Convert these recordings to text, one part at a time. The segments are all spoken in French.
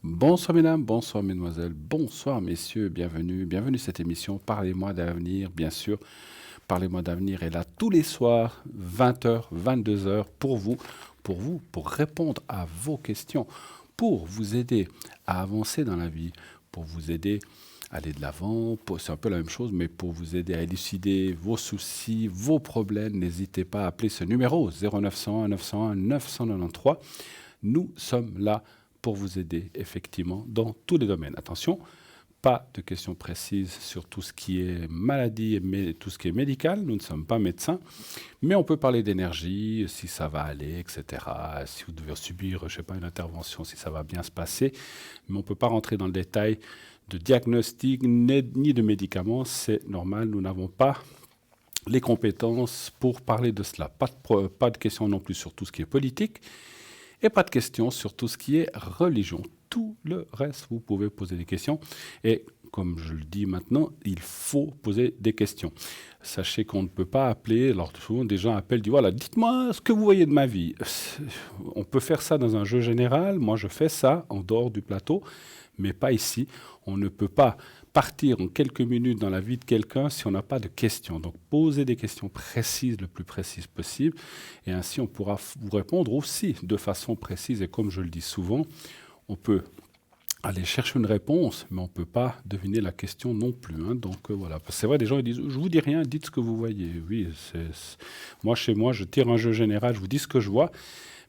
Bonsoir mesdames, bonsoir mesdemoiselles, bonsoir messieurs, bienvenue à cette émission Parlez-moi d'avenir, bien sûr. Parlez-moi d'avenir est là tous les soirs, 20h, 22h, pour répondre à vos questions, pour vous aider à avancer dans la vie, pour vous aider à aller de l'avant. C'est un peu la même chose, mais pour vous aider à élucider vos soucis, vos problèmes, n'hésitez pas à appeler ce numéro 0901 901 993. Nous sommes là pour vous aider effectivement dans tous les domaines. Attention, pas de questions précises sur tout ce qui est maladie et tout ce qui est médical. Nous ne sommes pas médecins, mais on peut parler d'énergie, si ça va aller, etc. Si vous devez subir, je sais pas, une intervention, si ça va bien se passer. Mais on ne peut pas rentrer dans le détail de diagnostic ni de médicaments. C'est normal, nous n'avons pas les compétences pour parler de cela. Pas de questions non plus sur tout ce qui est politique. Et pas de questions sur tout ce qui est religion. Tout le reste, vous pouvez poser des questions. Et comme je le dis maintenant, il faut poser des questions. Sachez qu'on ne peut pas appeler, alors souvent des gens appellent, disent voilà, dites-moi ce que vous voyez de ma vie. On peut faire ça dans un jeu général, moi je fais ça en dehors du plateau, mais pas ici. On ne peut pas partir en quelques minutes dans la vie de quelqu'un si on n'a pas de questions. Donc, posez des questions précises, le plus précises possible, et ainsi on pourra vous répondre aussi de façon précise. Et comme je le dis souvent, on peut aller chercher une réponse, mais on ne peut pas deviner la question non plus. Donc voilà, c'est vrai, des gens ils disent, je vous dis rien, dites ce que vous voyez. Oui, moi chez moi, je tire un jeu général, je vous dis ce que je vois.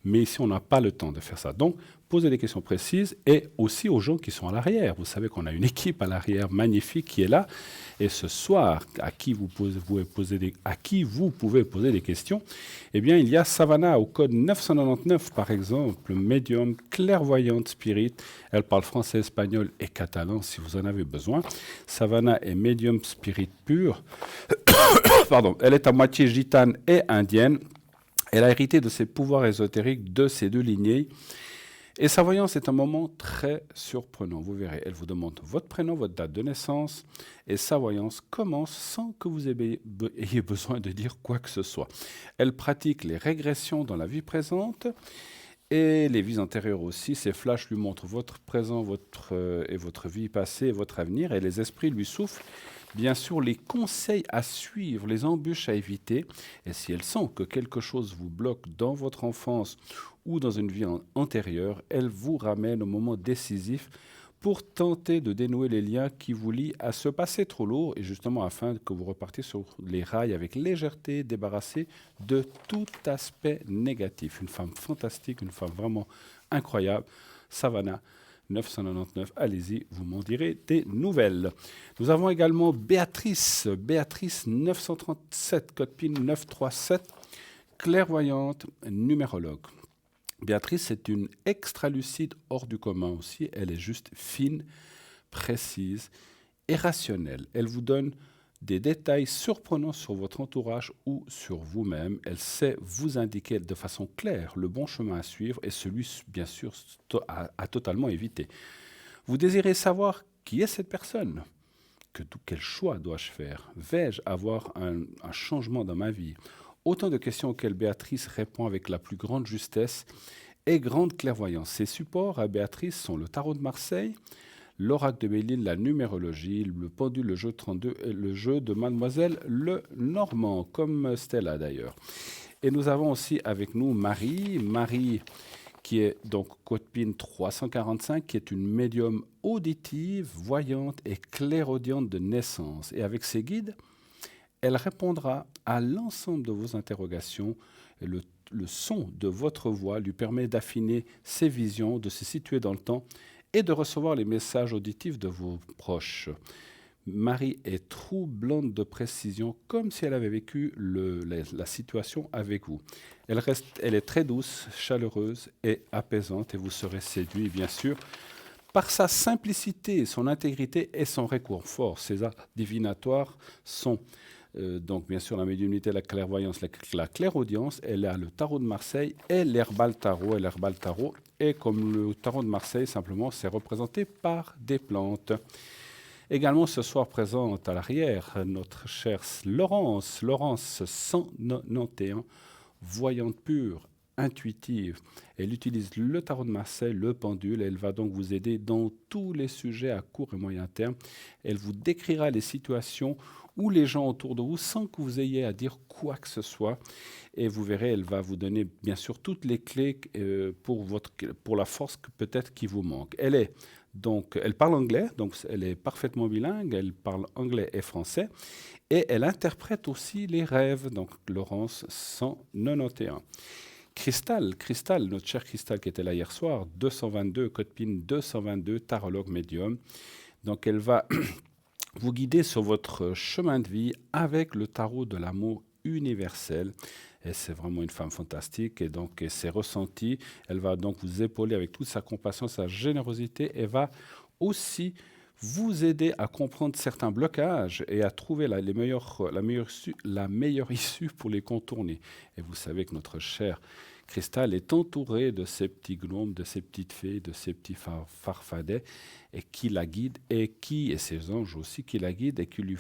Mais ici, on n'a pas le temps de faire ça. Donc, posez des questions précises et aussi aux gens qui sont à l'arrière. Vous savez qu'on a une équipe à l'arrière magnifique qui est là. Et ce soir, à qui vous pouvez poser des questions, eh bien, il y a Savannah au code 999, par exemple, médium, clairvoyante, spirit. Elle parle français, espagnol et catalan si vous en avez besoin. Savannah est médium, spirit pur. Pardon, elle est à moitié gitane et indienne. Elle a hérité de ses pouvoirs ésotériques de ces deux lignées. Et sa voyance est un moment très surprenant. Vous verrez, elle vous demande votre prénom, votre date de naissance, et sa voyance commence sans que vous ayez besoin de dire quoi que ce soit. Elle pratique les régressions dans la vie présente et les vies antérieures aussi. Ces flashs lui montrent votre présent, votre vie passée et votre avenir, et les esprits lui soufflent bien sûr les conseils à suivre, les embûches à éviter. Et si elle sent que quelque chose vous bloque dans votre enfance ou dans une vie antérieure, elle vous ramène au moment décisif pour tenter de dénouer les liens qui vous lient à ce passé trop lourd, et justement afin que vous repartiez sur les rails avec légèreté, débarrassée de tout aspect négatif. Une femme fantastique, une femme vraiment incroyable, Savannah 999, allez-y, vous m'en direz des nouvelles. Nous avons également Béatrice 937, code PIN 937, clairvoyante, numérologue. Béatrice est une extra-lucide hors du commun aussi, elle est juste fine, précise et rationnelle. Elle vous donne des détails surprenants sur votre entourage ou sur vous-même. Elle sait vous indiquer de façon claire le bon chemin à suivre et celui, bien sûr, à totalement éviter. Vous désirez savoir qui est cette personne? Quel choix dois-je faire? Vais-je avoir un changement dans ma vie? Autant de questions auxquelles Béatrice répond avec la plus grande justesse et grande clairvoyance. Ses supports à Béatrice sont le tarot de Marseille, l'oracle de Béline, la numérologie, le pendule, le jeu 32, et le jeu de Mademoiselle Le Normand, comme Stella d'ailleurs. Et nous avons aussi avec nous Marie qui est donc code PIN 345, qui est une médium auditive, voyante et clairaudiente de naissance. Et avec ses guides, elle répondra à l'ensemble de vos interrogations. Et le son de votre voix lui permet d'affiner ses visions, de se situer dans le temps et de recevoir les messages auditifs de vos proches. Marie est troublante de précision, comme si elle avait vécu la situation avec vous. Elle est très douce, chaleureuse et apaisante, et vous serez séduit, bien sûr, par sa simplicité, son intégrité et son réconfort. Ses arts divinatoires sont donc bien sûr la médiumnité, la clairvoyance, la clairaudience. Elle a le tarot de Marseille et l'herbal tarot. Et l'herbal tarot est comme le tarot de Marseille, simplement c'est représenté par des plantes. Également ce soir présente à l'arrière notre chère Laurence 191, voyante pure, intuitive. Elle utilise le tarot de Marseille, le pendule, et elle va donc vous aider dans tous les sujets à court et moyen terme. Elle vous décrira les situations où les gens autour de vous, sans que vous ayez à dire quoi que ce soit, et vous verrez, elle va vous donner bien sûr toutes les clés pour la force peut-être qui vous manque. Donc, elle parle anglais, donc elle est parfaitement bilingue, elle parle anglais et français, et elle interprète aussi les rêves, donc Laurence 191. Cristal, notre cher Cristal qui était là hier soir, 222, code PIN 222, tarologue médium. Donc elle va vous guider sur votre chemin de vie avec le tarot de l'amour universel. Et c'est vraiment une femme fantastique. Et donc, ses ressentis, elle va donc vous épauler avec toute sa compassion, sa générosité, et va aussi vous aider à comprendre certains blocages et à trouver la meilleure issue pour les contourner. Et vous savez que notre cher Cristal est entouré de ces petits gnomes, de ces petites fées, de ces petits farfadets, et qui la guident, et ses anges aussi qui la guident et qui lui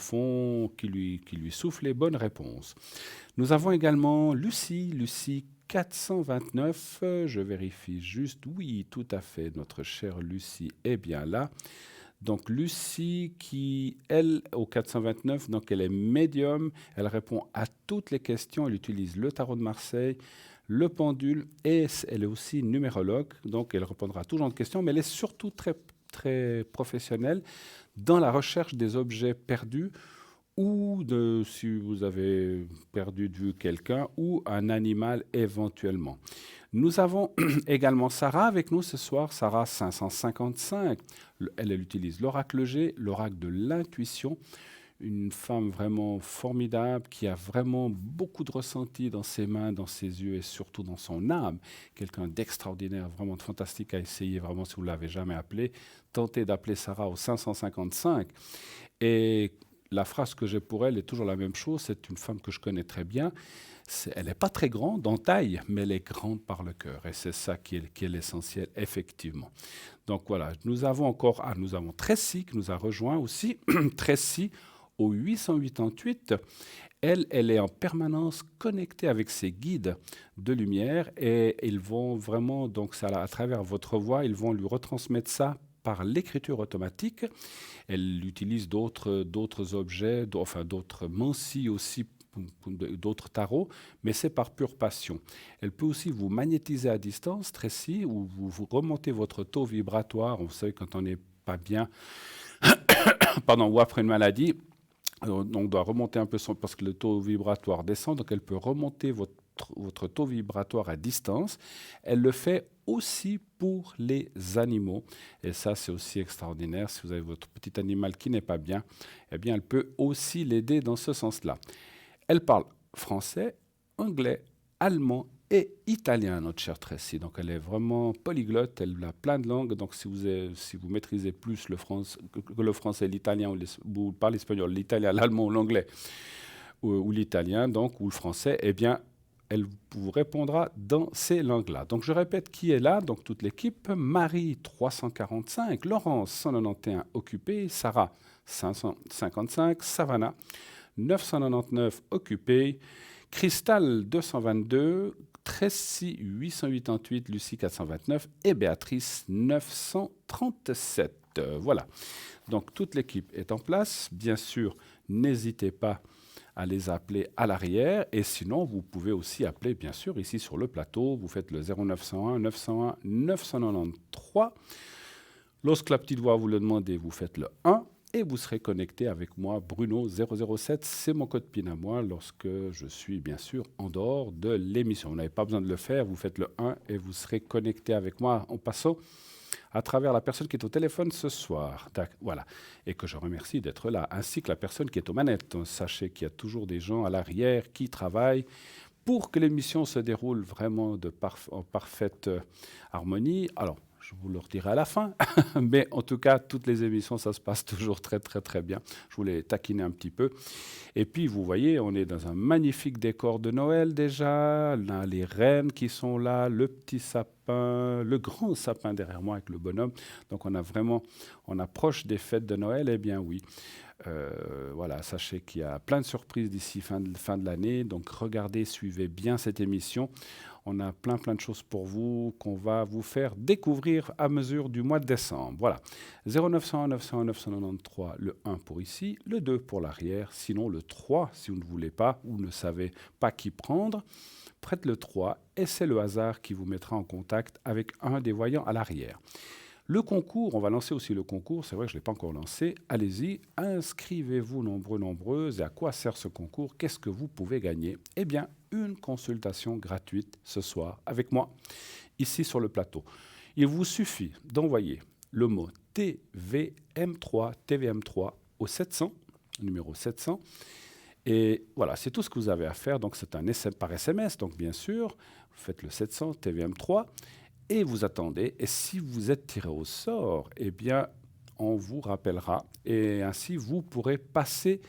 soufflent les bonnes réponses. Nous avons également Lucie 429, je vérifie juste, oui, tout à fait, notre chère Lucie est bien là. Donc Lucie qui, elle, au 429, donc elle est médium, elle répond à toutes les questions, elle utilise le tarot de Marseille, le pendule, et elle est aussi numérologue, donc elle répondra à tout genre de questions, mais elle est surtout très, très professionnelle dans la recherche des objets perdus, ou si vous avez perdu de vue quelqu'un, ou un animal éventuellement. Nous avons également Sarah avec nous ce soir, Sarah 555. Elle utilise l'oracle G, l'oracle de l'intuition. Une femme vraiment formidable qui a vraiment beaucoup de ressenti dans ses mains, dans ses yeux et surtout dans son âme. Quelqu'un d'extraordinaire, vraiment de fantastique à essayer, vraiment si vous ne l'avez jamais appelé. Tentez d'appeler Sarah au 555. Et la phrase que j'ai pour elle est toujours la même chose. C'est une femme que je connais très bien. Elle n'est pas très grande en taille, mais elle est grande par le cœur. Et c'est ça qui est l'essentiel, effectivement. Donc voilà, nous avons Tracy qui nous a rejoint aussi. Tracy au 888. Elle est en permanence connectée avec ses guides de lumière et ils vont vraiment, donc ça, à travers votre voix, ils vont lui retransmettre ça par l'écriture automatique. Elle utilise d'autres objets, d'autres mancies aussi, d'autres tarots, mais c'est par pure passion. Elle peut aussi vous magnétiser à distance, Tracy, ou vous remontez votre taux vibratoire. On sait quand on n'est pas bien, ou après une maladie, on doit remonter un peu parce que le taux vibratoire descend, donc elle peut remonter votre taux vibratoire à distance. Elle le fait aussi pour les animaux. Et ça, c'est aussi extraordinaire. Si vous avez votre petit animal qui n'est pas bien, eh bien, elle peut aussi l'aider dans ce sens-là. Elle parle français, anglais, allemand et italien, notre chère Tracy. Donc, elle est vraiment polyglotte, elle a plein de langues. Donc, si vous maîtrisez plus le français, l'italien, ou vous parlez espagnol, l'italien, l'allemand, l'anglais ou l'italien, donc, ou le français, eh bien, elle vous répondra dans ces langues-là. Donc, je répète qui est là, donc toute l'équipe. Marie, 345, Laurence, 191, occupée, Sarah, 555, Savannah, 999, occupée, Cristal, 222, Tracy, 888, Lucie, 429 et Béatrice, 937. Voilà. Donc, toute l'équipe est en place. Bien sûr, n'hésitez pas à les appeler à l'arrière. Et sinon, vous pouvez aussi appeler, bien sûr, ici sur le plateau. Vous faites le 0901 901 993. Lorsque la petite voix vous le demande, vous faites le 1. Et vous serez connecté avec moi, Bruno 007, c'est mon code PIN à moi lorsque je suis bien sûr en dehors de l'émission. Vous n'avez pas besoin de le faire, vous faites le 1 et vous serez connecté avec moi en passant à travers la personne qui est au téléphone ce soir. Voilà. Et que je remercie d'être là, ainsi que la personne qui est aux manettes. Sachez qu'il y a toujours des gens à l'arrière qui travaillent pour que l'émission se déroule vraiment en parfaite harmonie. Alors, je vous le redirai à la fin, mais en tout cas, toutes les émissions, ça se passe toujours très, très, très bien. Je voulais taquiner un petit peu. Et puis, vous voyez, on est dans un magnifique décor de Noël déjà. On a les reines qui sont là, le petit sapin, le grand sapin derrière moi avec le bonhomme. Donc, on approche des fêtes de Noël, eh bien oui. Voilà, sachez qu'il y a plein de surprises d'ici fin de l'année. Donc regardez, suivez bien cette émission. On a plein de choses pour vous qu'on va vous faire découvrir à mesure du mois de décembre. Voilà. 0901 901 993, le 1 pour ici, le 2 pour l'arrière. Sinon, le 3, si vous ne voulez pas ou ne savez pas qui prendre, prête le 3 et c'est le hasard qui vous mettra en contact avec un des voyants à l'arrière. Le concours, on va lancer aussi le concours, c'est vrai que je ne l'ai pas encore lancé. Allez-y, inscrivez-vous nombreuses. Et à quoi sert ce concours? Qu'est-ce que vous pouvez gagner? Eh bien, une consultation gratuite ce soir avec moi, ici sur le plateau. Il vous suffit d'envoyer le mot TVM3 au 700, numéro 700. Et voilà, c'est tout ce que vous avez à faire. Donc, c'est un essai par SMS, donc bien sûr, vous faites le 700 TVM3. Et vous attendez, et si vous êtes tiré au sort, eh bien, on vous rappellera, et ainsi vous pourrez passer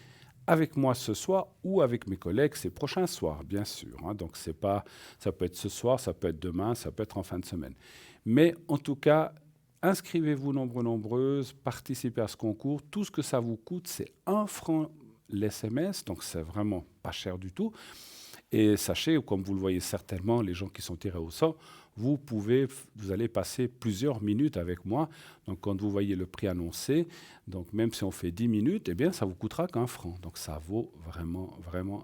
avec moi ce soir ou avec mes collègues ces prochains soirs, bien sûr. Donc, c'est pas, ça peut être ce soir, ça peut être demain, ça peut être en fin de semaine. Mais en tout cas, inscrivez-vous nombreuses, participez à ce concours. Tout ce que ça vous coûte, c'est 1 franc l'SMS, donc c'est vraiment pas cher du tout. Et sachez, comme vous le voyez certainement, les gens qui sont tirés au sort, vous allez passer plusieurs minutes avec moi. Donc, quand vous voyez le prix annoncé, donc même si on fait 10 minutes, eh bien, ça vous coûtera qu'1 franc. Donc, ça vaut vraiment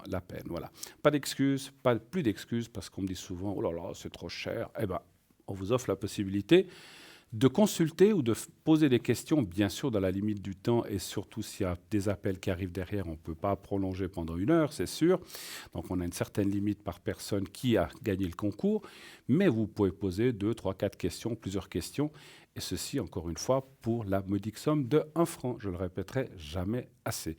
la peine. Voilà. Pas d'excuses, plus d'excuses, parce qu'on me dit souvent, oh là là, c'est trop cher. Eh bien, on vous offre la possibilité de consulter ou de poser des questions, bien sûr dans la limite du temps, et surtout s'il y a des appels qui arrivent derrière, on ne peut pas prolonger pendant 1 heure, c'est sûr. Donc on a une certaine limite par personne qui a gagné le concours, mais vous pouvez poser 2, 3, 4 questions, plusieurs questions, et ceci, encore une fois, pour la modique somme de 1 franc. Je le répéterai jamais assez.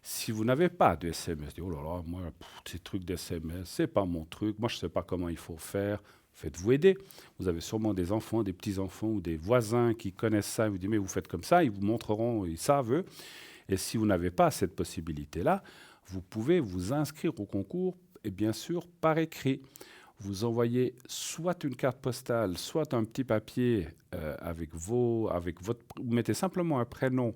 Si vous n'avez pas de SMS, oh là là, moi, ces trucs d'SMS, c'est pas mon truc, moi je ne sais pas comment il faut faire. Faites-vous aider. Vous avez sûrement des enfants, des petits-enfants ou des voisins qui connaissent ça. Vous dites, mais vous faites comme ça, ils vous montreront, ils savent eux. Et si vous n'avez pas cette possibilité-là, vous pouvez vous inscrire au concours, et bien sûr, par écrit. Vous envoyez soit une carte postale, soit un petit papier avec votre... Vous mettez simplement un prénom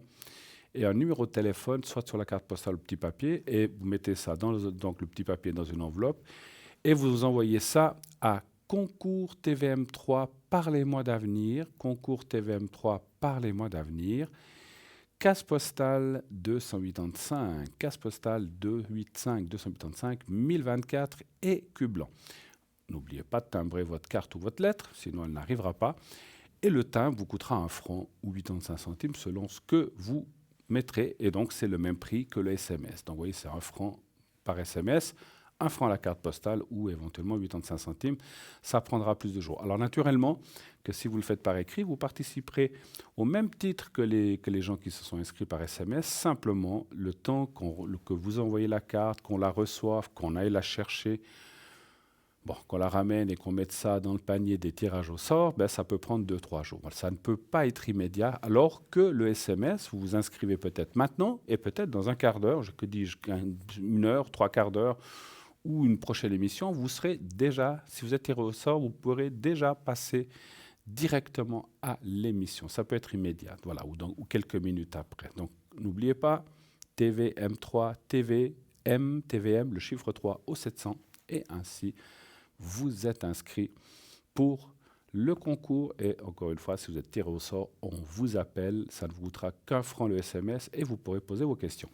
et un numéro de téléphone, soit sur la carte postale ou le petit papier, et vous mettez ça donc le petit papier dans une enveloppe, et vous envoyez ça à Concours TVM3, parlez-moi d'avenir. Concours TVM3, parlez-moi d'avenir. Case postale 285. Case postale 285 1024 et Cublan. N'oubliez pas de timbrer votre carte ou votre lettre, sinon elle n'arrivera pas. Et le timbre vous coûtera 1 franc ou 85 centimes selon ce que vous mettrez. Et donc, c'est le même prix que le SMS. Donc, vous voyez, c'est 1 franc par SMS. 1 franc à la carte postale ou éventuellement 85 centimes, ça prendra plus de jours. Alors naturellement, que si vous le faites par écrit, vous participerez au même titre que les gens qui se sont inscrits par SMS, simplement le temps que vous envoyez la carte, qu'on la reçoive, qu'on aille la chercher, qu'on la ramène et qu'on mette ça dans le panier des tirages au sort, ça peut prendre 2-3 jours. Ça ne peut pas être immédiat, alors que le SMS, vous vous inscrivez peut-être maintenant et peut-être dans un quart d'heure, que dis-je, 1 heure, 3/4 d'heure, ou une prochaine émission, vous serez déjà, si vous êtes tiré au sort, vous pourrez déjà passer directement à l'émission. Ça peut être immédiat, voilà, ou quelques minutes après. Donc, n'oubliez pas, TVM3, TVM, le chiffre 3 au 700, et ainsi, vous êtes inscrit pour le concours. Et encore une fois, si vous êtes tiré au sort, on vous appelle. Ça ne vous coûtera qu'1 franc le SMS et vous pourrez poser vos questions.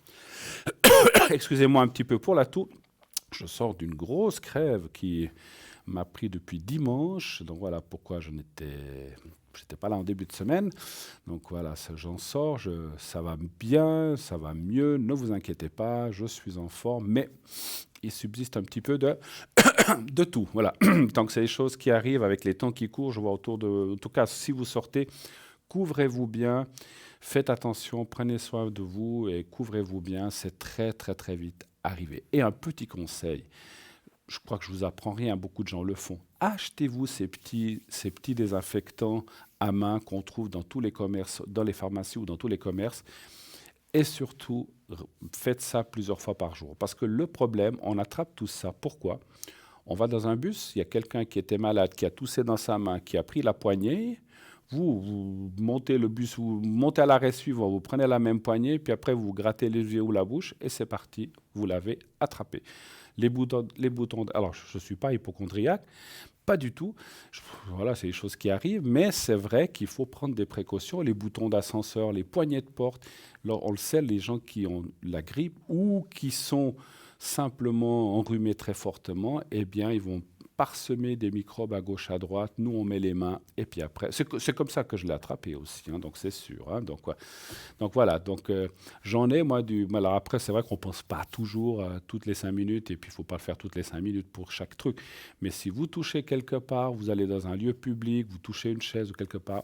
Excusez-moi un petit peu pour la toux. Je sors d'une grosse crève qui m'a pris depuis dimanche. Donc voilà pourquoi je n'étais pas là en début de semaine. Donc voilà, j'en sors. Ça va bien, ça va mieux. Ne vous inquiétez pas, je suis en forme. Mais il subsiste un petit peu de tout. Voilà. Donc c'est des choses qui arrivent avec les temps qui courent. Je vois autour de... En tout cas, si vous sortez, couvrez-vous bien. Faites attention, prenez soin de vous et couvrez-vous bien. C'est très, très, très vite arrivé. Et un petit conseil, je crois que je vous apprends rien, beaucoup de gens le font. Achetez-vous ces petits désinfectants à main qu'on trouve dans tous les commerces, dans les pharmacies ou dans tous les commerces. Et surtout, faites ça plusieurs fois par jour. Parce que le problème, on attrape tout ça. Pourquoi ? On va dans un bus, il y a quelqu'un qui était malade, qui a toussé dans sa main, qui a pris la poignée. Vous montez le bus, vous montez à l'arrêt suivant, vous prenez la même poignée, puis après vous grattez les yeux ou la bouche, et c'est parti, vous l'avez attrapé. Alors je ne suis pas hypochondriaque, pas du tout. Voilà, c'est des choses qui arrivent, mais c'est vrai qu'il faut prendre des précautions. Les boutons d'ascenseur, les poignées de porte, alors, on le sait, les gens qui ont la grippe ou qui sont simplement enrhumés très fortement, eh bien, ils vont parsemer des microbes à gauche, à droite. Nous, on met les mains, et puis après, c'est comme ça que je l'ai attrapé aussi, hein, donc c'est sûr. Hein, donc, ouais. Donc voilà, donc j'en ai moi du. Alors après, c'est vrai qu'on pense pas toujours toutes les 5 minutes, et puis il faut pas le faire toutes les 5 minutes pour chaque truc. Mais si vous touchez quelque part, vous allez dans un lieu public, vous touchez une chaise ou quelque part,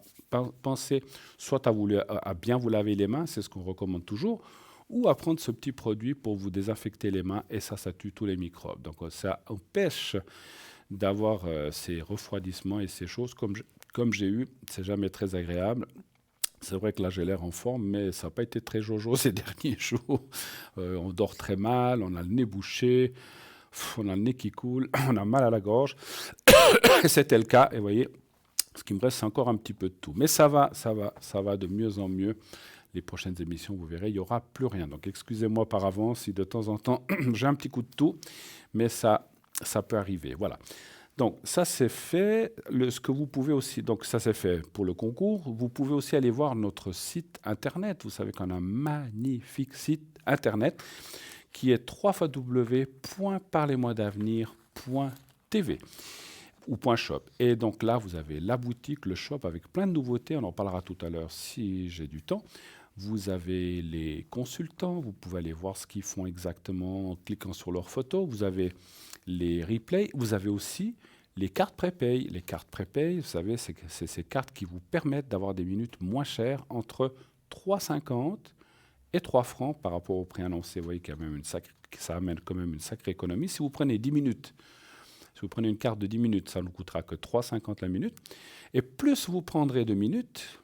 pensez soit à bien vous laver les mains, c'est ce qu'on recommande toujours, ou à prendre ce petit produit pour vous désinfecter les mains, et ça tue tous les microbes. Donc ça empêche d'avoir ces refroidissements et ces choses comme j'ai eu. C'est jamais très agréable. C'est vrai que là, j'ai l'air en forme, mais ça n'a pas été très jojo ces derniers jours. On dort très mal, on a le nez bouché, on a le nez qui coule, on a mal à la gorge. Et c'était le cas. Et vous voyez, ce qui me reste, c'est encore un petit peu de tout. Mais ça va de mieux en mieux. Les prochaines émissions, vous verrez, il n'y aura plus rien. Donc, excusez-moi par avance si de temps en temps, j'ai un petit coup de toux, mais ça peut arriver. Voilà. Donc ça c'est fait. Ce que vous pouvez aussi, donc ça c'est fait pour le concours. Vous pouvez aussi aller voir notre site internet. Vous savez qu'on a un magnifique site internet qui est www.parlez-moi-d'avenir.tv ou .shop. Et donc là, vous avez la boutique, le shop avec plein de nouveautés. On en parlera tout à l'heure si j'ai du temps. Vous avez les consultants, vous pouvez aller voir ce qu'ils font exactement en cliquant sur leurs photos. Vous avez les replays. Vous avez aussi les cartes prépay. Les cartes prépay, vous savez, c'est ces cartes qui vous permettent d'avoir des minutes moins chères, entre 3,50 et 3 francs par rapport au prix annoncé. Vous voyez qu'il y a même ça amène quand même une sacrée économie. Si vous prenez 10 minutes, si vous prenez une carte de 10 minutes, ça ne coûtera que 3,50 la minute. Et plus vous prendrez de minutes,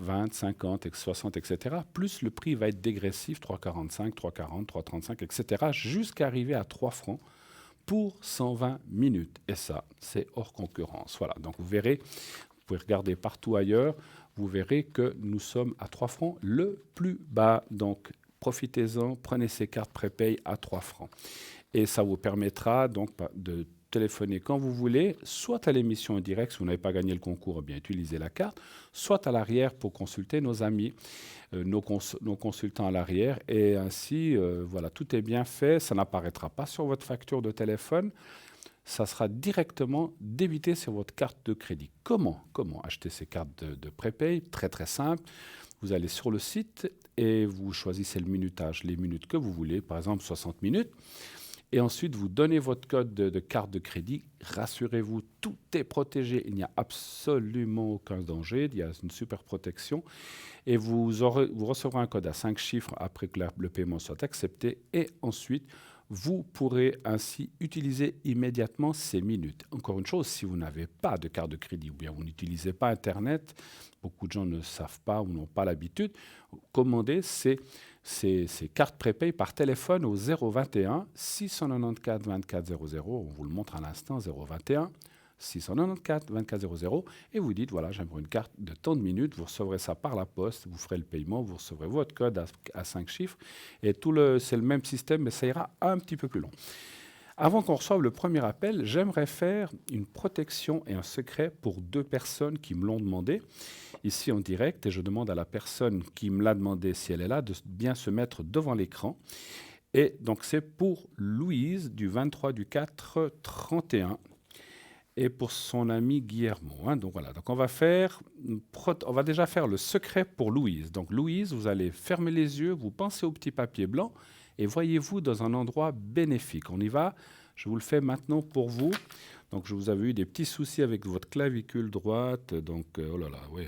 20, 50, 60, etc., plus le prix va être dégressif, 3,45, 3,40, 3,35, etc., jusqu'à arriver à 3 francs pour 120 minutes. Et ça, c'est hors concurrence. Voilà, donc vous verrez, vous pouvez regarder partout ailleurs, vous verrez que nous sommes à 3 francs le plus bas. Donc profitez-en, prenez ces cartes prépay à 3 francs. Et ça vous permettra donc de téléphoner quand vous voulez, soit à l'émission en direct, si vous n'avez pas gagné le concours, eh bien utilisez la carte, soit à l'arrière pour consulter nos amis, nos consultants à l'arrière. Et ainsi, voilà, tout est bien fait. Ça n'apparaîtra pas sur votre facture de téléphone. Ça sera directement débité sur votre carte de crédit. Comment acheter ces cartes de prépay? Très très simple. Vous allez sur le site et vous choisissez le minutage, les minutes que vous voulez, par exemple 60 minutes. Et ensuite, vous donnez votre code de carte de crédit. Rassurez-vous, tout est protégé. Il n'y a absolument aucun danger. Il y a une super protection. Et vous recevrez un code à 5 chiffres après que le paiement soit accepté. Et ensuite, vous pourrez ainsi utiliser immédiatement ces minutes. Encore une chose, si vous n'avez pas de carte de crédit ou bien vous n'utilisez pas Internet, beaucoup de gens ne savent pas ou n'ont pas l'habitude, commandez ces cartes prépay par téléphone au 021 694 24 00. On vous le montre à l'instant, 021 694 24 00. Et vous dites, voilà, j'aimerais une carte de tant de minutes. Vous recevrez ça par la poste, vous ferez le paiement, vous recevrez votre code à 5 chiffres. Et c'est le même système, mais ça ira un petit peu plus long. Avant qu'on reçoive le premier appel, j'aimerais faire une protection et un secret pour 2 personnes qui me l'ont demandé ici en direct. Et je demande à la personne qui me l'a demandé, si elle est là, de bien se mettre devant l'écran. Et donc c'est pour Louise du 23 du 4 31 et pour son ami Guillermo. Hein. Donc voilà, donc on va déjà faire le secret pour Louise. Donc Louise, vous allez fermer les yeux, vous pensez au petit papier blanc et voyez-vous dans un endroit bénéfique. On y va, je vous le fais maintenant pour vous. Donc je vous avais eu des petits soucis avec votre clavicule droite, donc oh là là, oui.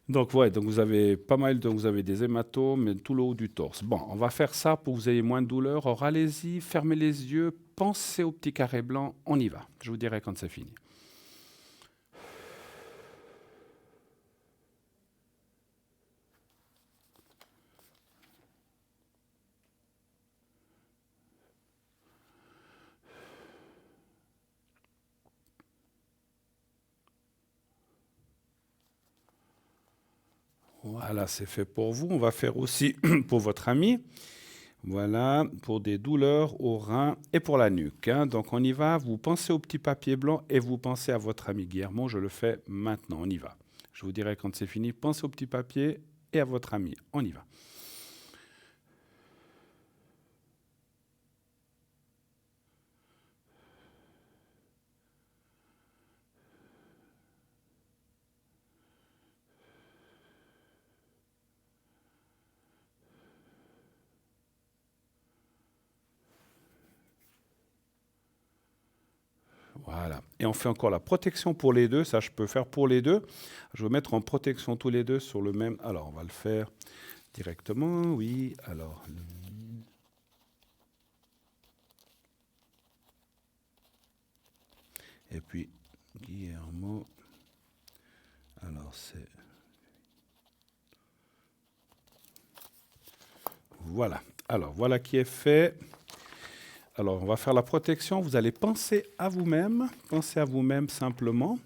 Donc vous avez pas mal, donc vous avez des hématomes, tout le haut du torse. Bon, on va faire ça pour que vous ayez moins de douleur. Alors allez-y, fermez les yeux, pensez au petit carré blanc, on y va. Je vous dirai quand c'est fini. Voilà, c'est fait pour vous. On va faire aussi pour votre ami. Voilà, pour des douleurs aux reins et pour la nuque, hein. Donc on y va, vous pensez au petit papier blanc et vous pensez à votre ami Guillermo. Je le fais maintenant, on y va. Je vous dirai quand c'est fini. Pensez au petit papier et à votre ami. On y va. Voilà. Et on fait encore la protection pour les deux. Ça, je peux faire pour les deux. Je vais mettre en protection tous les deux sur le même. Alors, on va le faire directement. Oui. Alors. Et puis, Guillermo. Alors, c'est. Voilà. Alors, voilà qui est fait. Alors, on va faire la protection. Vous allez penser à vous-même. Pensez à vous-même simplement.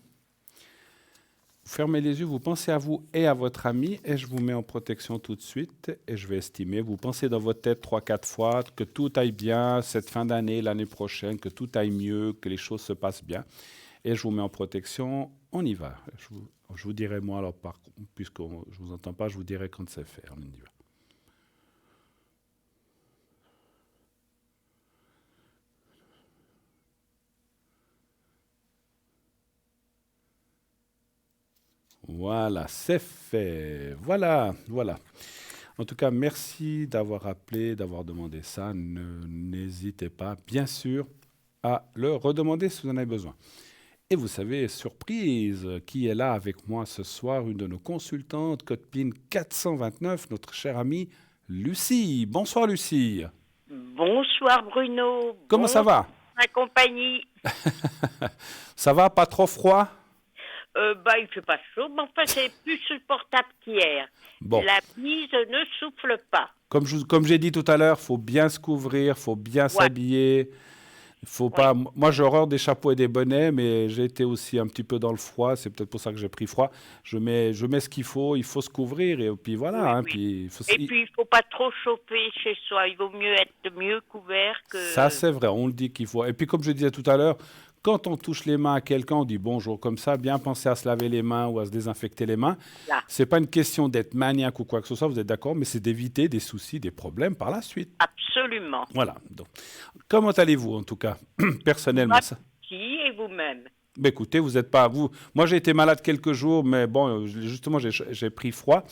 Vous fermez les yeux, vous pensez à vous et à votre ami, et je vous mets en protection tout de suite, et je vais estimer. Vous pensez dans votre tête 3-4 fois que tout aille bien cette fin d'année, l'année prochaine, que tout aille mieux, que les choses se passent bien. Et je vous mets en protection. On y va. Je vous dirai, moi, alors, puisque je ne vous entends pas, je vous dirai quand c'est fait. On y va. Voilà, c'est fait. Voilà, voilà. En tout cas, merci d'avoir appelé, d'avoir demandé ça. N'hésitez pas, bien sûr, à le redemander si vous en avez besoin. Et vous savez, surprise, qui est là avec moi ce soir? Une de nos consultantes, code PIN 429, notre chère amie Lucie. Bonsoir Lucie. Bonsoir Bruno, Comment ça bonsoir va? ma compagnie. Ça va, pas trop froid? Il fait pas chaud, mais enfin c'est plus supportable qu'hier. Bon, La bise ne souffle pas. comme j'ai dit tout à l'heure, faut bien se couvrir, faut bien Ouais, s'habiller. Faut ouais, pas. Moi, j'ai horreur des chapeaux et des bonnets, mais j'ai été aussi un petit peu dans le froid. C'est peut-être pour ça que j'ai pris froid. Je mets ce qu'il faut. Il faut se couvrir et puis voilà, oui, hein, oui. puis Et puis il faut pas trop chauffer chez soi. Il vaut mieux être mieux couvert ça, que c'est vrai. On le dit qu'il faut. Et puis, comme je disais tout à l'heure, quand on touche les mains à quelqu'un, on dit bonjour comme ça. Bien penser à se laver les mains ou à se désinfecter les mains. là. C'est pas une question d'être maniaque ou quoi que ce soit. Vous êtes d'accord, mais c'est d'éviter des soucis, des problèmes par la suite. Absolument. Voilà. Donc, comment allez-vous en tout cas, personnellement ça? Merci et vous-même. Ben écoutez, vous n'êtes pas vous. Moi, j'ai été malade quelques jours, mais bon, justement, j'ai pris froid.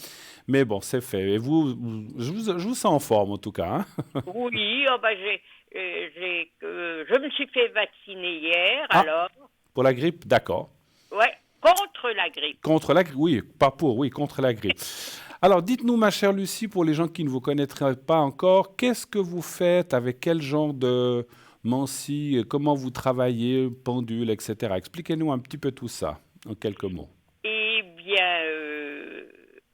Mais bon, c'est fait. Et vous, je vous sens en forme en tout cas, hein. Oui, je me suis fait vacciner hier, Ah, alors, pour la grippe, d'accord. ouais, contre la grippe. Contre la grippe, oui, pas pour, oui, contre la grippe. Alors, dites-nous, ma chère Lucie, pour les gens qui ne vous connaîtraient pas encore, qu'est-ce que vous faites avec quel genre de Mansi, comment vous travaillez, pendule, etc. Expliquez-nous un petit peu tout ça, en quelques mots. Eh bien,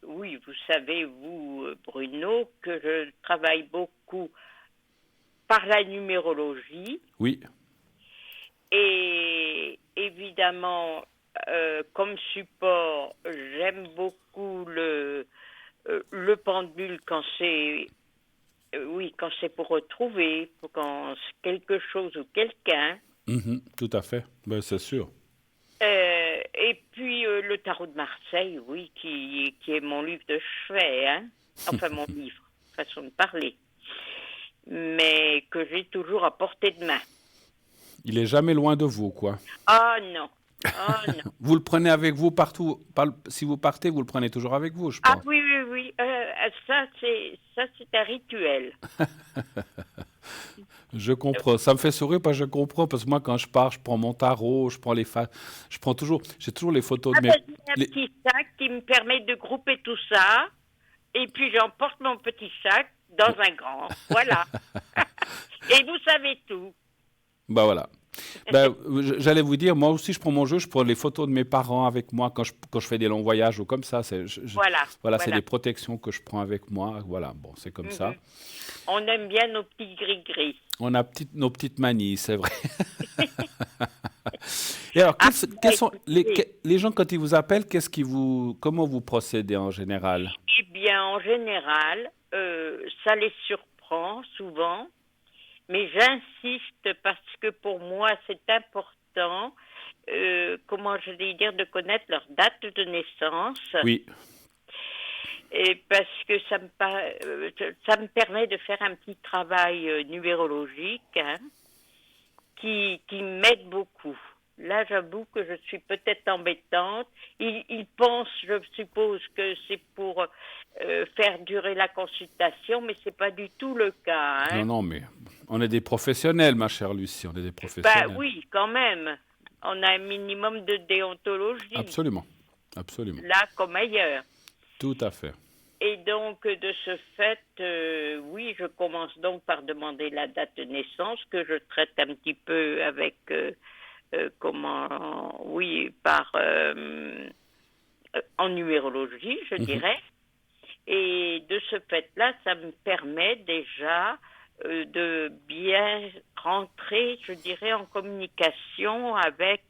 oui, vous savez, vous, Bruno, que je travaille beaucoup par la numérologie Oui. et évidemment, comme support, j'aime beaucoup le pendule quand c'est, oui, quand c'est pour retrouver, quand c'est quelque chose ou quelqu'un. Mhm, tout à fait, ben, c'est sûr. Et puis le tarot de Marseille, oui, qui est mon livre de chevet, hein. Enfin mon livre, façon de parler, mais que j'ai toujours à portée de main. Il est jamais loin de vous, quoi. Ah non, ah non. Vous le prenez avec vous partout. Si vous partez, vous le prenez toujours avec vous, je Ah pense. oui, oui, oui, ça c'est un rituel. Je comprends. Ça me fait sourire parce que je comprends. Parce que moi, quand je pars, je prends mon tarot, je prends je prends toujours, j'ai toujours les photos de Ah mes. ben, j'ai un les- petit sac qui me permet de grouper tout ça, et puis j'emporte mon petit sac dans un grand. Voilà. Et vous savez tout. Bah voilà. Ben, j'allais vous dire, moi aussi, je prends mon jeu, je prends les photos de mes parents avec moi quand je fais des longs voyages ou comme ça. Voilà, Voilà, c'est voilà. des protections que je prends avec moi. Voilà, bon, c'est comme ça. Mhm. On aime bien nos petits gris-gris. On a nos petites manies, c'est vrai. Et alors, quels sont Écoutez, les gens quand ils vous appellent, comment vous procédez en général? eh bien, en général, ça les surprend souvent, mais j'insiste parce que pour moi, c'est important, comment je vais dire, de connaître leur date de naissance, Oui, et parce que ça me permet de faire un petit travail numérologique, hein, qui m'aide beaucoup. Là, j'avoue que je suis peut-être embêtante. Ils pensent, je suppose, que c'est pour faire durer la consultation, mais c'est pas du tout le cas, non, hein. non, mais on est des professionnels, ma chère Lucie, on est des Bah professionnels. oui, quand même. On a un minimum de déontologie, Absolument, absolument, là comme ailleurs. tout à fait. Et donc, de ce fait, oui, je commence donc par demander la date de naissance que je traite un petit peu avec, oui, en numérologie, je Mhm. dirais. Et de ce fait-là, ça me permet déjà de bien rentrer, je dirais, en communication avec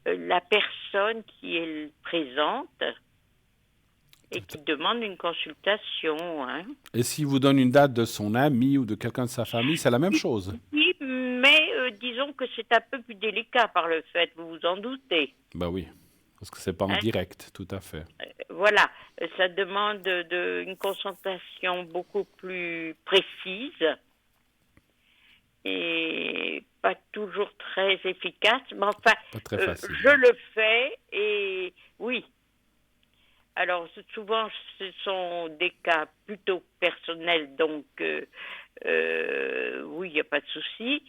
la personne qui est présente et Tout qui demande une consultation, hein. Et s'il vous donne une date de son ami ou de quelqu'un de sa famille, c'est la même chose. Oui, mais disons que c'est un peu plus délicat par le fait, vous vous en doutez, Bah oui, parce que c'est pas en hein. direct, tout à fait. Voilà, ça demande une concentration beaucoup plus précise et pas toujours très efficace, mais enfin, Pas très facile. je le fais et oui. Alors souvent, ce sont des cas plutôt personnels, donc oui, il n'y a pas de souci,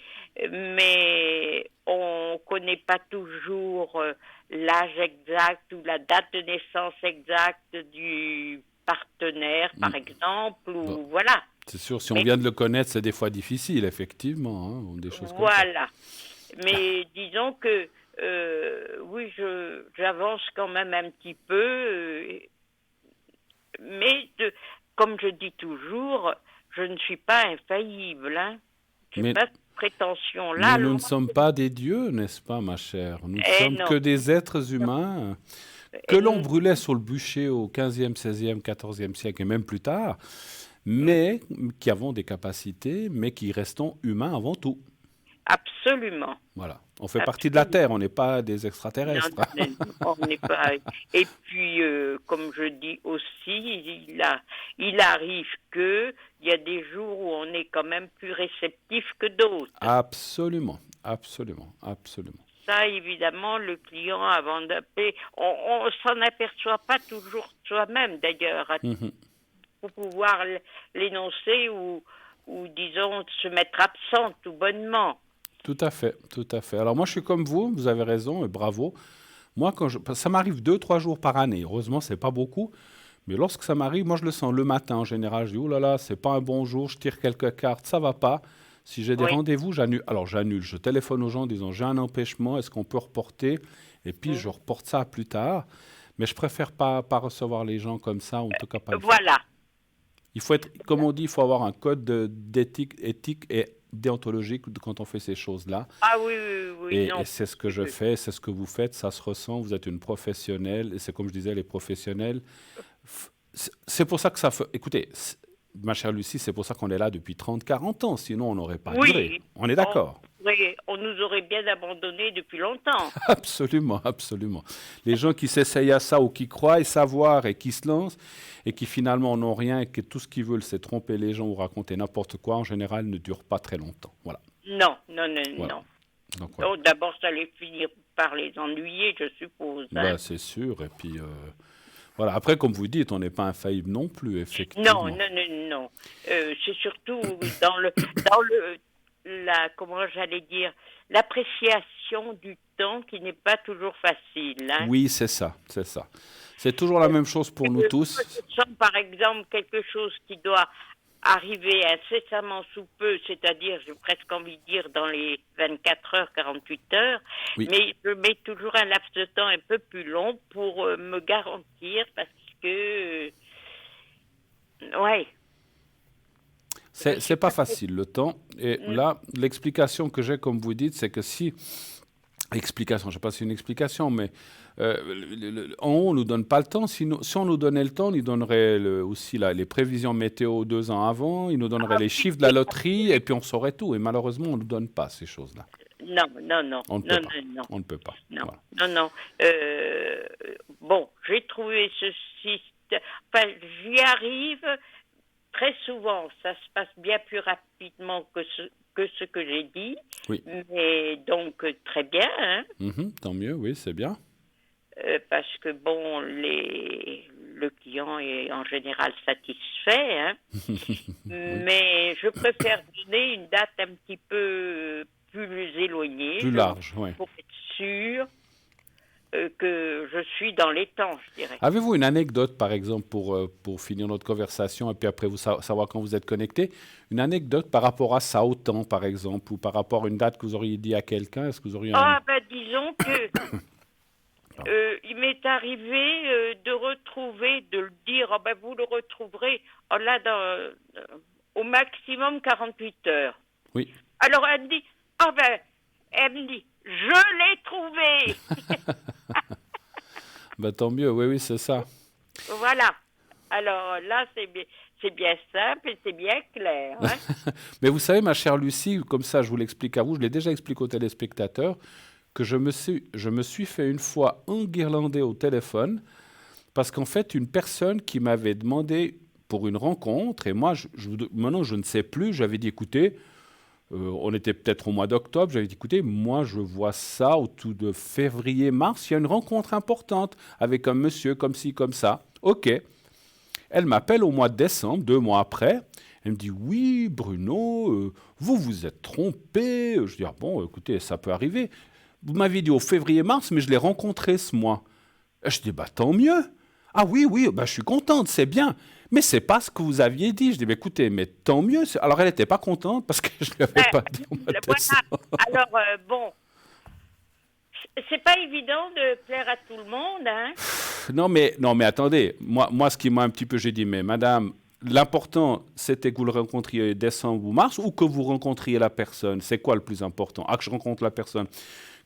mais on ne connaît pas toujours l'âge exact ou la date de naissance exacte du partenaire, Mm. par exemple, Bon, ou voilà. c'est sûr, si on Mais vient de le connaître, c'est des fois difficile, effectivement, hein, ou des choses comme ça. voilà. Mais disons que oui, j'avance quand même un petit peu, mais comme je dis toujours, je ne suis pas infaillible, hein. J'ai Mais, pas cette prétention-là, mais nous loin ne sommes de pas des dieux, n'est-ce pas, ma chère? Nous ne Eh sommes que non, des êtres humains que eh, l'on brûlait sur le bûcher au 15e, 16e, 14e siècle et même plus tard, mais qui avons des capacités, mais qui restons humains avant tout. absolument, Voilà. On fait partie de la absolument. Terre, on n'est pas des Non, extraterrestres. non, non, on n'est pas. Et puis, comme je dis aussi, il arrive que il y a des jours où on est quand même plus réceptif que d'autres. Absolument, absolument, absolument. Ça, évidemment, le client, avant d'appeler, on s'en aperçoit pas toujours soi-même, d'ailleurs, Mhm. pour pouvoir l'énoncer ou, disons, se mettre absent tout bonnement. Tout à fait, tout à fait. Alors moi, je suis comme vous avez raison, et bravo. Moi, ça m'arrive 2, 3 jours par année. Heureusement, c'est pas beaucoup. Mais lorsque ça m'arrive, moi, je le sens le matin en général. Je dis, oh là là, c'est pas un bon jour, je tire quelques cartes, ça va pas. Si j'ai des Oui. rendez-vous, j'annule. Alors j'annule, je téléphone aux gens en disant, j'ai un empêchement, est-ce qu'on peut reporter? Et puis je Mm. reporte ça à plus tard. Mais je préfère pas recevoir les gens comme ça, ou en tout cas pas le faire. Voilà. Il faut être, comme on dit, il faut avoir un code d'éthique, éthique et déontologique quand on fait ces choses-là. Ah oui, oui, oui, Et non. c'est ce que je fais, c'est ce que vous faites, ça se ressent, vous êtes une professionnelle, et c'est comme je disais, les professionnels. C'est pour ça que ça fait... Écoutez, ma chère Lucie, c'est pour ça qu'on est là depuis 30, 40 ans, sinon on n'aurait pas duré. Oui, On est d'accord? on nous aurait bien abandonnés depuis longtemps. Absolument, absolument. Les gens qui s'essayent à ça ou qui croient savoir et qui se lancent et qui finalement n'ont rien et que tout ce qu'ils veulent c'est tromper les gens ou raconter n'importe quoi, en général ne durent pas très longtemps. Voilà, Non, non, non, voilà. non. Donc voilà. Oh, d'abord, ça allait finir par les ennuyer, je suppose, hein. Bah, c'est sûr. Et puis voilà. Après, comme vous dites, on n'est pas infaillible non plus, Non, effectivement. non, non, non. C'est surtout comment j'allais dire, l'appréciation du temps qui n'est pas toujours facile, hein. Oui, c'est ça, c'est ça. C'est toujours la même chose pour nous Moi, tous. je sens, par exemple, quelque chose qui doit arriver incessamment sous peu, c'est-à-dire, j'ai presque envie de dire, dans les 24 heures, 48 heures, Oui, mais je mets toujours un laps de temps un peu plus long pour me garantir, parce que, ouais, je c'est suis pas pas... facile le temps. Et Non, là, l'explication que j'ai, comme vous dites, c'est que si explication, je ne sais pas si c'est une explication, mais en haut, on ne nous donne pas le temps. Si on nous donnait le temps, on nous donnerait aussi les prévisions météo 2 ans avant, il nous donnerait Ah les oui, chiffres de la loterie, et puis on saurait tout. Et malheureusement, on ne nous donne pas ces choses-là. non, non, non, On ne peut non, pas. non, non, On ne peut pas. non, Voilà. non, non. Bon, j'ai trouvé ce système. Enfin, j'y arrive très souvent. Ça se passe bien plus rapidement que ce que j'ai dit. Oui. Mais donc, très bien, hein, Tant mieux, oui, c'est bien. parce que bon, le client est en général satisfait, hein. Mais je préfère donner une date un petit peu plus éloignée, Plus large, oui. pour être sûr que je suis dans les temps, je dirais. Avez-vous une anecdote, par exemple, pour finir notre conversation et puis après vous savoir quand vous êtes connecté, une anecdote par rapport à ça au temps, par exemple, ou par rapport à une date que vous auriez dit à quelqu'un, est-ce que vous auriez Ah, ben disons que il m'est arrivé de retrouver, de le dire, ah ben vous le retrouverez là au maximum 48 heures. Oui. Alors elle me dit, ah ben, elle me dit, je l'ai trouvé. Ben, tant mieux, oui, oui, c'est ça. Voilà. Alors là, c'est bien simple et c'est bien clair, hein. Mais vous savez, ma chère Lucie, comme ça, je vous l'explique à vous, je l'ai déjà expliqué aux téléspectateurs, que je me suis fait une fois enguirlander au téléphone parce qu'en fait, une personne qui m'avait demandé pour une rencontre, et moi, maintenant, je ne sais plus, j'avais dit, écoutez, on était peut-être au mois d'octobre, j'avais dit, écoutez, moi, je vois ça autour de février, mars, il y a une rencontre importante avec un monsieur comme ci, comme ça. OK. Elle m'appelle au mois de décembre, 2 mois après. Elle me dit, oui, Bruno, vous vous êtes trompé. Je dis, ah bon, écoutez, ça peut arriver. Vous m'avez dit au février-mars, mais je l'ai rencontré ce mois. Je dis, bah tant mieux. Ah oui, oui, bah, je suis contente, c'est bien. Mais c'est pas ce que vous aviez dit. Je dis, bah, écoutez, mais tant mieux. Alors elle n'était pas contente parce que je ne lui avais pas dit au mois de décembre. Voilà. Alors, bon, c'est pas évident de plaire à tout le monde, hein. Non, mais attendez. Moi, ce qui m'a un petit peu, j'ai dit, mais madame, l'important, c'était que vous le rencontriez décembre ou mars ou que vous rencontriez la personne. C'est quoi le plus important? Ah, que je rencontre la personne.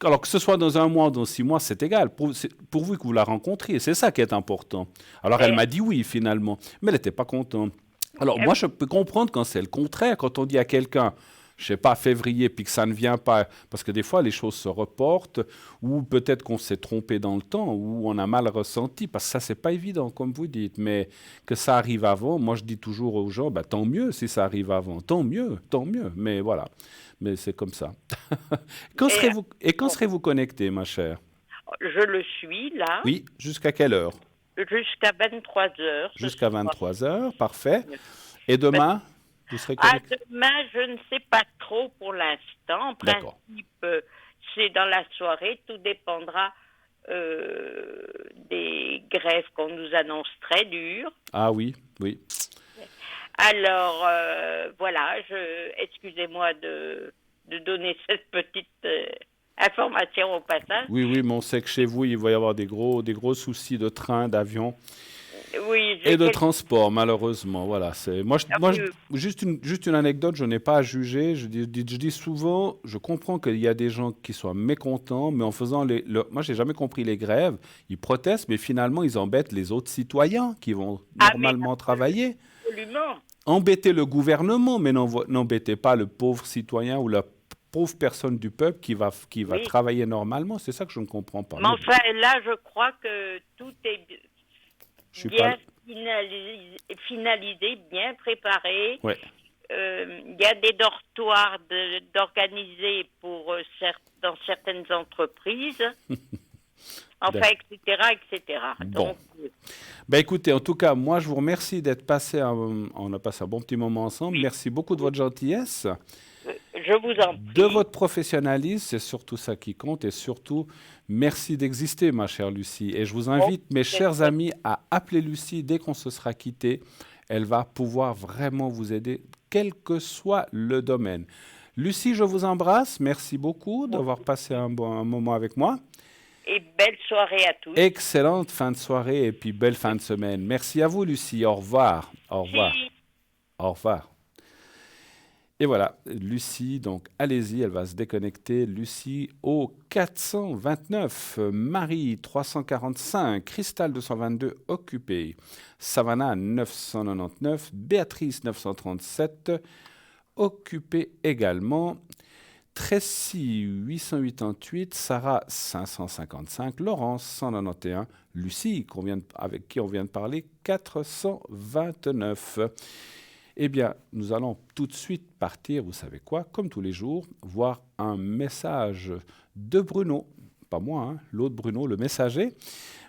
Alors que ce soit dans 1 mois, dans 6 mois, c'est égal. Pourvu que vous la rencontriez, c'est ça qui est important. Alors elle m'a dit oui finalement, mais elle n'était pas contente. Alors moi je peux comprendre quand c'est le contraire, quand on dit à quelqu'un, je sais pas, février, puis que ça ne vient pas, parce que des fois les choses se reportent, ou peut-être qu'on s'est trompé dans le temps, ou on a mal ressenti, parce que ça c'est pas évident comme vous dites, mais que ça arrive avant, moi je dis toujours aux gens, bah, tant mieux si ça arrive avant, tant mieux, mais voilà. Mais c'est comme ça. Quand serez-vous connecté, ma chère? Je le suis là Oui, jusqu'à quelle heure? jusqu'à 23 heures ce Jusqu'à soir. 23 heures, parfait. Et demain, vous serez connecté? Demain, je ne sais pas trop pour l'instant. En D'accord. principe, c'est dans la soirée. Tout dépendra des grèves qu'on nous annonce très dures. Ah oui, oui. Alors, voilà, excusez-moi de donner cette petite information au passage. Oui, oui, mais on sait que chez vous, il va y avoir des gros soucis de train, d'avion Oui, et de transport, malheureusement. Voilà. oui. Juste une anecdote, je n'ai pas à juger. Je dis souvent, je comprends qu'il y a des gens qui soient mécontents, mais en faisant moi, j'ai jamais compris les grèves. Ils protestent, mais finalement, ils embêtent les autres citoyens qui vont normalement travailler. Absolument. Embêtez le gouvernement, mais n'embêtez pas le pauvre citoyen ou la pauvre personne du peuple qui va Oui. travailler normalement. C'est ça que je ne comprends pas. Mais enfin, là, je crois que tout est bien finalisé, bien préparé. Ouais. Il y a des dortoirs d'organisés dans certaines entreprises. Enfin, etc., etc. Bon. Donc, Ben écoutez, en tout cas, moi, je vous remercie d'être passé. On a passé un bon petit moment ensemble. Merci beaucoup de votre gentillesse. je vous en prie. De votre professionnalisme, c'est surtout ça qui compte. Et surtout, merci d'exister, ma chère Lucie. Et je vous invite, mes chers amis, à appeler Lucie dès qu'on se sera quitté. Elle va pouvoir vraiment vous aider, quel que soit le domaine. Lucie, je vous embrasse. Merci beaucoup d'avoir passé un moment avec moi. Et belle soirée à tous. Excellente fin de soirée et puis belle fin de semaine. Merci à vous, Lucie. Au revoir. Au revoir. Si. Au revoir. Et voilà, Lucie, donc allez-y, elle va se déconnecter. Lucie au 429, Marie 345, Cristal 222 occupé, Savannah 999, Béatrice 937 occupé également, Tracy 888, Sarah 555, Laurence 191, Lucie avec qui on vient de parler 429. Eh bien, nous allons tout de suite partir, vous savez quoi, comme tous les jours, voir un message de Bruno, pas moi, hein, l'autre Bruno, le messager.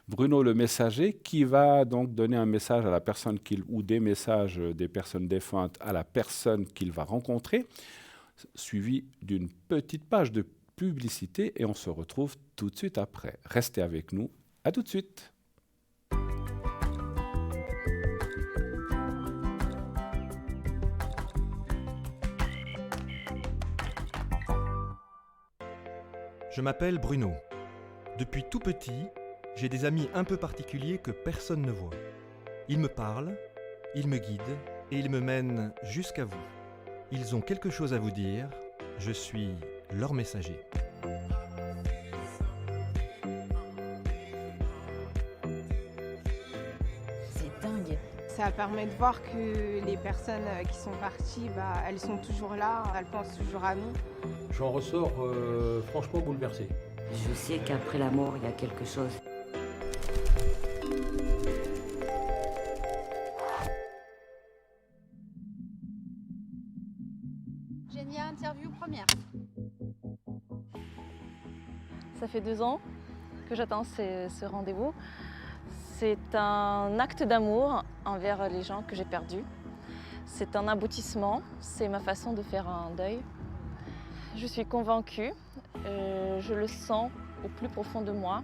Bruno le messager qui va donc donner un message à la personne ou des messages des personnes défuntes à la personne qu'il va rencontrer, suivi d'une petite page de publicité et on se retrouve tout de suite après. Restez avec nous, à tout de suite. Je m'appelle Bruno. Depuis tout petit, j'ai des amis un peu particuliers que personne ne voit. Ils me parlent, ils me guident et ils me mènent jusqu'à vous. Ils ont quelque chose à vous dire, je suis leur messager. C'est dingue. Ça permet de voir que les personnes qui sont parties, elles sont toujours là, elles pensent toujours à nous. J'en ressors franchement bouleversé. Je sais qu'après la mort, il y a quelque chose. Génia, interview première. Ça fait 2 ans que j'attends ce rendez-vous. C'est un acte d'amour envers les gens que j'ai perdus. C'est un aboutissement, c'est ma façon de faire un deuil. Je suis convaincue, je le sens au plus profond de moi.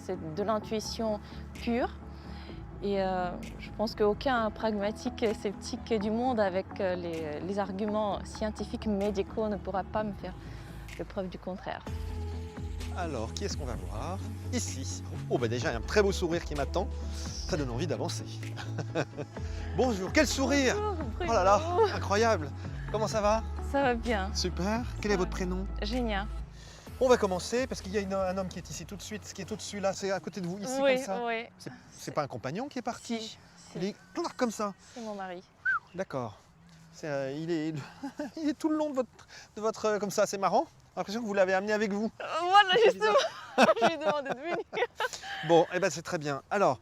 C'est de l'intuition pure. Et je pense qu'aucun pragmatique sceptique du monde avec les arguments scientifiques médicaux ne pourra pas me faire de preuve du contraire. Alors, qui est-ce qu'on va voir? Ici. Oh, bah déjà, il y a un très beau sourire qui m'attend. Ça donne envie d'avancer. Bonjour, quel sourire! Bonjour, Oh là là, incroyable! Comment ça va? Ça va bien. Super. Quel est votre prénom? Génial. On va commencer parce qu'il y a un homme qui est ici tout de suite. Ce qui est au-dessus là, c'est à côté de vous, ici Oui, comme ça. oui. C'est pas un compagnon qui est parti? Si, Il est comme ça. c'est mon mari. D'accord. Il est tout le long de votre comme ça, c'est marrant. J'ai l'impression que vous l'avez amené avec vous. Voilà, justement. Je lui ai demandé de venir. Bon, eh ben c'est très bien. Alors,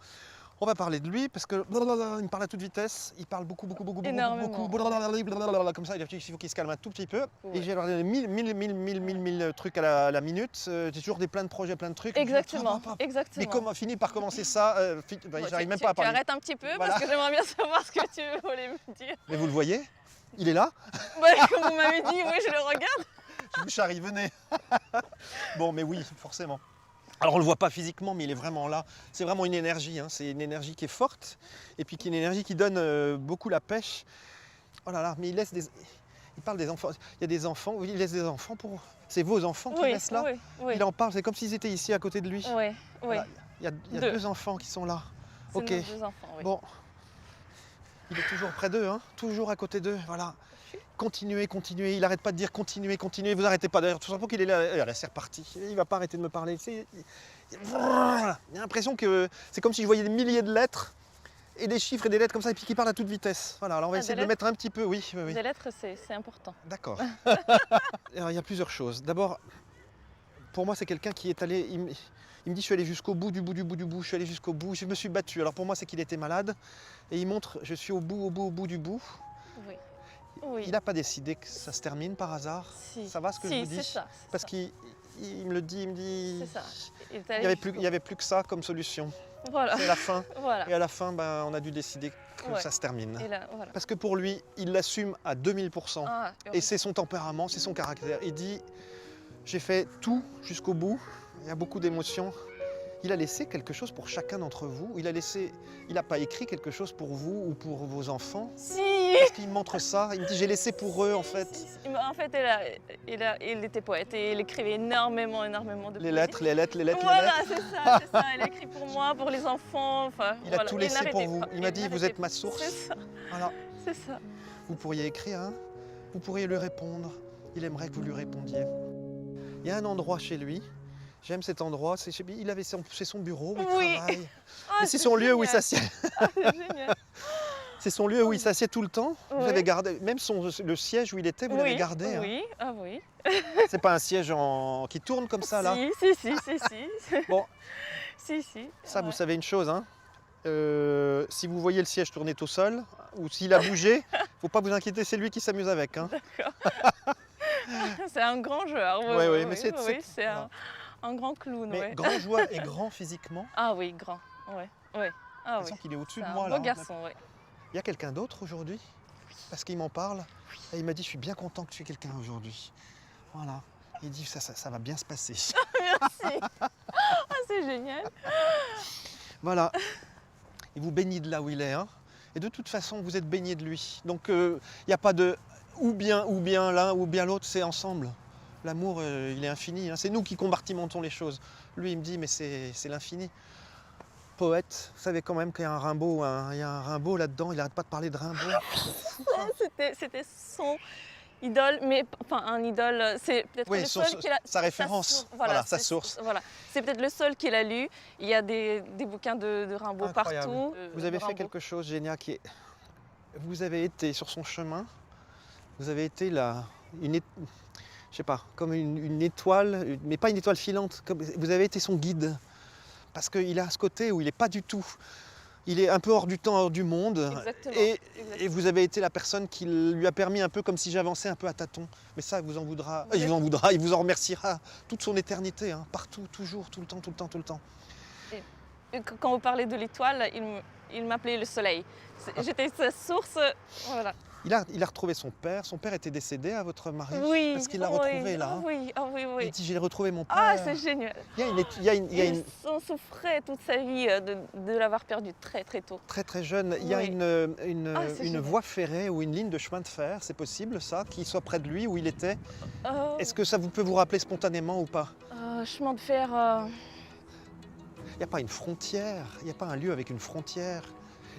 on va parler de lui parce que il me parle à toute vitesse. Il parle beaucoup, Énormément. comme ça. Il faut qu'il se calme un tout petit peu. Ouais. Et j'ai alors mille trucs à la minute. J'ai toujours plein de projets, plein de trucs. Exactement, Mais exactement. comment finit par commencer ça Bon, j'arrive même tu pas à parler. arrêtes un petit peu Voilà. parce que j'aimerais bien savoir ce que tu voulais me dire. Mais vous le voyez? Il est là? Comme vous m'avez dit, oui, je le regarde. Charlie, venez. Bon, mais oui, forcément. Alors on le voit pas physiquement, mais il est vraiment là. C'est vraiment une énergie, hein. C'est une énergie qui est forte et puis qui est une énergie qui donne beaucoup la pêche. Oh là là, mais il parle des enfants. Il y a des enfants, il laisse des enfants pour. C'est vos enfants qu'il laisse là? Oui. Il en parle, c'est comme s'ils étaient ici à côté de lui. Oui. Voilà. Il y a 2 enfants qui sont là. C'est Ok. nos 2 enfants, oui. Bon. Il est toujours près d'eux, hein. Toujours à côté d'eux. Voilà. Continuez. Il n'arrête pas de dire continuez. Vous n'arrêtez pas. D'ailleurs, tout simplement qu'il est là. Là, c'est reparti. Il ne va pas arrêter de me parler. Voilà. Il y a l'impression que c'est comme si je voyais des milliers de lettres et des chiffres et des lettres comme ça, et puis qui parlent à toute vitesse. Voilà. Alors on va essayer de le mettre un petit peu. Oui. Les lettres, c'est important. D'accord. Alors, il y a plusieurs choses. D'abord, pour moi, c'est quelqu'un qui est allé. Il me dit, je suis allé jusqu'au bout du bout. Je suis allé jusqu'au bout. Je me suis battu. Alors pour moi, c'est qu'il était malade. Et il montre, je suis au bout du bout. Oui. Il n'a pas décidé que ça se termine par hasard. Si. Ça va ce que je vous dis? C'est ça. Parce qu'il me le dit, il me dit. C'est ça. Il n'y avait plus que ça comme solution. Voilà. C'est la fin. Voilà. Et à la fin, on a dû décider que ça se termine. Et là, voilà. Parce que pour lui, il l'assume à 2000%. Ah, Et c'est son tempérament, c'est son caractère. Il dit, j'ai fait tout jusqu'au bout. Il y a beaucoup d'émotions. Il a laissé quelque chose pour chacun d'entre vous. Il n'a pas écrit quelque chose pour vous ou pour vos enfants. Si. Parce qu'il montre ça. Il me dit, j'ai laissé pour eux en fait. En fait, il était poète et il écrivait énormément de Les poésie. lettres. Voilà, c'est ça. Il a écrit pour moi, pour les enfants. Enfin, Il a tout laissé pour vous. Il m'a dit, vous êtes ma source. C'est ça. Voilà. C'est ça. Vous pourriez écrire, hein. vous pourriez lui répondre. Il aimerait que vous lui répondiez. Il y a un endroit chez lui. J'aime cet endroit. C'est son bureau où il Oui. travaille. Ah, Et c'est son lieu où il génial. s'assied. Ah, c'est génial. C'est son lieu où il s'assied tout le temps. Vous Oui. avez gardé, même le siège où il était, vous l'avez Oui, gardé. Hein. oui, ah oui. C'est pas un siège qui tourne comme ça là. Si. Bon. Si. Ça, ouais. vous savez une chose, hein. Si vous voyez le siège tourner tout seul, ou s'il a bougé, faut pas vous inquiéter, c'est lui qui s'amuse avec. Hein. C'est un grand joueur. Ouais, mais c'est un grand clown. mais ouais. grand joueur et grand physiquement. Ah oui, grand. Ouais. Ah Je oui. sens qu'il est au-dessus C'est de un moi beau là. garçon, ouais. Il y a quelqu'un d'autre aujourd'hui parce qu'il m'en parle. Et il m'a dit, je suis bien content que tu aies quelqu'un aujourd'hui. Voilà. Il dit, ça va bien se passer. Merci. Ah, c'est génial. Voilà. Il vous bénit de là où il est. Hein. Et de toute façon, vous êtes baigné de lui. Donc, il n'y a pas de ou bien l'un ou bien l'autre, c'est ensemble. L'amour, il est infini. Hein. C'est nous qui compartimentons les choses. Lui, il me dit, mais c'est l'infini. Poète, vous savez quand même qu'il y a un Rimbaud, il y a un Rimbaud là-dedans, il n'arrête pas de parler de Rimbaud. C'était son idole, mais enfin un idole, c'est peut-être Oui, le seul qu'il a. sa référence, sa source. Voilà, c'est peut-être le seul qu'il a lu. Il y a des bouquins de Rimbaud Incroyable. partout. Vous avez de fait Rimbaud. quelque chose, Génia, qui est... Vous avez été sur son chemin, vous avez été là, je sais pas, comme une étoile, mais pas une étoile filante, vous avez été son guide. Parce qu'il a ce côté où il n'est pas du tout, il est un peu hors du temps, hors du monde. Exactement. Et vous avez été la personne qui lui a permis un peu comme si j'avançais un peu à tâtons. Mais ça, il vous en voudra, il vous en remerciera toute son éternité, hein, partout, toujours, tout le temps. Et quand vous parlez de l'étoile, il m'appelait le soleil. J'étais sa source, voilà. Il a retrouvé son père. Son père était décédé à votre mari. Oui. Parce qu'il l'a retrouvé là. Oui. Il dit, j'ai retrouvé mon père. Ah, c'est génial. Il on souffrait toute sa vie de l'avoir perdu très très tôt. Très très jeune. Il y a Oui. une génial. voie ferrée ou une ligne de chemin de fer, c'est possible ça, qui soit près de lui où il était. Est-ce que ça peut vous rappeler spontanément ou pas? Chemin de fer. Il n'y a pas une frontière, il n'y a pas un lieu avec une frontière.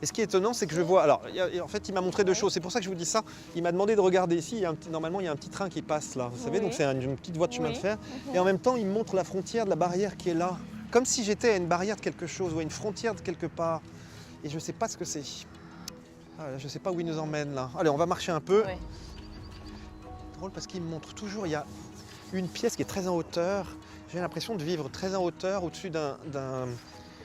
Et ce qui est étonnant, c'est que je vois... Alors, en fait, il m'a montré deux choses, c'est pour ça que je vous dis ça. Il m'a demandé de regarder ici, normalement, il y a un petit train qui passe là, vous savez, donc c'est une petite voie de chemin de fer. Et en même temps, il me montre la frontière de la barrière qui est là. Comme si j'étais à une barrière de quelque chose, ou à une frontière de quelque part. Et je ne sais pas ce que c'est. Je ne sais pas où il nous emmène là. Allez, on va marcher un peu. Oui. Drôle parce qu'il me montre toujours, il y a une pièce qui est très en hauteur. J'ai l'impression de vivre très en hauteur, au-dessus d'un...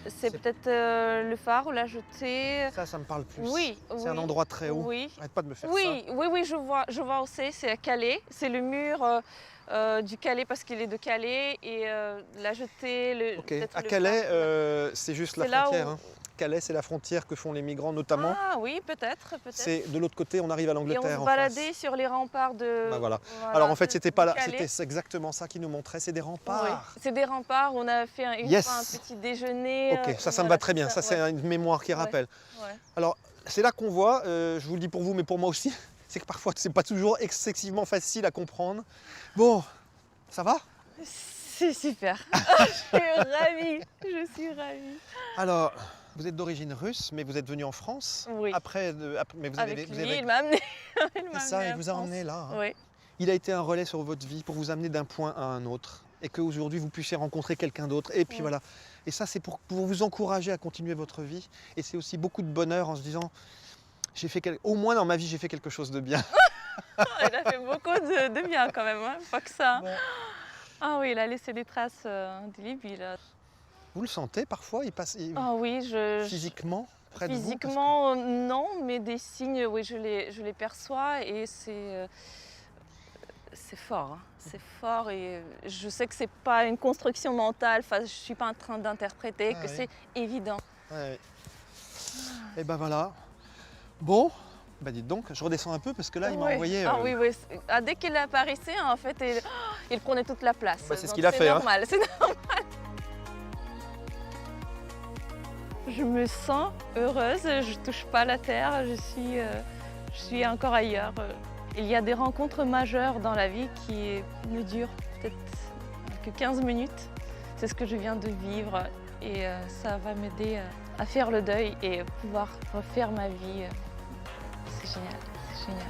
C'est peut-être le phare ou la jetée. Ça me parle plus. Oui. C'est un endroit très haut. Oui. Arrête pas de me faire ça. Oui, je vois où c'est à Calais. C'est le mur du Calais parce qu'il est de Calais et la jetée. Ok. À Calais, c'est juste la frontière. Où... Hein. Calais, c'est la frontière que font les migrants notamment. Ah oui, peut-être. C'est de l'autre côté, on arrive à l'Angleterre. Et on se baladait sur les remparts de. Bah voilà. Alors en fait, c'était pas là, c'était exactement ça qui nous montrait, c'est des remparts. Oui. C'est des remparts. On a fait un petit déjeuner. Ok, ça me va très bien. Ça, c'est une mémoire qui rappelle. Ouais. Alors c'est là qu'on voit. Je vous le dis pour vous, mais pour moi aussi, c'est que parfois c'est pas toujours excessivement facile à comprendre. Bon, ça va? C'est super. Je suis ravie. Alors. Vous êtes d'origine russe, mais vous êtes venu en France. Oui. Mais vous avez. Il m'a amené. C'est ça, il vous a emmené là. Hein. Oui. Il a été un relais sur votre vie pour vous amener d'un point à un autre, et qu'aujourd'hui vous puissiez rencontrer quelqu'un d'autre. Et puis voilà. Et ça, c'est pour vous encourager à continuer votre vie. Et c'est aussi beaucoup de bonheur en se disant, au moins dans ma vie, j'ai fait quelque chose de bien. Il a fait beaucoup de bien quand même, hein. Pas que ça. Bon. Ah oui, il a laissé des traces indélébiles. Vous le sentez parfois, Ah oui, physiquement près de vous, Physiquement, non, mais des signes, oui, je les perçois et c'est fort. Hein. C'est fort et je sais que c'est pas une construction mentale. Enfin, je suis pas en train d'interpréter que c'est évident. Ouais. Et ben voilà. Bon. Bah dites donc, je redescends un peu parce que là, il m'a envoyé... Ah oui. Dès qu'il apparaissait, en fait, il prenait toute la place. Bah, c'est ce qu'il a fait. C'est normal. Je me sens heureuse, je touche pas la terre, je suis encore ailleurs. Il y a des rencontres majeures dans la vie qui ne durent peut-être que 15 minutes. C'est ce que je viens de vivre et ça va m'aider à faire le deuil et pouvoir refaire ma vie. C'est génial, c'est génial.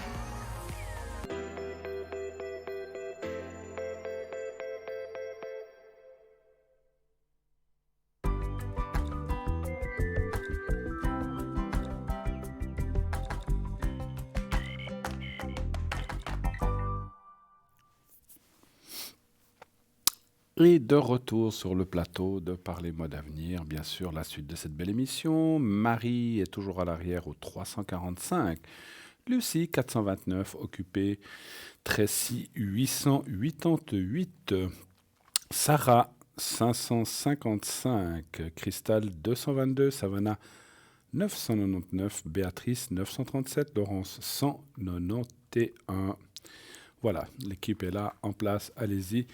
Et de retour sur le plateau de Parlez-moi d'avenir, bien sûr, la suite de cette belle émission. Marie est toujours à l'arrière au 345. Lucie, 429, occupée. Tracy, 888. Sarah, 555. Cristal, 222. Savannah, 999. Béatrice, 937. Laurence, 191. Voilà, l'équipe est là, en place, allez-y.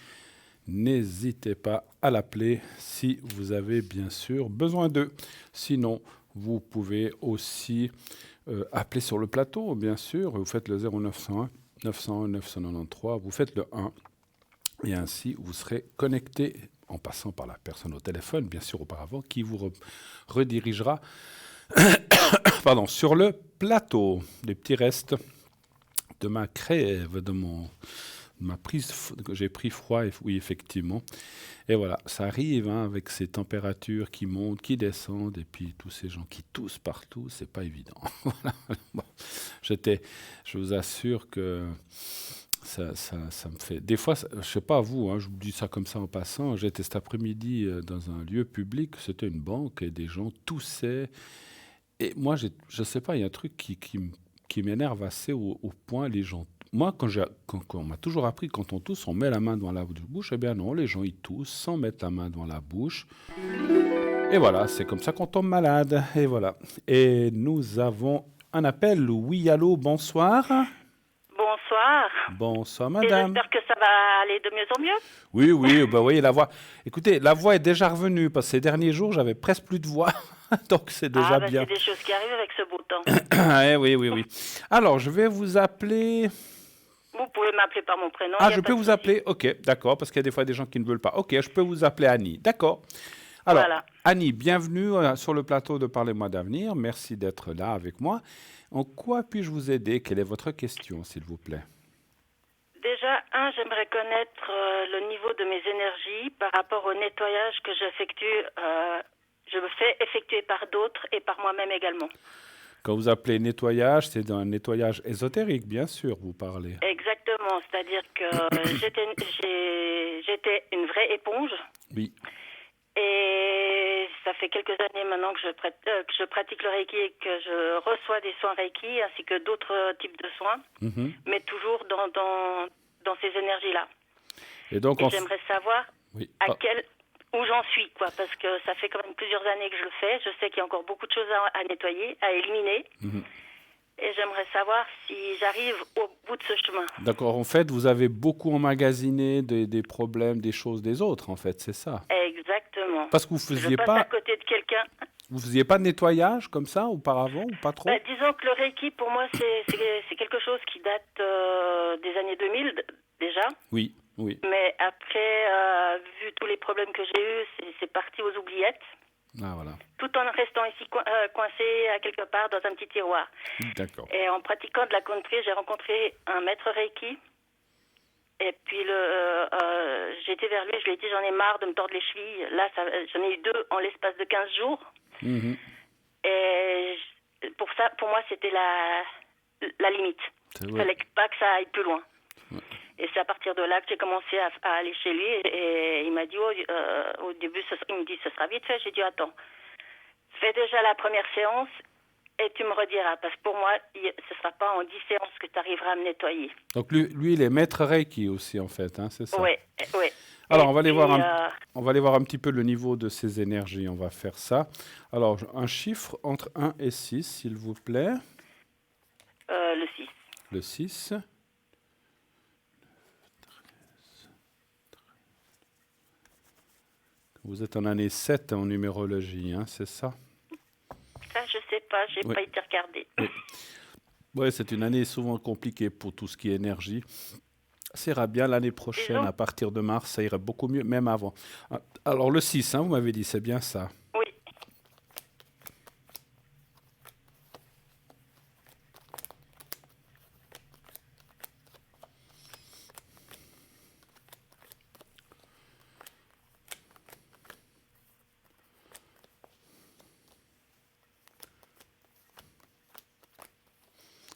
N'hésitez pas à l'appeler si vous avez bien sûr besoin d'eux. Sinon, vous pouvez aussi appeler sur le plateau, bien sûr. Vous faites le 0901 901 993, vous faites le 1. Et ainsi, vous serez connecté en passant par la personne au téléphone, bien sûr, auparavant, qui vous redirigera sur le plateau. Les petits restes de ma crève, de ma prise, j'ai pris froid, oui, effectivement. Et voilà, ça arrive avec ces températures qui montent, qui descendent, et puis tous ces gens qui toussent partout, c'est pas évident. Voilà. Bon, je vous assure que ça me fait... Des fois, je sais pas vous, je vous dis ça comme ça en passant, j'étais cet après-midi dans un lieu public, c'était une banque, et des gens toussaient. Et moi, je sais pas, il y a un truc qui m'énerve assez au point, les gens. Moi, quand on m'a toujours appris, quand on tousse, on met la main devant la bouche. Eh bien non, les gens, ils toussent sans mettre la main devant la bouche. Et voilà, c'est comme ça qu'on tombe malade. Et voilà. Et nous avons un appel. Oui, allô, bonsoir. Bonsoir. Bonsoir, Et madame. j'espère que ça va aller de mieux en mieux. Oui, bah voyez, la voix. Écoutez, la voix est déjà revenue, parce que ces derniers jours, j'avais presque plus de voix. Donc, c'est déjà bien. C'est des choses qui arrivent avec ce beau temps. Oui. Alors, je vais vous appeler... Vous pouvez m'appeler par mon prénom. Ah, je peux vous appeler. Ok, d'accord, parce qu'il y a des fois des gens qui ne veulent pas. Ok, je peux vous appeler Annie. D'accord. Alors, Voilà. Annie, bienvenue sur le plateau de Parlez-moi d'avenir. Merci d'être là avec moi. En quoi puis-je vous aider? Quelle est votre question, s'il vous plaît? Déjà, j'aimerais connaître le niveau de mes énergies par rapport au nettoyage que j'effectue. Je me fais effectuer par d'autres et par moi-même également. Quand vous appelez nettoyage, c'est un nettoyage ésotérique, bien sûr, vous parlez. Exactement, c'est-à-dire que j'étais une vraie éponge. Oui. Et ça fait quelques années maintenant que je pratique le Reiki et que je reçois des soins Reiki ainsi que d'autres types de soins, mais toujours dans ces énergies-là. Et donc, j'aimerais savoir où j'en suis, quoi, parce que ça fait quand même plusieurs années que je le fais. Je sais qu'il y a encore beaucoup de choses à nettoyer, à éliminer. Et j'aimerais savoir si j'arrive au bout de ce chemin. D'accord, en fait, vous avez beaucoup emmagasiné des problèmes, des choses des autres, en fait, c'est ça? Exactement. Parce que vous faisiez pas... à côté de quelqu'un. Vous faisiez pas de nettoyage comme ça auparavant ou pas trop? Disons que le Reiki, pour moi, c'est quelque chose qui date des années 2000 déjà. Oui. Mais après, vu tous les problèmes que j'ai eus, c'est parti aux oubliettes. Ah, voilà. Tout en restant ici coincé à quelque part dans un petit tiroir. D'accord. Et en pratiquant de la country, j'ai rencontré un maître Reiki. Et puis j'ai été vers lui, je lui ai dit j'en ai marre de me tordre les chevilles. Là, j'en ai eu 2 en l'espace de 15 jours. Et pour moi, c'était la limite. Il ne fallait pas que ça aille plus loin. Et c'est à partir de là que j'ai commencé à aller chez lui. Et il m'a dit, au début, il me dit, ce sera vite fait. J'ai dit, attends, fais déjà la première séance et tu me rediras. Parce que pour moi, ce ne sera pas en 10 séances que tu arriveras à me nettoyer. Donc lui, il est maître Reiki aussi, en fait, c'est ça? Oui. Alors, on va aller voir un petit peu le niveau de ses énergies. On va faire ça. Alors, un chiffre entre 1 et 6, s'il vous plaît. Le 6. Le 6. Vous êtes en année 7 en numérologie, c'est ça? Ça, je sais pas, j'ai pas été regardé. Oui, c'est une année souvent compliquée pour tout ce qui est énergie. Ça ira bien l'année prochaine, à partir de mars, ça ira beaucoup mieux, même avant. Alors le 6, vous m'avez dit, c'est bien ça? Oui.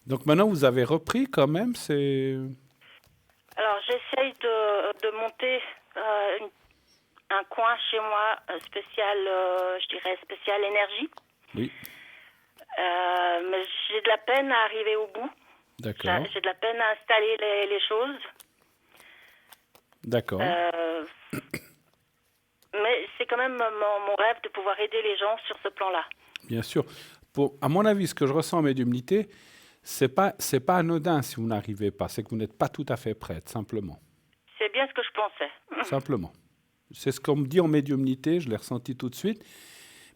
Donc maintenant, vous avez repris quand même, c'est... Alors, j'essaye de monter coin chez moi spécial, je dirais spécial énergie. Oui. Mais j'ai de la peine à arriver au bout. D'accord. J'ai de la peine à installer les choses. D'accord. Mais c'est quand même mon rêve de pouvoir aider les gens sur ce plan-là. Bien sûr. À mon avis, ce que je ressens en médiumnité, c'est pas anodin si vous n'arrivez pas. C'est que vous n'êtes pas tout à fait prête, simplement. C'est bien ce que je pensais. Simplement. C'est ce qu'on me dit en médiumnité, je l'ai ressenti tout de suite.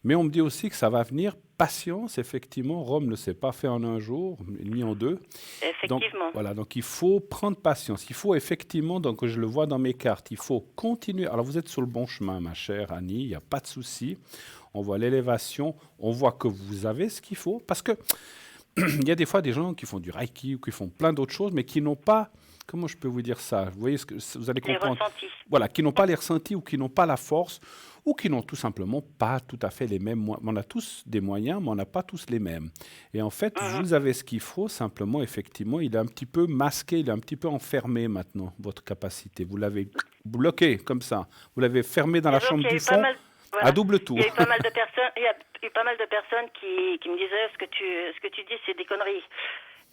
Mais on me dit aussi que ça va venir. Patience, effectivement, Rome ne s'est pas fait en un jour, ni en deux. Effectivement. Donc il faut prendre patience. Il faut effectivement, donc je le vois dans mes cartes, il faut continuer. Alors vous êtes sur le bon chemin, ma chère Annie, il n'y a pas de souci. On voit l'élévation, on voit que vous avez ce qu'il faut. Parce que il y a des fois des gens qui font du Reiki ou qui font plein d'autres choses, mais qui n'ont pas... Comment je peux vous dire ça? Vous voyez, vous allez comprendre. Les ressentis. Voilà, qui n'ont pas les ressentis ou qui n'ont pas la force ou qui n'ont tout simplement pas tout à fait les mêmes moyens. On a tous des moyens, mais on n'a pas tous les mêmes. Et en fait, vous avez ce qu'il faut, simplement, effectivement, il est un petit peu masqué, il est un petit peu enfermé maintenant, votre capacité. Vous l'avez bloqué comme ça. Vous l'avez fermé dans la chambre du fond à double tour. Il y a eu pas mal de personnes, qui me disaient ce que tu dis, c'est des conneries.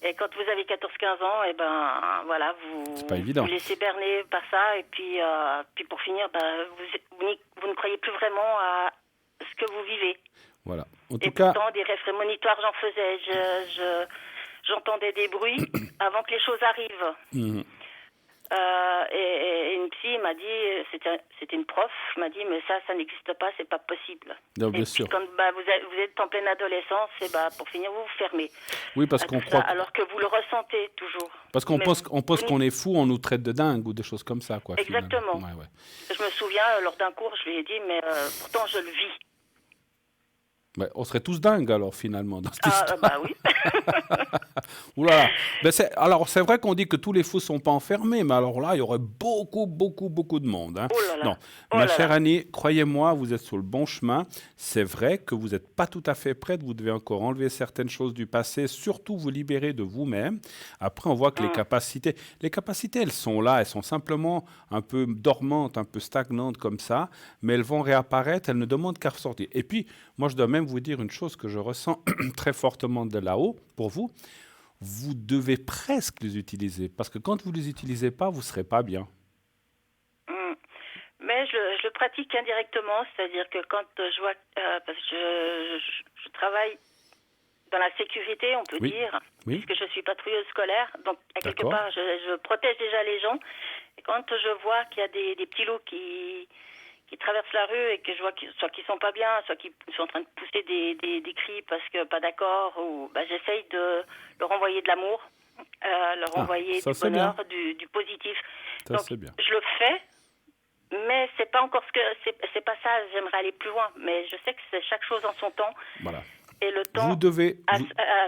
Et quand vous avez 14-15 ans, et ben voilà, vous laissez berner par ça, et puis pour finir, vous ne croyez plus vraiment à ce que vous vivez. Voilà. Pourtant, des rêves prémonitoires, j'en faisais. J'entendais des bruits avant que les choses arrivent. Et une psy m'a dit, c'était une prof, m'a dit, mais ça n'existe pas, c'est pas possible. Non, bien sûr. Quand vous êtes en pleine adolescence, et pour finir, vous vous fermez. Oui, parce qu'on croit. Alors que vous le ressentez toujours. Parce qu'on pense qu'on est fou, on nous traite de dingue ou des choses comme ça, quoi. Exactement. Ouais. Je me souviens, lors d'un cours, je lui ai dit, mais pourtant je le vis. On serait tous dingues alors finalement dans cette histoire. Bah oui. Oula. Alors c'est vrai qu'on dit que tous les fous sont pas enfermés, mais alors là il y aurait beaucoup de monde. Hein. Oh là là. Non, ma chère Annie, croyez-moi, vous êtes sur le bon chemin. C'est vrai que vous n'êtes pas tout à fait prête. Vous devez encore enlever certaines choses du passé, surtout vous libérer de vous-même. Après on voit que les capacités, elles sont là, elles sont simplement un peu dormantes, un peu stagnantes comme ça, mais elles vont réapparaître. Elles ne demandent qu'à ressortir. Et puis moi je dois même vous dire une chose que je ressens très fortement de là-haut pour vous. Vous devez presque les utiliser parce que quand vous ne les utilisez pas, vous ne serez pas bien. Mais je le pratique indirectement, c'est-à-dire que quand je vois, parce que je travaille dans la sécurité, on peut dire, puisque je suis patrouilleuse scolaire, donc à quelque part je protège déjà les gens. Et quand je vois qu'il y a des petits loups qui traversent la rue et que je vois soit qu'ils sont pas bien, soit qu'ils sont en train de pousser des cris parce que pas d'accord, ou j'essaye de leur envoyer de l'amour, leur envoyer du bonheur, du positif. Ça, donc bien. Je le fais, mais c'est pas encore c'est pas ça. J'aimerais aller plus loin, mais je sais que c'est chaque chose en son temps. Voilà. Et le temps à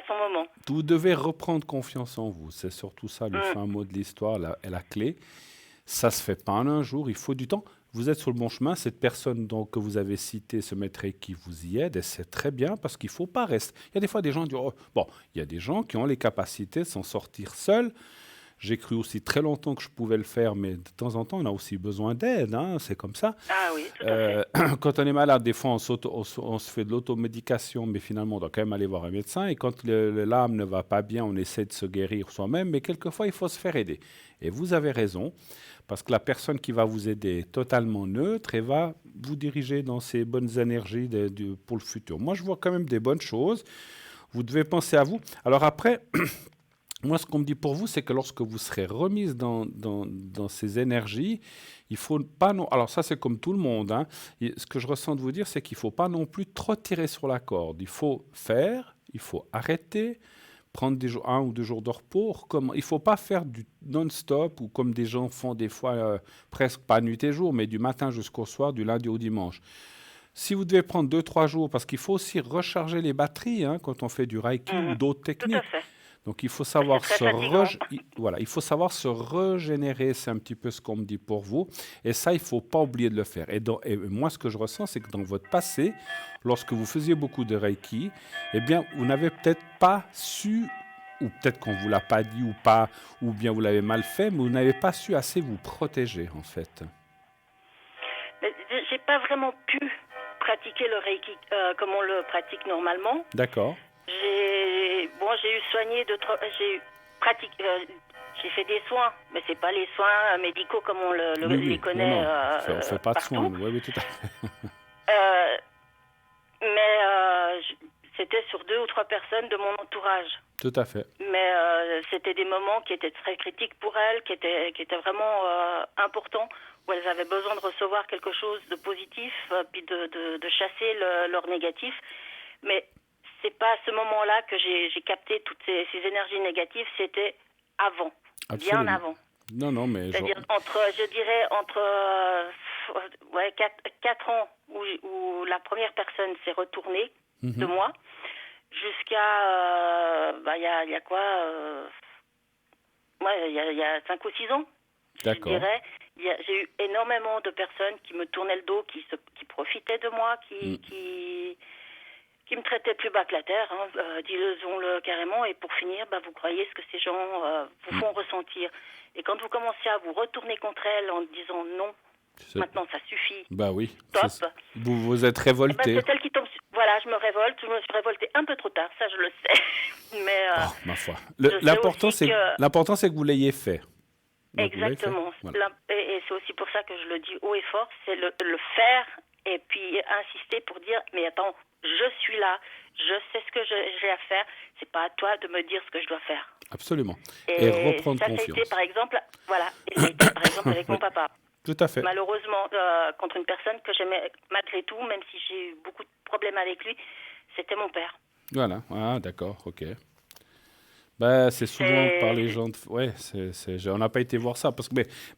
son moment. Vous devez reprendre confiance en vous. C'est surtout ça le fin mot de l'histoire, la clé. Ça se fait pas en un jour. Il faut du temps. Vous êtes sur le bon chemin. Cette personne que vous avez citée, ce maître qui vous y aide, et c'est très bien parce qu'il ne faut pas rester. Il y a des fois des gens qui disent il y a des gens qui ont les capacités de s'en sortir seuls. J'ai cru aussi très longtemps que je pouvais le faire, mais de temps en temps, on a aussi besoin d'aide. Hein, c'est comme ça. Ah oui, tout à fait. Quand on est malade, des fois, on se fait de l'automédication, mais finalement, on doit quand même aller voir un médecin. Et quand l'âme ne va pas bien, on essaie de se guérir soi-même, mais quelquefois, il faut se faire aider. Et vous avez raison, parce que la personne qui va vous aider est totalement neutre et va vous diriger dans ces bonnes énergies pour le futur. Moi, je vois quand même des bonnes choses. Vous devez penser à vous. Alors après... Moi, ce qu'on me dit pour vous, c'est que lorsque vous serez remise dans ces énergies, il ne faut pas... Alors ça, c'est comme tout le monde. Hein. Ce que je ressens de vous dire, c'est qu'il ne faut pas non plus trop tirer sur la corde. Il faut faire, il faut arrêter, prendre 1 ou 2 jours de repos. Il ne faut pas faire du non-stop ou comme des gens font des fois, presque pas nuit et jour, mais du matin jusqu'au soir, du lundi au dimanche. Si vous devez prendre 2-3 jours, parce qu'il faut aussi recharger les batteries quand on fait du Reiki ou d'autres techniques. Tout à fait. Donc, il faut savoir il faut savoir se régénérer. C'est un petit peu ce qu'on me dit pour vous. Et ça, il ne faut pas oublier de le faire. Et moi, ce que je ressens, c'est que dans votre passé, lorsque vous faisiez beaucoup de Reiki, eh bien, vous n'avez peut-être pas su, ou peut-être qu'on ne vous l'a pas dit ou pas, ou bien vous l'avez mal fait, mais vous n'avez pas su assez vous protéger, en fait. J'ai pas vraiment pu pratiquer le Reiki comme on le pratique normalement. D'accord. J'ai eu soigné j'ai fait des soins, mais c'est pas les soins médicaux comme on les connaît. On fait pas de partout. soins. Oui, tout à fait. C'était sur 2 ou 3 personnes de mon entourage. Tout à fait. Mais c'était des moments qui étaient très critiques pour elles, qui étaient vraiment importants, où elles avaient besoin de recevoir quelque chose de positif, puis de chasser leur négatif. Mais c'est pas à ce moment-là que j'ai capté toutes ces énergies négatives, c'était avant, Absolument. bien avant. Non, mais... C'est-à-dire entre 4 ans où la première personne s'est retournée de moi, jusqu'à, il y a quoi il y a 5 ou 6 ans, D'accord. je dirais. J'ai eu énormément de personnes qui me tournaient le dos, qui profitaient de moi, qui me traitaient plus bas que la terre, disons-le carrément. Et pour finir, vous croyez ce que ces gens vous font ressentir. Et quand vous commencez à vous retourner contre elles en disant non, maintenant ça suffit. Bah oui. Stop. Vous êtes révolté. C'est celle qui tombe. Voilà, je me révolte. Je me suis révoltée un peu trop tard, ça je le sais. Mais ma foi. L'important c'est que vous l'ayez fait. Donc, exactement. Voilà. Et c'est aussi pour ça que je le dis haut et fort, c'est le faire et puis insister pour dire mais attends, je suis là, je sais ce que j'ai à faire. C'est pas à toi de me dire ce que je dois faire. Absolument. Et reprendre ça, confiance. Ça a été par exemple, avec mon papa. Tout à fait. Malheureusement, contre une personne que j'aimais malgré tout, même si j'ai eu beaucoup de problèmes avec lui, c'était mon père. Voilà. Ah, d'accord, ok. C'est souvent par les gens... on n'a pas été voir ça.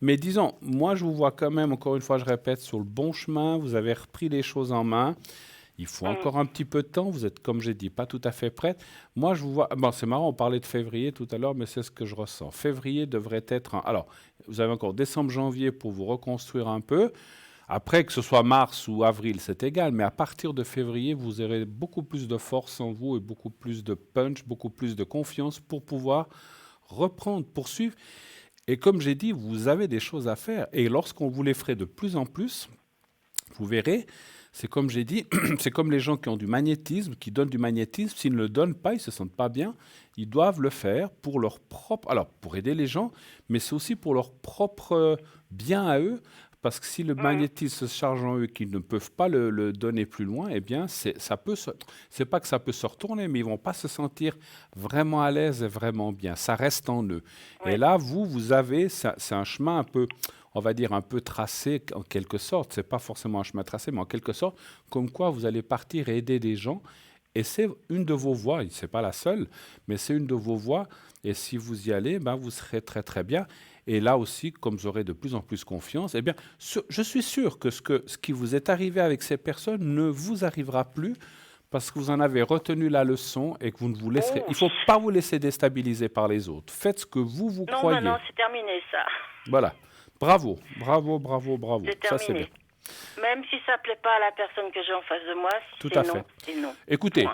Mais disons, moi, je vous vois quand même, encore une fois, je répète, sur le bon chemin. Vous avez repris les choses en main. Il faut encore un petit peu de temps. Vous êtes, comme j'ai dit, pas tout à fait prête. Moi, je vous vois... c'est marrant, on parlait de février tout à l'heure, mais c'est ce que je ressens. Février devrait être... Alors, vous avez encore décembre, janvier pour vous reconstruire un peu. Après, que ce soit mars ou avril, c'est égal. Mais à partir de février, vous aurez beaucoup plus de force en vous et beaucoup plus de punch, beaucoup plus de confiance pour pouvoir reprendre, poursuivre. Et comme j'ai dit, vous avez des choses à faire. Et lorsqu'on vous les ferait de plus en plus, vous verrez... C'est comme j'ai dit, c'est comme les gens qui ont du magnétisme, qui donnent du magnétisme. S'ils ne le donnent pas, ils ne se sentent pas bien. Ils doivent le faire pour leur propre... Alors, pour aider les gens, mais c'est aussi pour leur propre bien à eux. Parce que si le magnétisme se charge en eux, qu'ils ne peuvent pas le donner plus loin, eh bien, c'est pas que ça peut se retourner, mais ils ne vont pas se sentir vraiment à l'aise et vraiment bien. Ça reste en eux. Oui. Et là, vous avez... C'est un chemin un peu... on va dire un peu tracé en quelque sorte, c'est pas forcément un chemin tracé, mais en quelque sorte, comme quoi vous allez partir et aider des gens, et c'est une de vos voies, c'est pas la seule, mais c'est une de vos voies, et si vous y allez, vous serez très très bien, et là aussi, comme vous aurez de plus en plus confiance, eh bien, je suis sûr que ce qui vous est arrivé avec ces personnes ne vous arrivera plus, parce que vous en avez retenu la leçon, et que vous ne vous laisserez, il faut pas vous laisser déstabiliser par les autres, faites ce que vous croyez. Non, c'est terminé ça. Voilà. Bravo. C'est ça, c'est bien. Même si ça ne plaît pas à la personne que j'ai en face de moi, c'est non. Écoutez,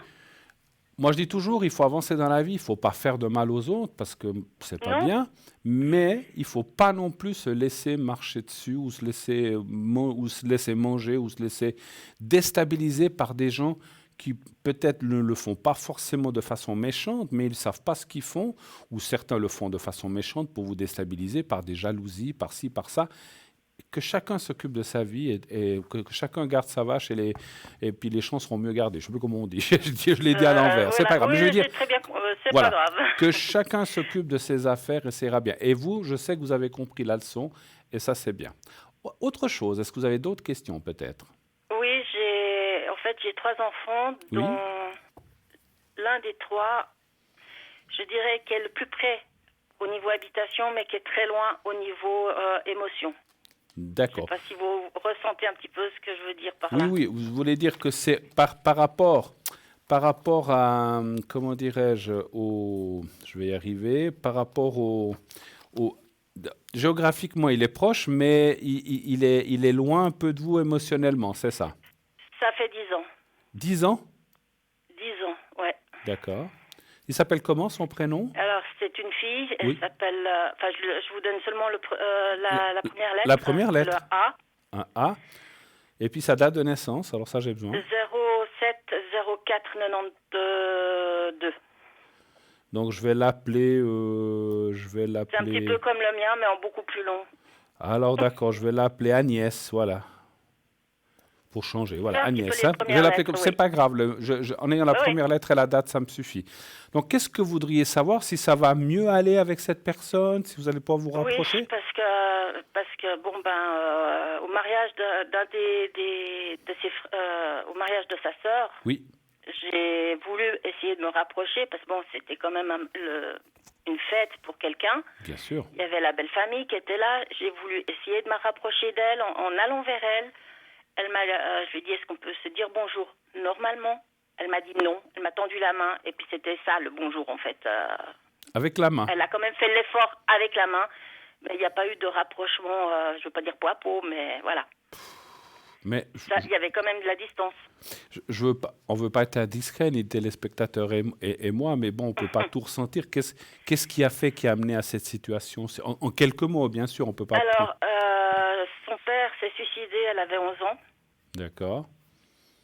moi je dis toujours, il faut avancer dans la vie, il ne faut pas faire de mal aux autres parce que c'est pas bien, mais il ne faut pas non plus se laisser marcher dessus ou se laisser manger ou se laisser déstabiliser par des gens qui peut-être ne le font pas forcément de façon méchante, mais ils ne savent pas ce qu'ils font, ou certains le font de façon méchante pour vous déstabiliser par des jalousies, par ci, par ça. Que chacun s'occupe de sa vie et que chacun garde sa vache et puis les champs seront mieux gardés. Je ne sais plus comment on dit, je l'ai dit à l'envers, c'est pas grave. Oui, mais je veux dire, très bien, c'est pas grave. Que chacun s'occupe de ses affaires et ça ira bien. Et vous, je sais que vous avez compris la leçon et ça c'est bien. Autre chose, est-ce que vous avez d'autres questions peut-être ? Oui, j'ai 3 enfants, dont l'un des 3, je dirais, qui est le plus près au niveau habitation, mais qui est très loin au niveau émotion. D'accord. Je ne sais pas si vous ressentez un petit peu ce que je veux dire par là. Oui, vous voulez dire que c'est par rapport à, comment dirais-je, je vais y arriver, par rapport au géographiquement, il est proche, mais il est loin un peu de vous émotionnellement, c'est ça ? Ça fait 10 ans. 10 ans ? 10 ans, ouais. D'accord. Il s'appelle comment, son prénom ? Alors, c'est une fille. Elle s'appelle... je vous donne seulement la première lettre. La première lettre. Le A. Un A. Et puis sa date de naissance, alors ça j'ai besoin. 07 04 92. Donc je vais l'appeler... C'est un petit peu comme le mien, mais en beaucoup plus long. Alors d'accord, je vais l'appeler Agnès, voilà. Pour changer, voilà, Agnès. Hein. Je vais l'appeler comme... C'est pas grave, en ayant la première lettre et la date, ça me suffit. Donc qu'est-ce que vous voudriez savoir, si ça va mieux aller avec cette personne, si vous allez pouvoir vous rapprocher? Oui, parce que bon au mariage au mariage de sa sœur, oui, j'ai voulu essayer de me rapprocher parce que bon, c'était quand même une fête pour quelqu'un. Bien sûr. Il y avait la belle famille qui était là. J'ai voulu essayer de me rapprocher d'elle en allant vers elle. Je lui ai dit, est-ce qu'on peut se dire bonjour normalement? Elle m'a dit non. Elle m'a tendu la main et puis c'était ça le bonjour en fait. Avec la main. Elle a quand même fait l'effort avec la main, mais il n'y a pas eu de rapprochement. Je ne veux pas dire peau à peau, mais voilà. Mais il y avait quand même de la distance. On ne veut pas être indiscret, ni téléspectateurs et moi, mais bon, on ne peut pas tout ressentir. Qu'est-ce qui a amené à cette situation? En quelques mots, bien sûr, on ne peut pas... Alors, son père s'est suicidé, elle avait 11 ans. D'accord.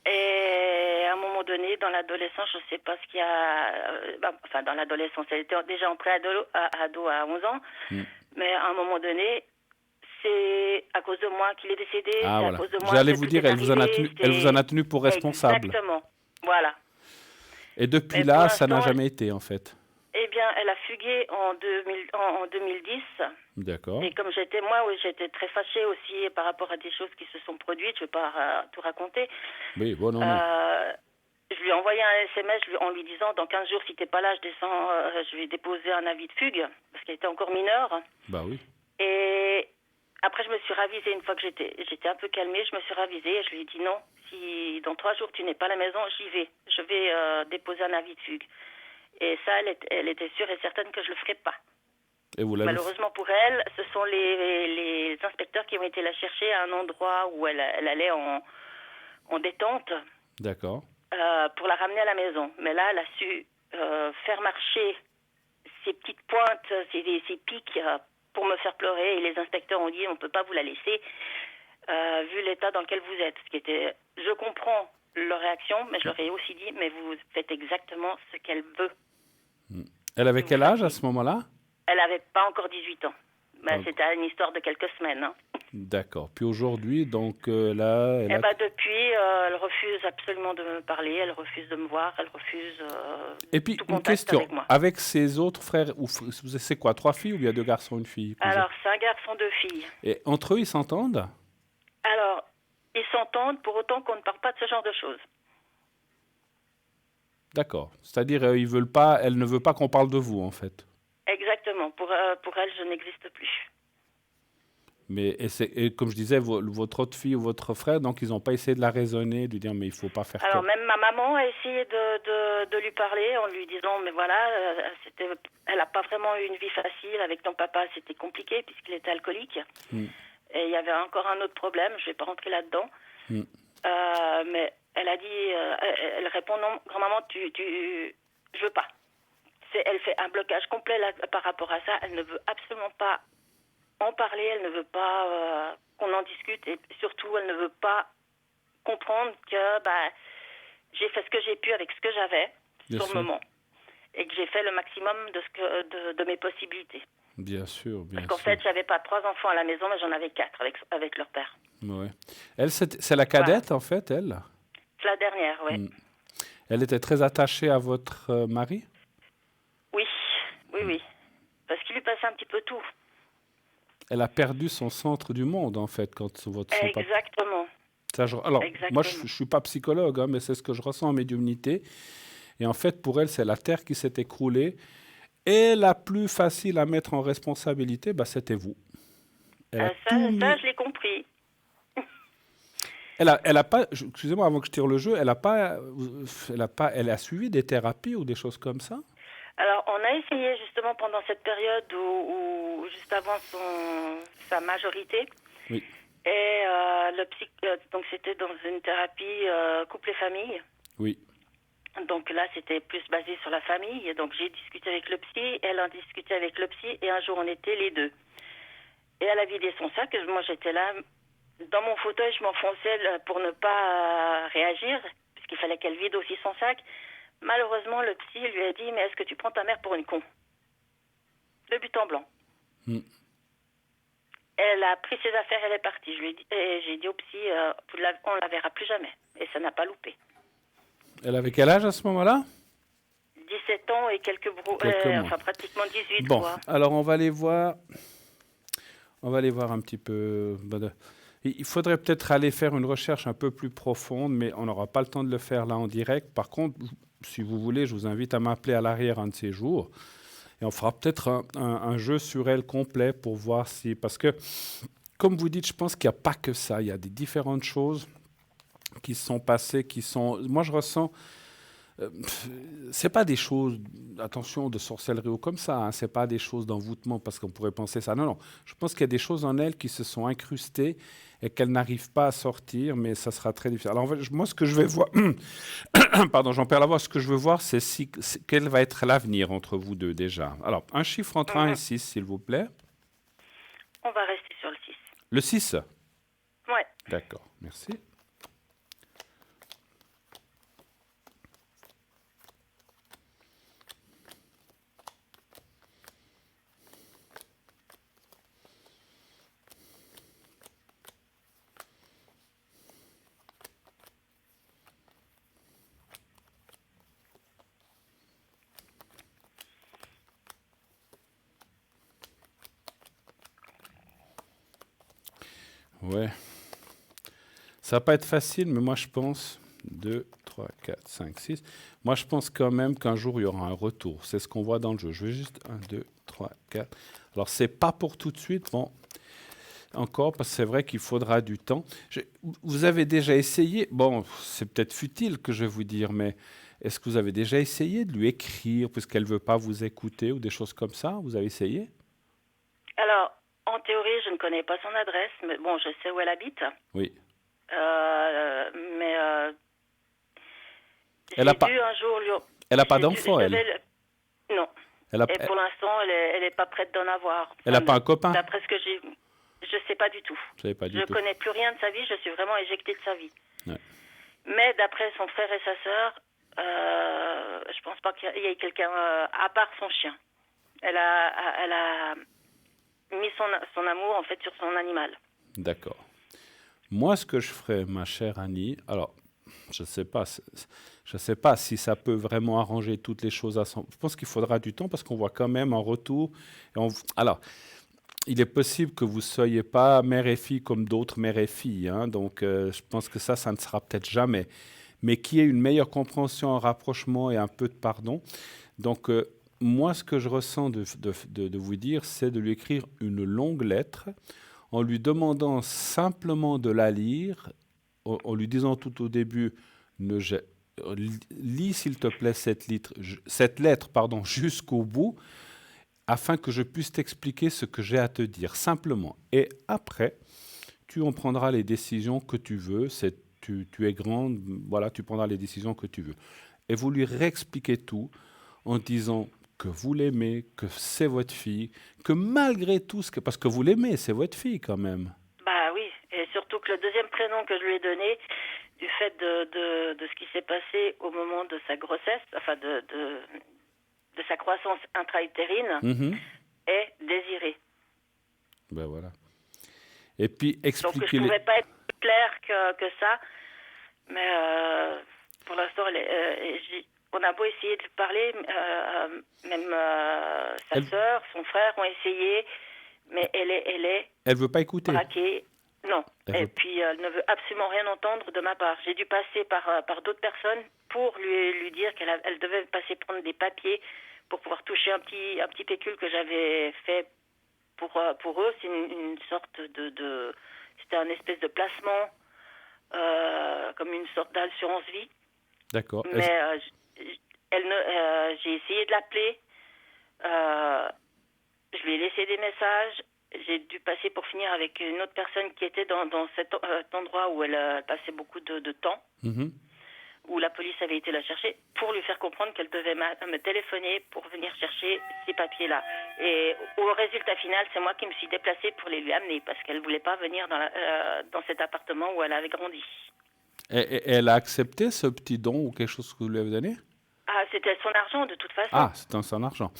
Et à un moment donné, dans l'adolescence, je ne sais pas ce qu'il y a... dans l'adolescence, elle était déjà en pré-ado à 11 ans. Mais à un moment donné... C'est à cause de moi qu'il est décédé. Ah, voilà. À cause de moi. J'allais vous dire, elle vous en a tenu pour responsable. Exactement. Voilà. Et depuis là, ça n'a jamais été, en fait. Eh bien, elle a fugué en 2010. D'accord. Et comme j'étais très fâchée aussi par rapport à des choses qui se sont produites. Je ne vais pas tout raconter. Oui, bon, non. Je lui ai envoyé un SMS en lui disant, dans 15 jours, si tu n'es pas là, je vais déposer un avis de fugue. Parce qu'elle était encore mineure. Bah oui. Et... Après, je me suis ravisée une fois que j'étais un peu calmée. Je me suis ravisée et je lui ai dit non. Si dans 3 jours tu n'es pas à la maison, j'y vais. Je vais déposer un avis de fugue. Et ça, elle était sûre et certaine que je le ferais pas. Et vous Malheureusement pour elle, ce sont les inspecteurs qui ont été la chercher à un endroit où elle allait en détente. D'accord. Pour la ramener à la maison. Mais là, elle a su faire marcher ses petites pointes, ses pics. Pour me faire pleurer, et les inspecteurs ont dit on ne peut pas vous la laisser vu l'état dans lequel vous êtes. Je comprends leur réaction, mais je leur ai aussi dit mais vous faites exactement ce qu'elle veut. Elle avait quel âge à ce moment-là? Elle n'avait pas encore 18 ans. C'était une histoire de quelques semaines. Hein. D'accord. Puis aujourd'hui, donc là... depuis, elle refuse absolument de me parler, elle refuse de me voir, elle refuse et puis, tout une contact question, avec moi. Avec ses autres frères, c'est quoi, 3 filles ou il y a 2 garçons, une fille? Alors, c'est un garçon, 2 filles. Et entre eux, ils s'entendent? Alors, ils s'entendent pour autant qu'on ne parle pas de ce genre de choses. D'accord. C'est-à-dire, elle ne veut pas qu'on parle de vous, en fait. Exactement. Pour elle, je n'existe plus. Mais et comme je disais, votre autre fille ou votre frère, donc ils n'ont pas essayé de la raisonner, de lui dire mais il ne faut pas faire ça. Alors même ma maman a essayé de lui parler en lui disant mais voilà, elle n'a pas vraiment eu une vie facile avec ton papa, c'était compliqué puisqu'il était alcoolique. Et il y avait encore un autre problème, je ne vais pas rentrer là-dedans. Mais elle a dit, elle répond non, grand-maman, je veux pas. Elle fait un blocage complet là, par rapport à ça, elle ne veut absolument pas en parler, elle ne veut pas qu'on en discute et surtout elle ne veut pas comprendre que j'ai fait ce que j'ai pu avec ce que j'avais sur le moment et que j'ai fait le maximum de mes possibilités. Bien sûr, bien sûr. Parce qu'en fait, j'avais pas 3 enfants à la maison, mais j'en avais 4 avec leur père. Ouais. Elle, c'est la cadette en fait, elle? C'est la dernière, oui. Elle était très attachée à votre mari? Oui. Parce qu'il lui passait un petit peu tout. Elle a perdu son centre du monde, en fait, quand votre... Exactement. Alors, moi, je ne suis pas psychologue, hein, mais c'est ce que je ressens en médiumnité. Et en fait, pour elle, c'est la terre qui s'est écroulée. Et la plus facile à mettre en responsabilité, c'était vous. Ça, je l'ai compris. Elle a pas... Excusez-moi, avant que je tire le jeu, elle a suivi des thérapies ou des choses comme ça? Alors, on a essayé justement pendant cette période où juste avant sa majorité. Oui. Et donc c'était dans une thérapie couple et famille. Oui. Donc là, c'était plus basé sur la famille. Et donc j'ai discuté avec le psy, elle a discuté avec le psy, et un jour on était les deux. Et elle a vidé son sac, et moi j'étais là, dans mon fauteuil, je m'enfonçais pour ne pas réagir, puisqu'il fallait qu'elle vide aussi son sac. Malheureusement, le psy lui a dit, mais est-ce que tu prends ta mère pour une con? De but en blanc. Elle a pris ses affaires, elle est partie. J'ai dit au psy, on ne la verra plus jamais. Et ça n'a pas loupé. Elle avait quel âge à ce moment-là? 17 ans et quelques mois. Enfin, pratiquement 18, bon, quoi. Alors, on va aller voir un petit peu. Il faudrait peut-être aller faire une recherche un peu plus profonde, mais on n'aura pas le temps de le faire là en direct. Par contre, si vous voulez, je vous invite à m'appeler à l'arrière un de ces jours. Et on fera peut-être un jeu sur elle complet pour voir si... Parce que, comme vous dites, je pense qu'il n'y a pas que ça. Il y a des différentes choses qui se sont passées, qui sont... Moi, je ressens... c'est pas des choses, attention, de sorcellerie ou comme ça, hein, c'est pas des choses d'envoûtement parce qu'on pourrait penser ça. Non, non. Je pense qu'il y a des choses en elle qui se sont incrustées et qu'elle n'arrive pas à sortir, mais ça sera très difficile. Alors, moi, ce que je vais voir, pardon, j'en perds la voix, ce que je veux voir, c'est quel va être l'avenir entre vous deux déjà. Alors, un chiffre entre 1 et 6, s'il vous plaît. On va rester sur le 6. Le 6? Ouais. D'accord, merci. Ouais. Ça va pas être facile, mais moi je pense 2, 3, 4, 5, 6. Moi je pense quand même qu'un jour il y aura un retour. C'est ce qu'on voit dans le jeu. Je vais juste 1, 2, 3, 4. Alors c'est pas pour tout de suite, bon, encore, parce que c'est vrai qu'il faudra du temps. Vous avez déjà essayé, bon, c'est peut-être futile que je vais vous dire, mais est-ce que vous avez déjà essayé de lui écrire puisqu'elle veut pas vous écouter ou des choses comme ça? Vous avez essayé? Alors, en théorie, je ne connais pas son adresse, mais bon, je sais où elle habite. Oui. Mais elle a pas. Un jour, elle n'a pas d'enfant, elle. Non. Et pour l'instant, elle n'est pas prête d'en avoir. Elle n'a pas un copain? D'après ce que je ne sais pas du tout. Je ne connais plus rien de sa vie, je suis vraiment éjectée de sa vie. Ouais. Mais d'après son frère et sa sœur, je ne pense pas qu'il y ait quelqu'un, à part son chien. Elle a mis son amour en fait sur son animal. D'accord. Moi, ce que je ferais, ma chère Annie, alors, je sais pas si ça peut vraiment arranger toutes les choses à son... Je pense qu'il faudra du temps parce qu'on voit quand même un retour. Alors, il est possible que vous ne soyez pas mère et fille comme d'autres mères et filles, hein, donc je pense que ça ne sera peut-être jamais. Mais qu'il y ait une meilleure compréhension, un rapprochement et un peu de pardon. Donc, moi, ce que je ressens de vous dire, c'est de lui écrire une longue lettre en lui demandant simplement de la lire, en lui disant tout au début, lis s'il te plaît cette lettre jusqu'au bout, afin que je puisse t'expliquer ce que j'ai à te dire, simplement. Et après, tu en prendras les décisions que tu veux, tu es grande, voilà, tu prendras les décisions que tu veux. Et vous lui réexpliquez tout en disant que vous l'aimez, que c'est votre fille, que malgré tout, parce que vous l'aimez, c'est votre fille quand même. Bah oui, et surtout que le deuxième prénom que je lui ai donné, du fait de ce qui s'est passé au moment de sa grossesse, enfin de sa croissance intra-utérine, est Désiré. Ben voilà. Et puis expliquez-les. Donc je ne pouvais pas être plus claire que ça, mais pour l'instant, on a beau essayer de parler, même sa sœur, son frère ont essayé, mais elle veut pas écouter. Braquée. Non. Puis elle ne veut absolument rien entendre de ma part. J'ai dû passer par d'autres personnes pour lui dire qu'elle devait passer prendre des papiers pour pouvoir toucher un petit pécule que j'avais fait pour eux. C'est une sorte c'était un espèce de placement, comme une sorte d'assurance vie. D'accord. Mais j'ai essayé de l'appeler. Je lui ai laissé des messages. J'ai dû passer pour finir avec une autre personne qui était dans cet endroit où elle passait beaucoup de temps. où la police avait été la chercher pour lui faire comprendre qu'elle devait me téléphoner pour venir chercher ces papiers-là. Et au résultat final, c'est moi qui me suis déplacée pour les lui amener parce qu'elle ne voulait pas venir dans cet appartement où elle avait grandi. Et elle a accepté ce petit don ou quelque chose que vous lui avez donné? Ah, c'était son argent de toute façon. Ah, c'était son argent.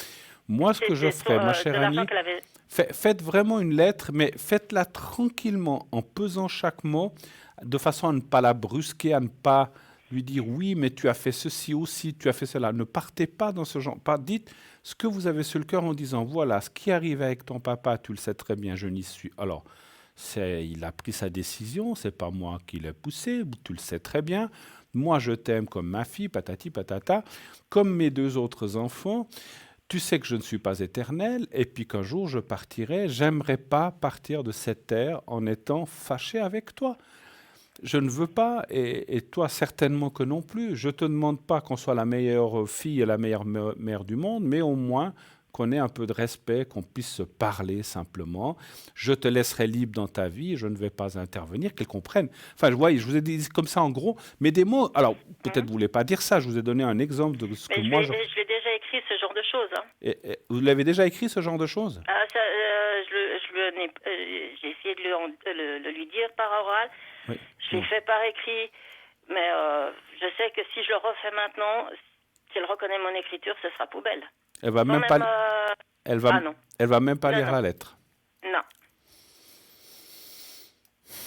Moi, ce que je ferais, ma chère Annie, avait... faites vraiment une lettre, mais faites-la tranquillement, en pesant chaque mot, de façon à ne pas la brusquer, à ne pas lui dire oui, mais tu as fait ceci aussi, tu as fait cela. Ne partez pas dans ce genre. Dites ce que vous avez sur le cœur en disant voilà, ce qui arrive avec ton papa, tu le sais très bien, je n'y suis. Alors, il a pris sa décision, c'est pas moi qui l'ai poussé, tu le sais très bien. Moi, je t'aime comme ma fille, patati patata, comme mes 2 autres enfants. Tu sais que je ne suis pas éternel, et puis qu'un jour je partirai. J'aimerais pas partir de cette terre en étant fâché avec toi. Je ne veux pas, et toi certainement que non plus. Je ne te demande pas qu'on soit la meilleure fille et la meilleure mère du monde, mais au moins qu'on ait un peu de respect, qu'on puisse se parler simplement. Je te laisserai libre dans ta vie, je ne vais pas intervenir, qu'elle comprenne. Enfin, je vous ai dit comme ça en gros, mais des mots. Alors, peut-être vous ne voulez pas dire ça, je vous ai donné un exemple de ce que moi... Je l'ai déjà écrit, ce genre de choses. Hein. Et vous l'avez déjà écrit, ce genre de choses? J'ai essayé de le lui dire par oral. Oui. Je l'ai fait par écrit, mais je sais que si je le refais maintenant, si elle reconnaît mon écriture, ce sera poubelle. Elle va même pas. Elle va même pas lire la lettre. Non.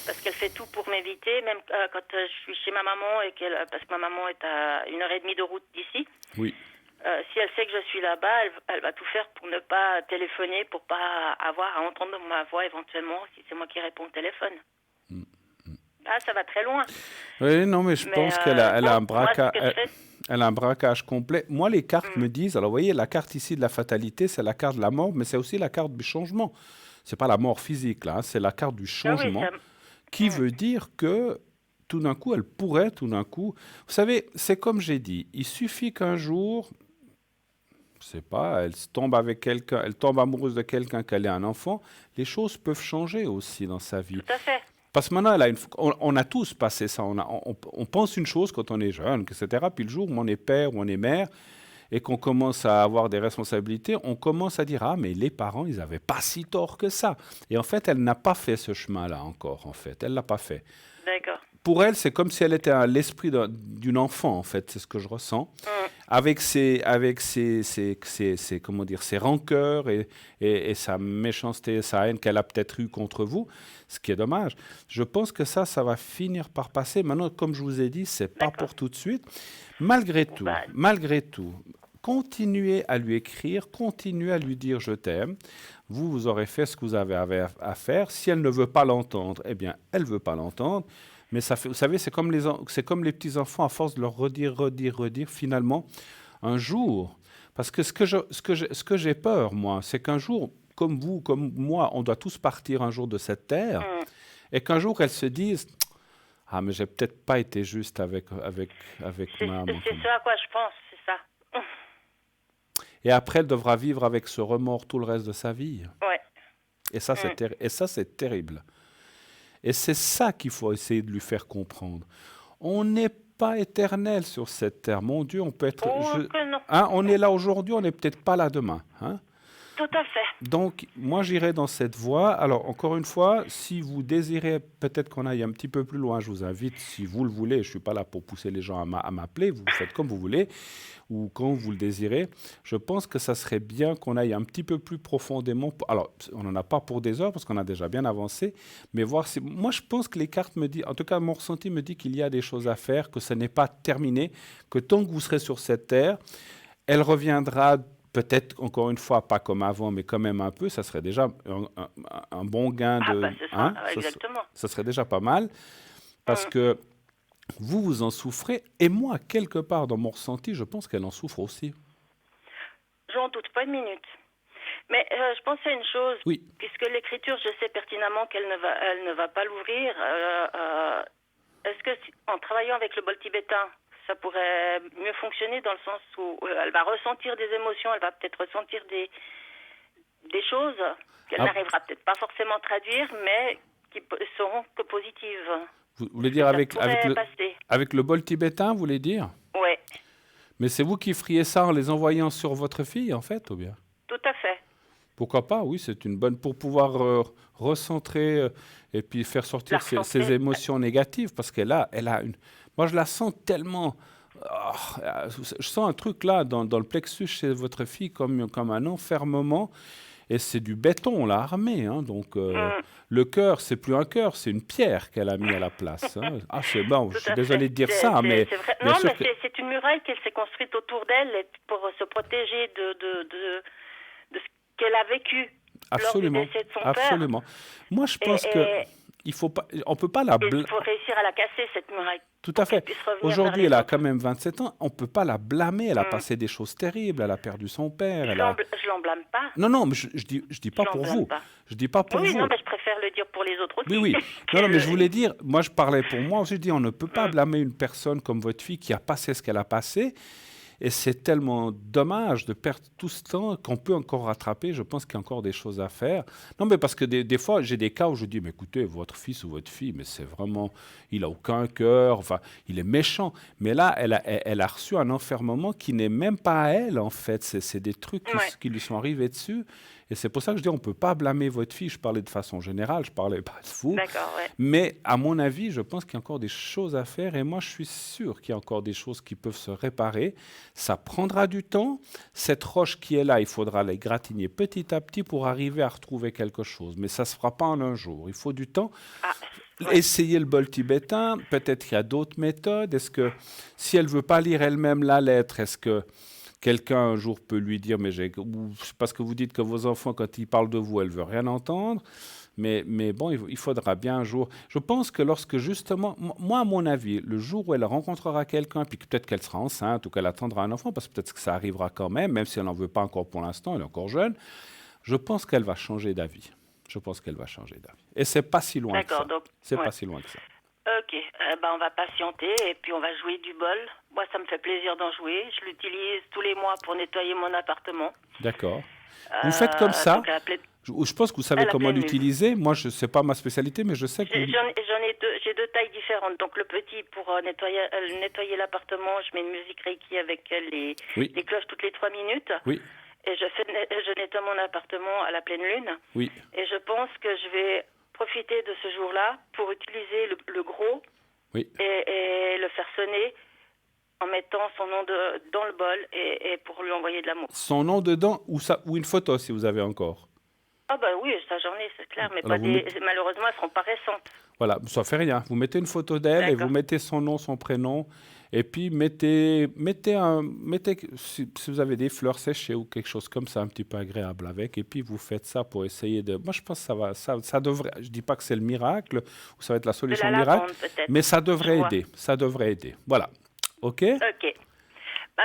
Parce qu'elle fait tout pour m'éviter, même quand je suis chez ma maman parce que ma maman est à 1h30 de route d'ici. Oui. Si elle sait que je suis là-bas, elle va tout faire pour ne pas téléphoner, pour pas avoir à entendre ma voix éventuellement si c'est moi qui réponds au téléphone. Ah, ça va très loin. Oui, non, mais je pense qu'elle a un braquage. Elle a un braquage complet. Moi, les cartes me disent... Alors, vous voyez, la carte ici de la fatalité, c'est la carte de la mort, mais c'est aussi la carte du changement. Ce n'est pas la mort physique, là. C'est la carte du changement qui veut dire que tout d'un coup, elle pourrait, tout d'un coup... Vous savez, c'est comme j'ai dit. Il suffit qu'un jour... Je sais pas, elle tombe avec quelqu'un, elle tombe amoureuse de quelqu'un, qu'elle ait un enfant. Les choses peuvent changer aussi dans sa vie. Tout à fait. Parce que maintenant, on a tous passé ça. On pense une chose quand on est jeune, etc. Puis le jour où on est père ou on est mère et qu'on commence à avoir des responsabilités, on commence à dire « Ah, mais les parents, ils n'avaient pas si tort que ça. » Et en fait, elle n'a pas fait ce chemin-là encore, en fait. Elle ne l'a pas fait. D'accord. Pour elle, c'est comme si elle était à l'esprit d'une enfant, en fait. C'est ce que je ressens. Avec ses comment dire, ses rancœurs et sa méchanceté, sa haine qu'elle a peut-être eue contre vous, ce qui est dommage. Je pense que ça va finir par passer. Maintenant, comme je vous ai dit, c'est pas pour tout de suite. Malgré tout, continuez à lui écrire, continuez à lui dire « je t'aime ». Vous aurez fait ce que vous avez à faire. Si elle ne veut pas l'entendre, eh bien, elle ne veut pas l'entendre. Mais vous savez, c'est comme les petits-enfants, à force de leur redire, finalement, un jour, parce que ce que j'ai peur, moi, c'est qu'un jour, comme vous, comme moi, on doit tous partir un jour de cette terre, et qu'un jour, elles se disent « Ah, mais j'ai peut-être pas été juste avec ma maman. » C'est ça à quoi je pense, c'est ça. Et après, elle devra vivre avec ce remords tout le reste de sa vie. Ouais. Et ça, c'est terrible. Et c'est ça qu'il faut essayer de lui faire comprendre. On n'est pas éternel sur cette terre. Mon Dieu, on peut être... on est là aujourd'hui, on n'est peut-être pas là demain. Hein? Tout à fait. Donc, moi, j'irai dans cette voie. Alors, encore une fois, si vous désirez peut-être qu'on aille un petit peu plus loin, je vous invite, si vous le voulez, je ne suis pas là pour pousser les gens à m'appeler, vous faites comme vous voulez, ou quand vous le désirez. Je pense que ça serait bien qu'on aille un petit peu plus profondément. Alors, on n'en a pas pour des heures, parce qu'on a déjà bien avancé, mais voir si... Moi, je pense que les cartes me disent, en tout cas, mon ressenti me dit qu'il y a des choses à faire, que ce n'est pas terminé, que tant que vous serez sur cette terre, elle reviendra... Peut-être, encore une fois, pas comme avant, mais quand même un peu, ça serait déjà un bon gain de... exactement. Ça serait déjà pas mal, parce que vous en souffrez, et moi, quelque part dans mon ressenti, je pense qu'elle en souffre aussi. J'en doute pas une minute. Mais je pensais à une chose, oui. Puisque l'écriture, je sais pertinemment qu'elle ne va pas l'ouvrir. Est-ce que, en travaillant avec le bol tibétain, ça pourrait mieux fonctionner dans le sens où elle va ressentir des émotions, elle va peut-être ressentir des choses qu'elle n'arrivera peut-être pas forcément à traduire, mais qui seront que positives. Vous voulez dire avec passer. avec le bol tibétain, vous voulez dire? Ouais, Mais c'est vous qui feriez ça en les envoyant sur votre fille, en fait, ou bien? tout à fait. Pourquoi pas? Oui, c'est une bonne pour pouvoir recentrer et puis faire sortir La ses recentrer. émotions négatives, parce qu'elle a une. Moi, je la sens tellement. Je sens un truc là dans le plexus chez votre fille comme un enfermement. Et c'est du béton, là, armé. Hein, donc, le cœur, c'est plus un cœur, c'est une pierre qu'elle a mis à la place. Hein. Ah, c'est bon, je suis désolé de dire ça, mais. Non, mais c'est une muraille qu'elle s'est construite autour d'elle pour se protéger de ce qu'elle a vécu. Absolument. Lors du décès de son Absolument. Moi, je pense il faut pas, on peut pas la. Il faut réussir à la casser, cette muraille. Tout à fait. Aujourd'hui, elle a quand même 27 ans. On ne peut pas la blâmer. Elle a Mm. passé des choses terribles. Elle a perdu son père. Je l'en blâme pas. Non, mais je dis pas pour vous. Je dis pas pour Oui, vous. non, mais je préfère le dire pour les autres aussi. Oui. Non, mais je voulais dire, moi, je parlais pour moi. Je dis, on ne peut pas blâmer une personne comme votre fille qui a passé ce qu'elle a passé. Et c'est tellement dommage de perdre tout ce temps qu'on peut encore rattraper. Je pense qu'il y a encore des choses à faire. Non, mais parce que des fois, j'ai des cas où je dis, mais écoutez, votre fils ou votre fille, mais c'est vraiment, il n'a aucun cœur, enfin, il est méchant. Mais là, elle a reçu un enfermement qui n'est même pas à elle, en fait. C'est des trucs qui lui sont arrivés dessus. Et c'est pour ça que je dis, on ne peut pas blâmer votre fille. Je parlais de façon générale, je parlais pas de vous. D'accord, ouais. Mais à mon avis, je pense qu'il y a encore des choses à faire. Et moi, je suis sûr qu'il y a encore des choses qui peuvent se réparer. Ça prendra du temps. Cette roche qui est là, il faudra la égratigner petit à petit pour arriver à retrouver quelque chose. Mais ça ne se fera pas en un jour. Il faut du temps. Essayez le bol tibétain. Peut-être qu'il y a d'autres méthodes. Est-ce que, si elle ne veut pas lire elle-même la lettre, est-ce que quelqu'un un jour peut lui dire, mais parce que vous dites que vos enfants, quand ils parlent de vous, elles ne veulent rien entendre. Mais bon, il faudra bien un jour. Je pense que lorsque justement, moi à mon avis, le jour où elle rencontrera quelqu'un, puis peut-être qu'elle sera enceinte ou qu'elle attendra un enfant, parce que peut-être que ça arrivera quand même si elle n'en veut pas encore pour l'instant, elle est encore jeune, je pense qu'elle va changer d'avis. Je pense qu'elle va changer d'avis. Et c'est pas si loin que ça. C'est pas si loin que ça. Ok, on va patienter et puis on va jouer du bol. Moi, ça me fait plaisir d'en jouer. Je l'utilise tous les mois pour nettoyer mon appartement. D'accord. Vous faites comme ça. Je pense que vous savez comment l'utiliser. Moi, ce n'est pas ma spécialité, mais je sais que... J'ai deux tailles différentes. Donc, le petit, pour nettoyer l'appartement, je mets une musique Reiki avec les cloches toutes les 3 minutes. Oui. Et je nettoie mon appartement à la pleine lune. Oui. Et je pense que je vais profiter de ce jour-là pour utiliser le gros et le faire sonner en mettant son nom dans le bol et pour lui envoyer de l'amour. Son nom dedans ou une photo si vous avez encore? Ah bah oui, ça j'en ai, c'est clair, mais malheureusement elles ne seront pas récentes. Voilà, ça fait rien. Vous mettez une photo d'elle et vous mettez son nom, son prénom. Et puis, mettez si vous avez des fleurs séchées ou quelque chose comme ça, un petit peu agréable avec. Et puis, vous faites ça pour essayer de... Moi, je pense que ça devrait... Je ne dis pas que c'est le miracle, ou ça va être la solution miracle, mais ça devrait aider. Ça devrait aider. Voilà. OK? OK.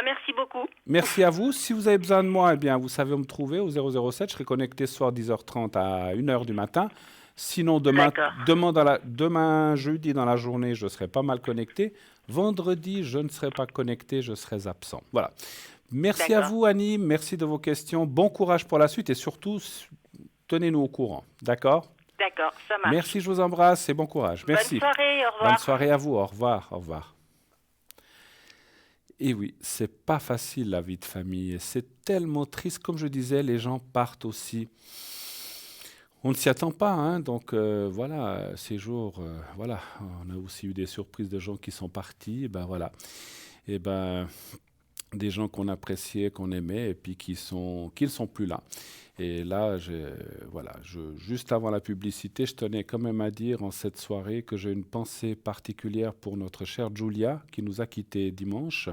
Merci beaucoup. Merci à vous. Si vous avez besoin de moi, eh bien, vous savez où me trouver au 007. Je serai connecté ce soir 10h30 à 1h du matin. Sinon, demain jeudi dans la journée, je serai pas mal connecté. Vendredi, je ne serai pas connecté, je serai absent. Voilà. Merci à vous, Annie. Merci de vos questions. Bon courage pour la suite et surtout, tenez-nous au courant. D'accord? D'accord, ça marche. Merci, je vous embrasse et bon courage. Merci. Bonne soirée, au revoir. Bonne soirée à vous. Au revoir. Au revoir. Et oui, c'est pas facile la vie de famille. C'est tellement triste. Comme je disais, les gens partent aussi. On ne s'y attend pas, hein, donc voilà, ces jours, voilà, on a aussi eu des surprises de gens qui sont partis, des gens qu'on appréciait, qu'on aimait, et puis qui ne sont plus là. Et là, juste avant la publicité, je tenais quand même à dire en cette soirée que j'ai une pensée particulière pour notre chère Julia, qui nous a quittés dimanche.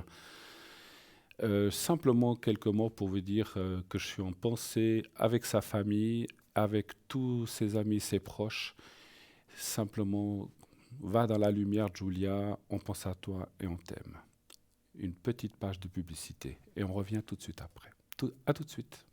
Simplement quelques mots pour vous dire que je suis en pensée avec sa famille, avec tous ses amis, ses proches. Simplement, va dans la lumière, Julia, on pense à toi et on t'aime. Une petite page de publicité et on revient tout de suite après. À tout de suite.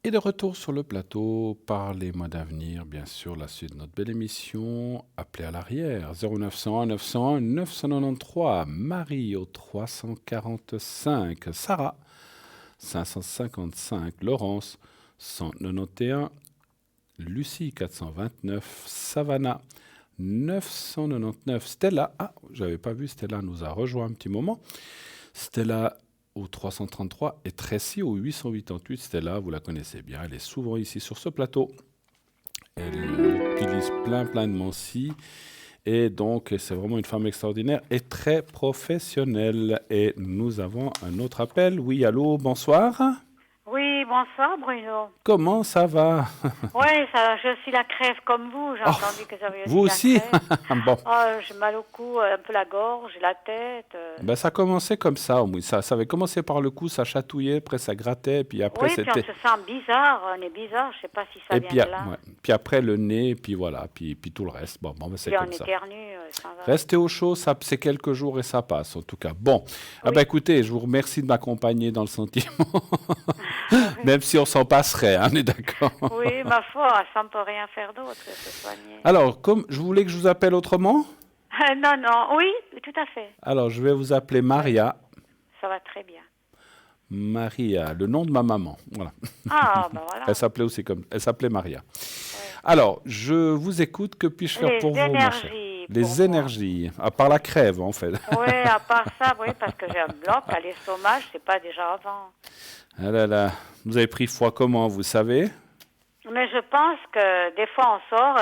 Et de retour sur le plateau, parlez-moi d'avenir, bien sûr, la suite de notre belle émission. Appelez à l'arrière, 0901 901 993, Marie au 345, Sarah 555, Laurence 191, Lucie 429, Savannah 999, Stella, j'avais pas vu, Stella nous a rejoint un petit moment. Stella au 333 et Tracy au 888. Stella, vous la connaissez bien, elle est souvent ici sur ce plateau. Elle utilise plein de Mansi. Et donc, c'est vraiment une femme extraordinaire et très professionnelle. Et nous avons un autre appel. Oui, allô, bonsoir. Oui, bonsoir Bruno. Comment ça va? Oui, je suis la crève comme vous. J'ai entendu que j'avais vous aussi la crève. Bon. J'ai mal au cou, un peu la gorge, la tête. Ben, ça commençait comme ça. Ça avait commencé par le cou, ça chatouillait, après ça grattait, puis après c'était... Oui, puis on se sent bizarre, on est bizarre, je ne sais pas si ça vient de là. Ouais. Puis après le nez, puis voilà, puis tout le reste. Bon, ben, c'est comme ça. Puis on éternue. Restez au chaud, c'est quelques jours et ça passe en tout cas. Bon, écoutez, je vous remercie de m'accompagner dans le sentiment. Même si on s'en passerait, on est d'accord. Oui, ma foi, ça ne peut rien faire d'autre que se soigner. Alors, comme je voulais que je vous appelle autrement? Non, oui, tout à fait. Alors, je vais vous appeler Maria. Ça va très bien. Maria, le nom de ma maman. Voilà. Ah, ben voilà. Elle s'appelait Maria. Ouais. Alors, je vous écoute. Que puis-je faire pour vous, ma chère? Les énergies, à part la crève, en fait. Oui, à part ça, oui, parce que j'ai un bloc à l'estomac, je ne sais pas déjà avant. Ah là là, vous avez pris froid comment, vous savez? Mais je pense que des fois on sort,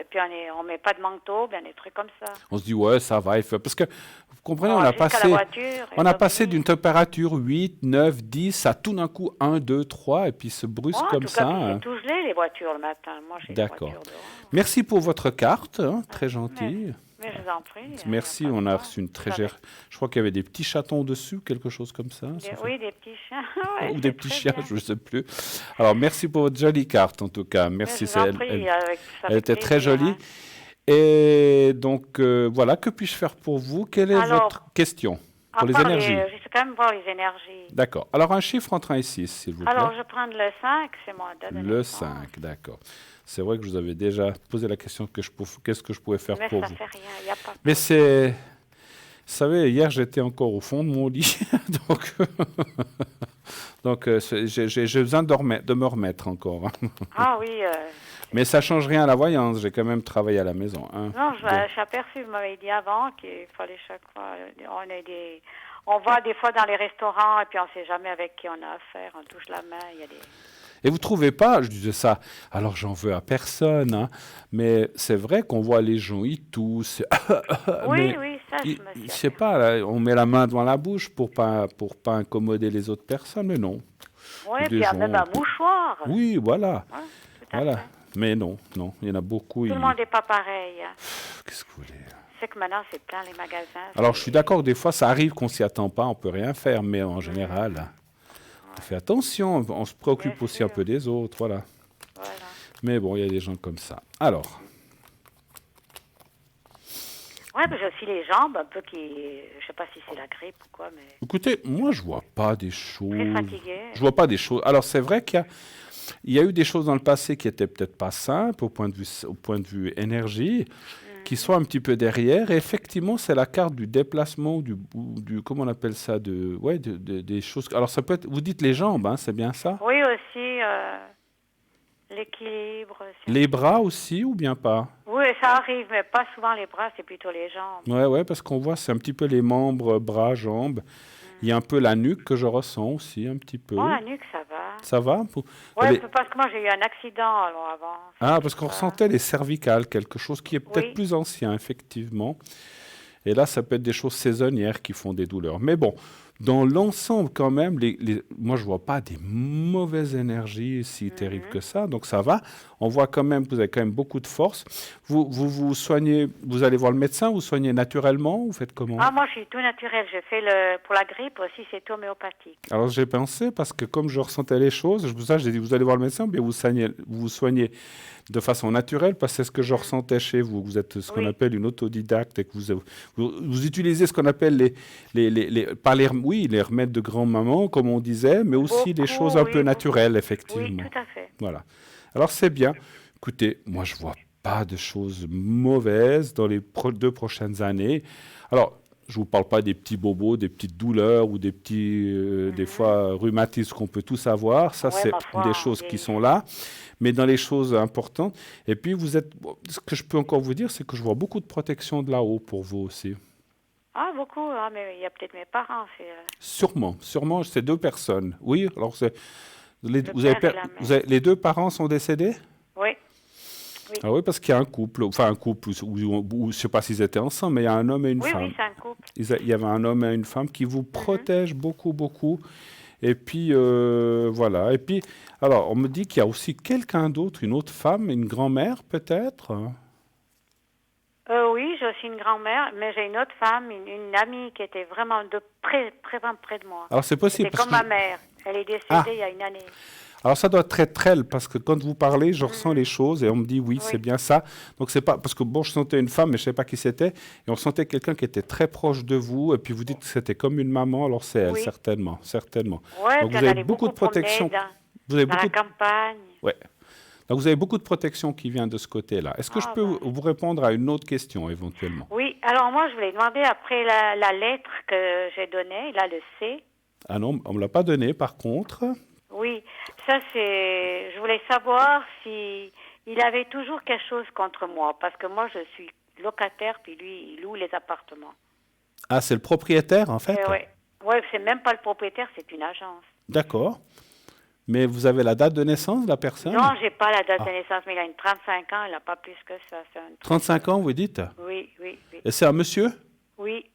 puis on met pas de manteau, bien des trucs comme ça. On se dit, ouais, ça va, il fait... Parce que, vous comprenez, on a passé d'une température 8, 9, 10 à tout d'un coup 1, 2, 3, et puis se brusque comme ça. C'est tout gelé, les voitures, le matin. Moi, j'ai d'accord. Merci pour votre carte, très gentille. Mais je vous en prie. Merci, on a reçu une très gère. Je crois qu'il y avait des petits chatons dessus, quelque chose comme ça. Oui, des petits chiens. Ou des petits chiens, je ne sais plus. Alors, merci pour votre jolie carte, en tout cas. Merci, elle était très jolie. Hein. Et donc, voilà, que puis-je faire pour vous? Quelle est votre question pour les énergies? Je vais quand même voir les énergies. D'accord. Alors, un chiffre entre 1 et 6, s'il vous plaît. Alors, je prends le 5, c'est moi. Le 5, d'accord. C'est vrai que je vous avais déjà posé la question qu'est-ce que je pouvais faire pour vous. Mais ça fait rien, il n'y a pas. Mais c'est... Vous savez, hier, j'étais encore au fond de mon lit, donc j'ai besoin de me remettre encore. Ah oui. Mais ça ne change rien à la voyance, j'ai quand même travaillé à la maison. Hein. Non, j'ai aperçu, vous m'avez dit avant qu'il fallait chaque fois... On va des fois dans les restaurants et puis on ne sait jamais avec qui on a affaire, on touche la main, il y a des... Et vous ne trouvez pas, je disais ça, alors j'en veux à personne, hein, mais c'est vrai qu'on voit les gens, ils toussent. Oui, ça je me suis... Je sais pas, là, on met la main devant la bouche pour pas incommoder les autres personnes, mais non. Oui, puis il y a même un mouchoir. Oui, voilà. Ouais, voilà. Mais non, il y en a beaucoup. Tout le monde n'est pas pareil. Qu'est-ce que vous voulez? C'est que maintenant, c'est plein les magasins. Alors, je suis d'accord, des fois, ça arrive qu'on s'y attend pas, on peut rien faire, mais en général... On fait attention, on se préoccupe aussi un peu des autres, voilà. Mais bon, il y a des gens comme ça. Alors. Ouais, mais j'ai aussi les jambes un peu qui... Je sais pas si c'est la grippe ou quoi, mais... Écoutez, moi, je vois pas des choses... Très fatiguée. Je vois pas des choses... Alors, c'est vrai qu'il y a eu des choses dans le passé qui étaient peut-être pas simples au point de vue énergie, qui sont un petit peu derrière. Et effectivement, c'est la carte du déplacement, du comment on appelle ça, des choses. Alors, ça peut être, vous dites les jambes, hein, c'est bien ça? Oui, aussi, l'équilibre. Les bras aussi, ou bien pas? Oui, ça arrive, mais pas souvent les bras, c'est plutôt les jambes. Ouais, parce qu'on voit, c'est un petit peu les membres, bras, jambes. Il y a un peu la nuque que je ressens aussi, un petit peu. Oh, la nuque, ça va. Ça va? Oui, parce que moi, j'ai eu un accident avant. Ah, parce qu'on ressentait les cervicales, quelque chose qui est peut-être plus ancien, effectivement. Et là, ça peut être des choses saisonnières qui font des douleurs. Mais bon, dans l'ensemble, quand même, moi, je ne vois pas des mauvaises énergies si terribles que ça. Donc, ça va. On voit quand même que vous avez quand même beaucoup de force. Vous soignez, vous allez voir le médecin, vous soignez naturellement, vous faites comment? Ah, moi, je suis tout naturel. Je fais pour la grippe aussi, c'est homéopathique. Alors, j'ai pensé, parce que comme je ressentais les choses, j'ai dit, vous allez voir le médecin, ou bien vous soignez de façon naturelle, parce que c'est ce que je ressentais chez vous. Vous êtes ce qu'on appelle une autodidacte et que vous utilisez ce qu'on appelle les remèdes de grand-maman, comme on disait, mais aussi des choses un peu naturelles, effectivement. Oui, tout à fait. Voilà. Alors, c'est bien. Écoutez, moi, je ne vois pas de choses mauvaises dans les 2 prochaines années. Alors, je ne vous parle pas des petits bobos, des petites douleurs ou des petits, des fois, rhumatismes qu'on peut tous avoir. Ça, c'est des choses qui sont là. Mais dans les choses importantes. Et puis, ce que je peux encore vous dire, c'est que je vois beaucoup de protection de là-haut pour vous aussi. Ah, beaucoup. Ah, mais il y a peut-être mes parents. Sûrement, c'est 2 personnes. Oui, alors les 2 parents sont décédés? Oui. Oui. Ah oui, parce qu'il y a un couple, où, je ne sais pas s'ils étaient ensemble, mais il y a un homme et une femme. Oui, c'est un couple. Il y avait un homme et une femme qui vous protègent beaucoup, beaucoup. Et puis, voilà. Et puis, alors, on me dit qu'il y a aussi quelqu'un d'autre, une autre femme, une grand-mère peut-être? Oui, j'ai aussi une grand-mère, mais j'ai une autre femme, une amie qui était vraiment près de moi. Alors, c'est possible. C'est comme ma mère. Elle est décédée il y a une année. Alors, ça doit être elle, parce que quand vous parlez, je ressens les choses et on me dit oui, c'est bien ça. Donc, c'est pas. Parce que bon, je sentais une femme, mais je ne savais pas qui c'était. Et on sentait quelqu'un qui était très proche de vous. Et puis, vous dites que c'était comme une maman. Alors, c'est elle, certainement. Ouais, donc, vous avez beaucoup de protection. Vous avez la campagne. Ouais. Donc, vous avez beaucoup de protection qui vient de ce côté-là. Est-ce que je peux vous répondre à une autre question, éventuellement? Oui. Alors, moi, je voulais demander, après la lettre que j'ai donnée, là, le C. Ah non, on ne me l'a pas donné, par contre. Oui, ça c'est. Je voulais savoir si il avait toujours quelque chose contre moi, parce que moi je suis locataire, puis lui il loue les appartements. Ah, c'est le propriétaire en fait? Ouais, c'est même pas le propriétaire, c'est une agence. D'accord. Mais vous avez la date de naissance de la personne? Non, j'ai pas la date de naissance, mais il a 35 ans, il n'a pas plus que ça. 35 ans, vous dites? Oui. Et c'est un monsieur? Oui.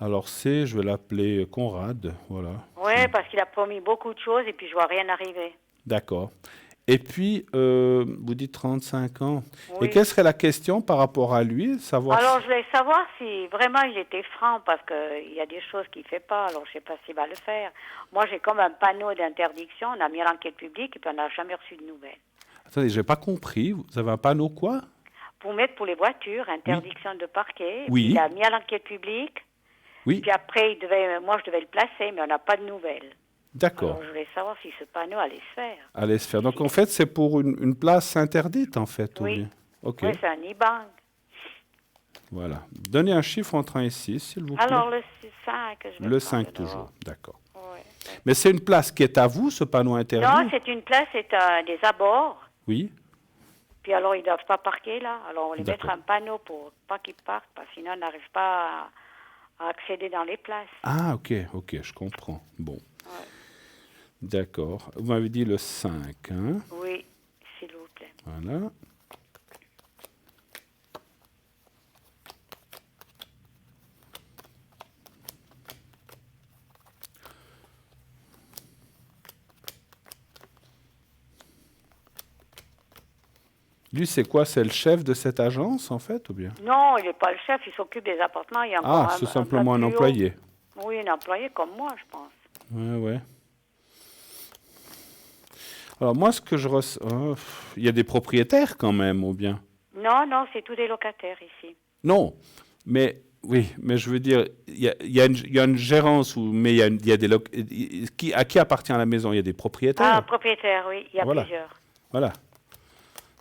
Alors je vais l'appeler Conrad, voilà. Oui, parce qu'il a promis beaucoup de choses et puis je vois rien arriver. D'accord. Et puis, vous dites 35 ans. Oui. Et quelle serait la question par rapport à lui, savoir? Alors, je voulais savoir si vraiment il était franc, parce qu'il y a des choses qu'il ne fait pas, alors je ne sais pas s'il va le faire. Moi, j'ai comme un panneau d'interdiction, on a mis à l'enquête publique et puis on n'a jamais reçu de nouvelles. Attendez, je n'ai pas compris. Vous avez un panneau quoi? Pour mettre pour les voitures, interdiction de parquet. Oui. Il a mis à l'enquête publique. Oui. Puis après, moi, je devais le placer, mais on n'a pas de nouvelles. D'accord. Alors, je voulais savoir si ce panneau allait se faire. Allait se faire. Donc, en fait, c'est pour une place interdite, en fait. Oui. OK. Oui, c'est un e-bank. Voilà. Donnez un chiffre entre 1 et 6, s'il vous plaît. Alors, le 5, je vais le 5 toujours, d'accord. Oui. Mais c'est une place qui est à vous, ce panneau interdit? Non, c'est une place, c'est des abords. Oui. Puis alors, ils ne doivent pas parquer, là. Alors, on les mettre un panneau pour pas qu'ils partent, parce que sinon, on n'arrive pas à accéder dans les places. Ah, ok, je comprends. Bon. Ouais. D'accord. Vous m'avez dit le 5, hein? Oui, s'il vous plaît. Voilà. Lui, c'est quoi? C'est le chef de cette agence, en fait, ou bien? Non, il n'est pas le chef, il s'occupe des appartements. Il y a c'est simplement un employé. Oui, un employé comme moi, je pense. Ouais. Alors, moi, ce que je ressens... il y a des propriétaires, quand même, ou bien? Non, c'est tous des locataires, ici. Non, mais... Oui, mais je veux dire, il y a une gérance, mais il y a des à qui appartient la maison? Il y a des propriétaires? Ah, propriétaires, oui, il y a plusieurs. Voilà.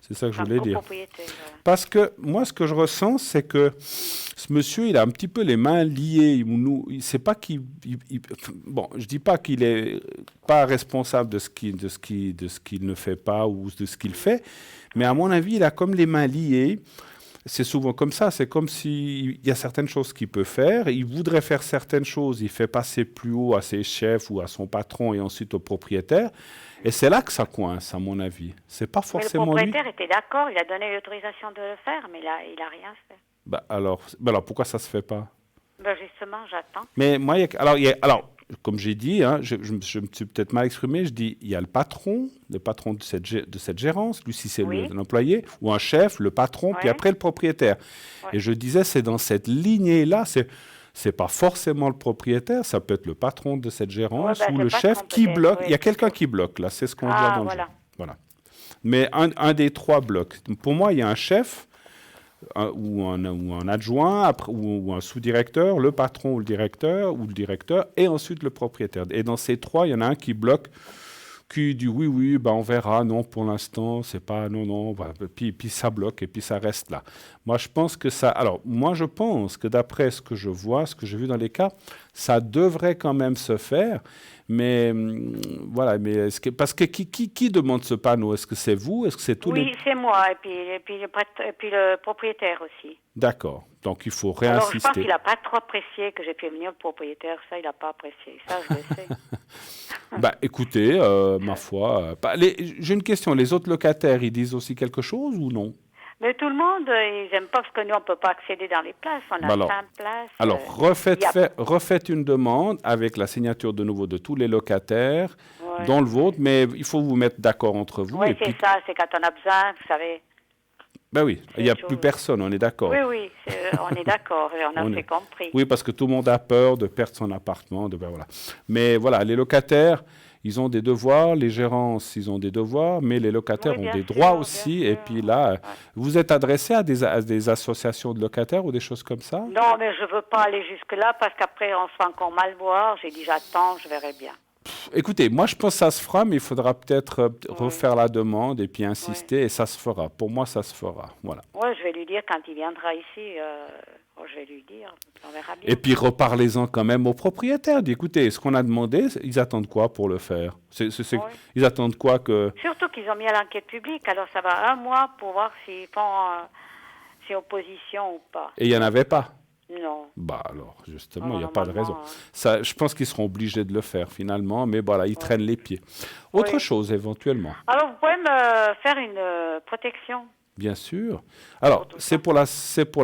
C'est ça que je voulais dire. Parce que moi, ce que je ressens, c'est que ce monsieur, il a un petit peu les mains liées. C'est pas qu'il. Bon, je dis pas qu'il est pas responsable de ce qu'il ne fait pas ou de ce qu'il fait, mais à mon avis, il a comme les mains liées. C'est souvent comme ça. C'est comme s'il y a certaines choses qu'il peut faire. Il voudrait faire certaines choses. Il fait passer plus haut à ses chefs ou à son patron et ensuite au propriétaire. Et c'est là que ça coince, à mon avis. C'est pas forcément lui. Le propriétaire était d'accord. Il a donné l'autorisation de le faire, mais là, il n'a rien fait. Alors, pourquoi ça se fait pas? Justement, j'attends. Mais moi, alors, comme j'ai dit, hein, je me suis peut-être mal exprimé, je dis, il y a le patron de cette gérance, lui si c'est l'employé, ou un chef, le patron, puis après le propriétaire. Et je disais, c'est dans cette lignée-là, c'est pas forcément le propriétaire, ça peut être le patron de cette gérance ou le chef qui bloque. Il y a quelqu'un qui bloque, là, c'est ce qu'on voit dans le jeu. Voilà. Mais un des 3 blocs. Pour moi, il y a un chef ou un adjoint ou un sous-directeur, le patron ou le directeur, et ensuite le propriétaire. Et dans ces 3, il y en a un qui bloque, qui dit oui, bah on verra, non, pour l'instant, c'est pas, non, bah, puis ça bloque et puis ça reste là. Moi, je pense que d'après ce que je vois, ce que j'ai vu dans les cas, ça devrait quand même se faire, mais voilà, mais parce que qui demande ce panneau? Est-ce que c'est vous? Est-ce que c'est tous les... Oui, c'est moi, et puis le propriétaire aussi. D'accord, donc il faut Alors, je réinsister. pense qu'il n'a pas trop apprécié que j'ai fait venir le propriétaire. Ça, il n'a pas apprécié. Ça, je le sais. Bah, écoutez, ma foi, j'ai une question. Les autres locataires, ils disent aussi quelque chose ou non? Mais tout le monde, ils n'aiment pas parce que nous, on ne peut pas accéder dans les places. On a 5 places. Alors, refaites une demande avec la signature de nouveau de tous les locataires, dont le vôtre, mais il faut vous mettre d'accord entre vous. Oui, c'est ça. C'est quand on a besoin, vous savez. Ben oui, il n'y a plus personne, on est d'accord. Oui, on est d'accord, on a fait compris. Oui, parce que tout le monde a peur de perdre son appartement. Voilà. Mais voilà, les locataires, ils ont des devoirs, les gérances, ils ont des devoirs, mais les locataires ont des droits aussi. Et puis là, vous êtes adressé à des associations de locataires ou des choses comme ça? Non, mais je ne veux pas aller jusque-là parce qu'après, on se fait encore mal voir. J'ai dit, j'attends, je verrai bien. Écoutez, moi je pense que ça se fera, mais il faudra peut-être refaire la demande et puis insister, et ça se fera. Pour moi, ça se fera. Voilà. Oui, je vais lui dire quand il viendra ici, je vais lui dire, on verra bien. Et puis reparlez-en quand même aux propriétaires. Dites, écoutez, ce qu'on a demandé, ils attendent quoi pour le faire? Ils attendent quoi que... Surtout qu'ils ont mis à l'enquête publique, alors ça va 1 mois pour voir s'ils font si opposition ou pas. Et il n'y en avait pas? Non. Bah alors, justement, il n'y a pas de raison. Ça, je pense qu'ils seront obligés de le faire finalement, mais voilà, ils traînent les pieds. Autre chose, éventuellement. Alors, vous pouvez me faire une protection? Bien sûr. Alors, c'est pour la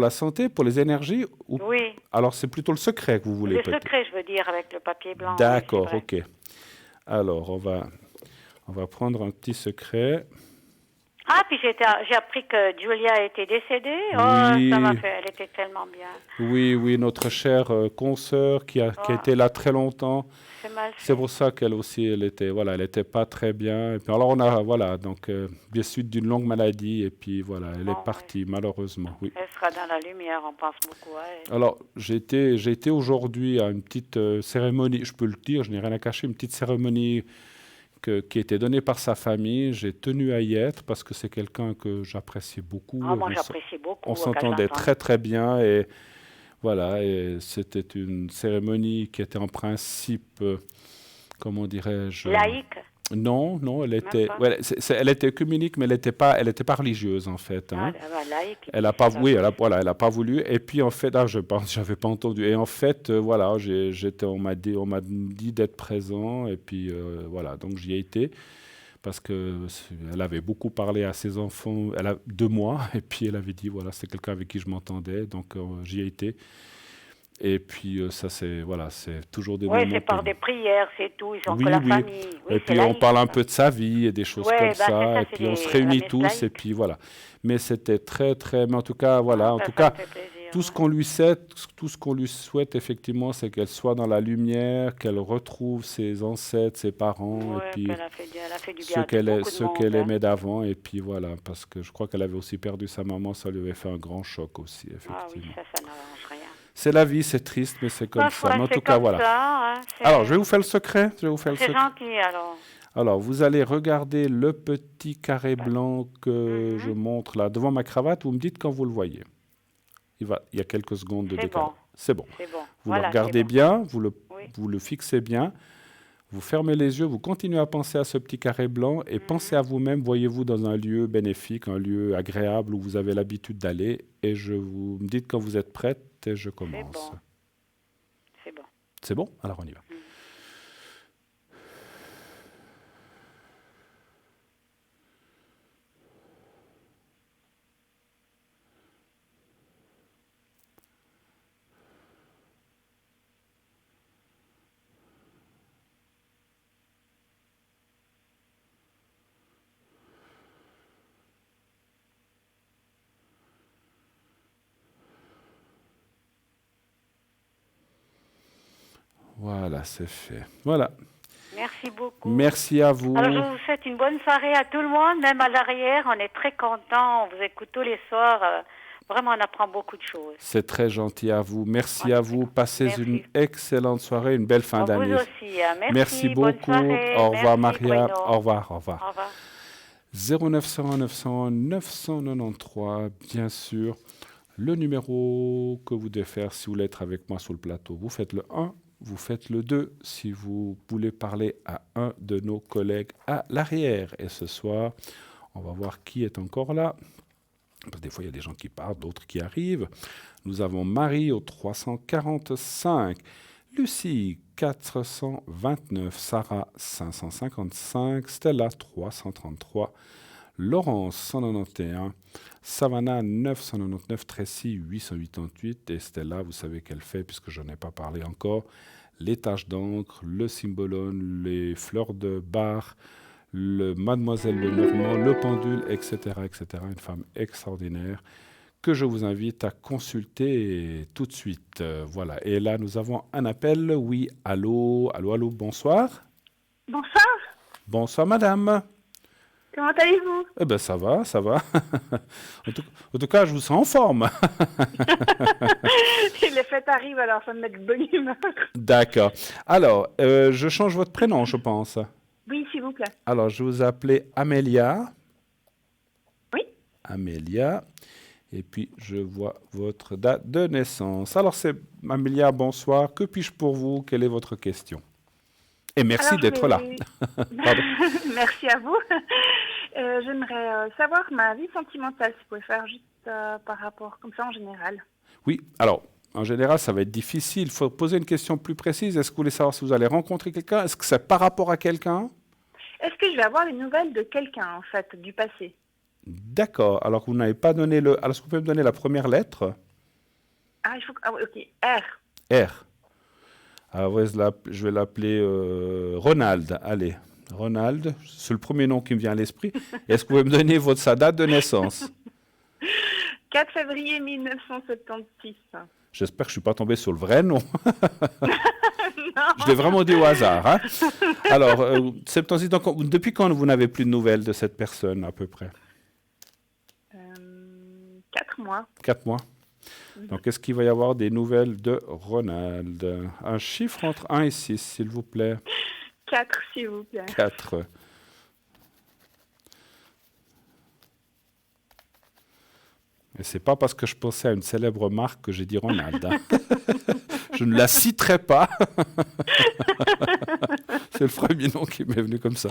santé, pour les énergies ou... Oui. Alors, c'est plutôt le secret que vous voulez? Le secret, je veux dire, avec le papier blanc. D'accord, ok. Alors, on va prendre un petit secret. Ah, puis j'ai appris que Julia était décédée. Oui. Oh, ça m'a fait, elle était tellement bien. Oui, notre chère consoeur qui a été là très longtemps. C'est pour ça qu'elle aussi, elle était pas très bien. Et puis alors donc des suites d'une longue maladie et puis voilà, elle est partie malheureusement. Oui. Elle sera dans la lumière, on pense beaucoup à elle. Alors j'ai été aujourd'hui à une petite cérémonie, je peux le dire, je n'ai rien à cacher, une petite cérémonie qui a été donnée par sa famille. J'ai tenu à y être parce que c'est quelqu'un que j'appréciais beaucoup. Ah, moi j'apprécie beaucoup. On s'entendait très très bien et voilà, et c'était une cérémonie qui était en principe, comment dirais-je... Laïque? Non, elle était, elle était œcuménique, mais elle n'était pas religieuse en fait. Hein. Laïque. Elle a pas voulu. Et puis en fait, j'avais pas entendu. Et en fait, on m'a dit d'être présent. Et puis voilà, donc j'y ai été parce que elle avait beaucoup parlé à ses enfants, de moi. Et puis elle avait dit voilà, c'est quelqu'un avec qui je m'entendais, donc j'y ai été. Et puis ça c'est toujours des moments. Oui, c'est par des prières, c'est tout. Ils sont que la famille. Oui, et puis on parle un peu de sa vie et des choses comme ça. Et puis on se réunit tous et puis voilà. Mais c'était très très. Mais en tout cas voilà. En tout cas, tout ce qu'on lui souhaite effectivement, c'est qu'elle soit dans la lumière, qu'elle retrouve ses ancêtres, ses parents et puis elle a fait du bien ceux qu'elle aimait d'avant. Et puis voilà, parce que je crois qu'elle avait aussi perdu sa maman, ça lui avait fait un grand choc aussi effectivement. Ah oui, ça n'arrange rien. C'est la vie, c'est triste, mais c'est comme ça. Mais en tout cas, voilà. Ça, hein, alors, je vais vous faire le secret. C'est gentil, alors. Alors, vous allez regarder le petit carré blanc que je montre là devant ma cravate. Vous me dites quand vous le voyez. Il y a quelques secondes de décalage. C'est bon. Vous le regardez bien, vous le fixez bien. Vous fermez les yeux, vous continuez à penser à ce petit carré blanc et pensez à vous-même, voyez-vous dans un lieu bénéfique, un lieu agréable où vous avez l'habitude d'aller. Et vous me dites quand vous êtes prête et je commence. C'est bon. C'est bon? Alors on y va. Voilà, c'est fait. Voilà. Merci. merci beaucoup. Merci à vous. Alors, je vous souhaite une bonne soirée à tout le monde, même à l'arrière. On est très contents. On vous écoute tous les soirs. Vraiment, on apprend beaucoup de choses. C'est très gentil à vous. Merci à vous. Passez une excellente soirée, une belle fin d'année. Vous aussi. Merci bonne beaucoup. soirée. Au revoir, Merci, Maria. Bruno. Au revoir. Au revoir. Au revoir. 0900 900 993, bien sûr. Le numéro que vous devez faire si vous voulez être avec moi sur le plateau, vous faites le 1, vous faites le 2 si vous voulez parler à un de nos collègues à l'arrière. Et ce soir, on va voir qui est encore là. Parce que des fois, il y a des gens qui partent, d'autres qui arrivent. Nous avons Marie au 345, Lucie 429, Sarah 555, Stella 333, Laurence 191, Savannah 999, Tracy 888 et Stella, vous savez qu'elle fait, puisque je n'en ai pas parlé encore, les taches d'encre, le cymbolone, les fleurs de bar, le Mademoiselle Lenormand, le pendule, etc., etc. Une femme extraordinaire que je vous invite à consulter tout de suite. Voilà. Et là, nous avons un appel. Oui, allô, allô, allô, bonsoir. Bonsoir. Bonsoir, madame. Comment allez-vous? Eh bien, ça va, ça va. En tout cas, je vous sens en forme. Les fêtes arrivent, alors ça me met de bonne humeur. D'accord. Alors, je change votre prénom, je pense. Oui, s'il vous plaît. Alors, je vous appelais Amélia. Oui. Amélia. Et puis, je vois votre date de naissance. Alors, c'est Amélia, bonsoir. Que puis-je pour vous? Quelle est votre question? Et merci d'être là. Merci à vous. J'aimerais savoir ma vie sentimentale, si vous pouvez faire juste par rapport, comme ça en général. Oui, alors, en général, ça va être difficile. Il faut poser une question plus précise. Est-ce que vous voulez savoir si vous allez rencontrer quelqu'un? Est-ce que c'est par rapport à quelqu'un? Est-ce que je vais avoir des nouvelles de quelqu'un, en fait, du passé? D'accord. Alors que vous n'avez pas donné le... Alors, est-ce que vous pouvez me donner la première lettre? Ah, il faut que... Ah oui, ok. R. R. Alors, je vais l'appeler Ronald. Allez, Ronald, c'est le premier nom qui me vient à l'esprit. Est-ce que vous pouvez me donner sa date de naissance? 4 février 1976. J'espère que je ne suis pas tombé sur le vrai nom. Je l'ai vraiment dit au hasard. Hein. Alors, 76, donc, depuis quand vous n'avez plus de nouvelles de cette personne, à peu près? 4 mois. 4 mois. Donc, est-ce qu'il va y avoir des nouvelles de Ronald? Un chiffre entre 1 et 6, s'il vous plaît. 4, s'il vous plaît. 4. Et c'est pas parce que je pensais à une célèbre marque que j'ai dit Ronald. Hein. Je ne la citerai pas. C'est le premier nom qui m'est venu comme ça.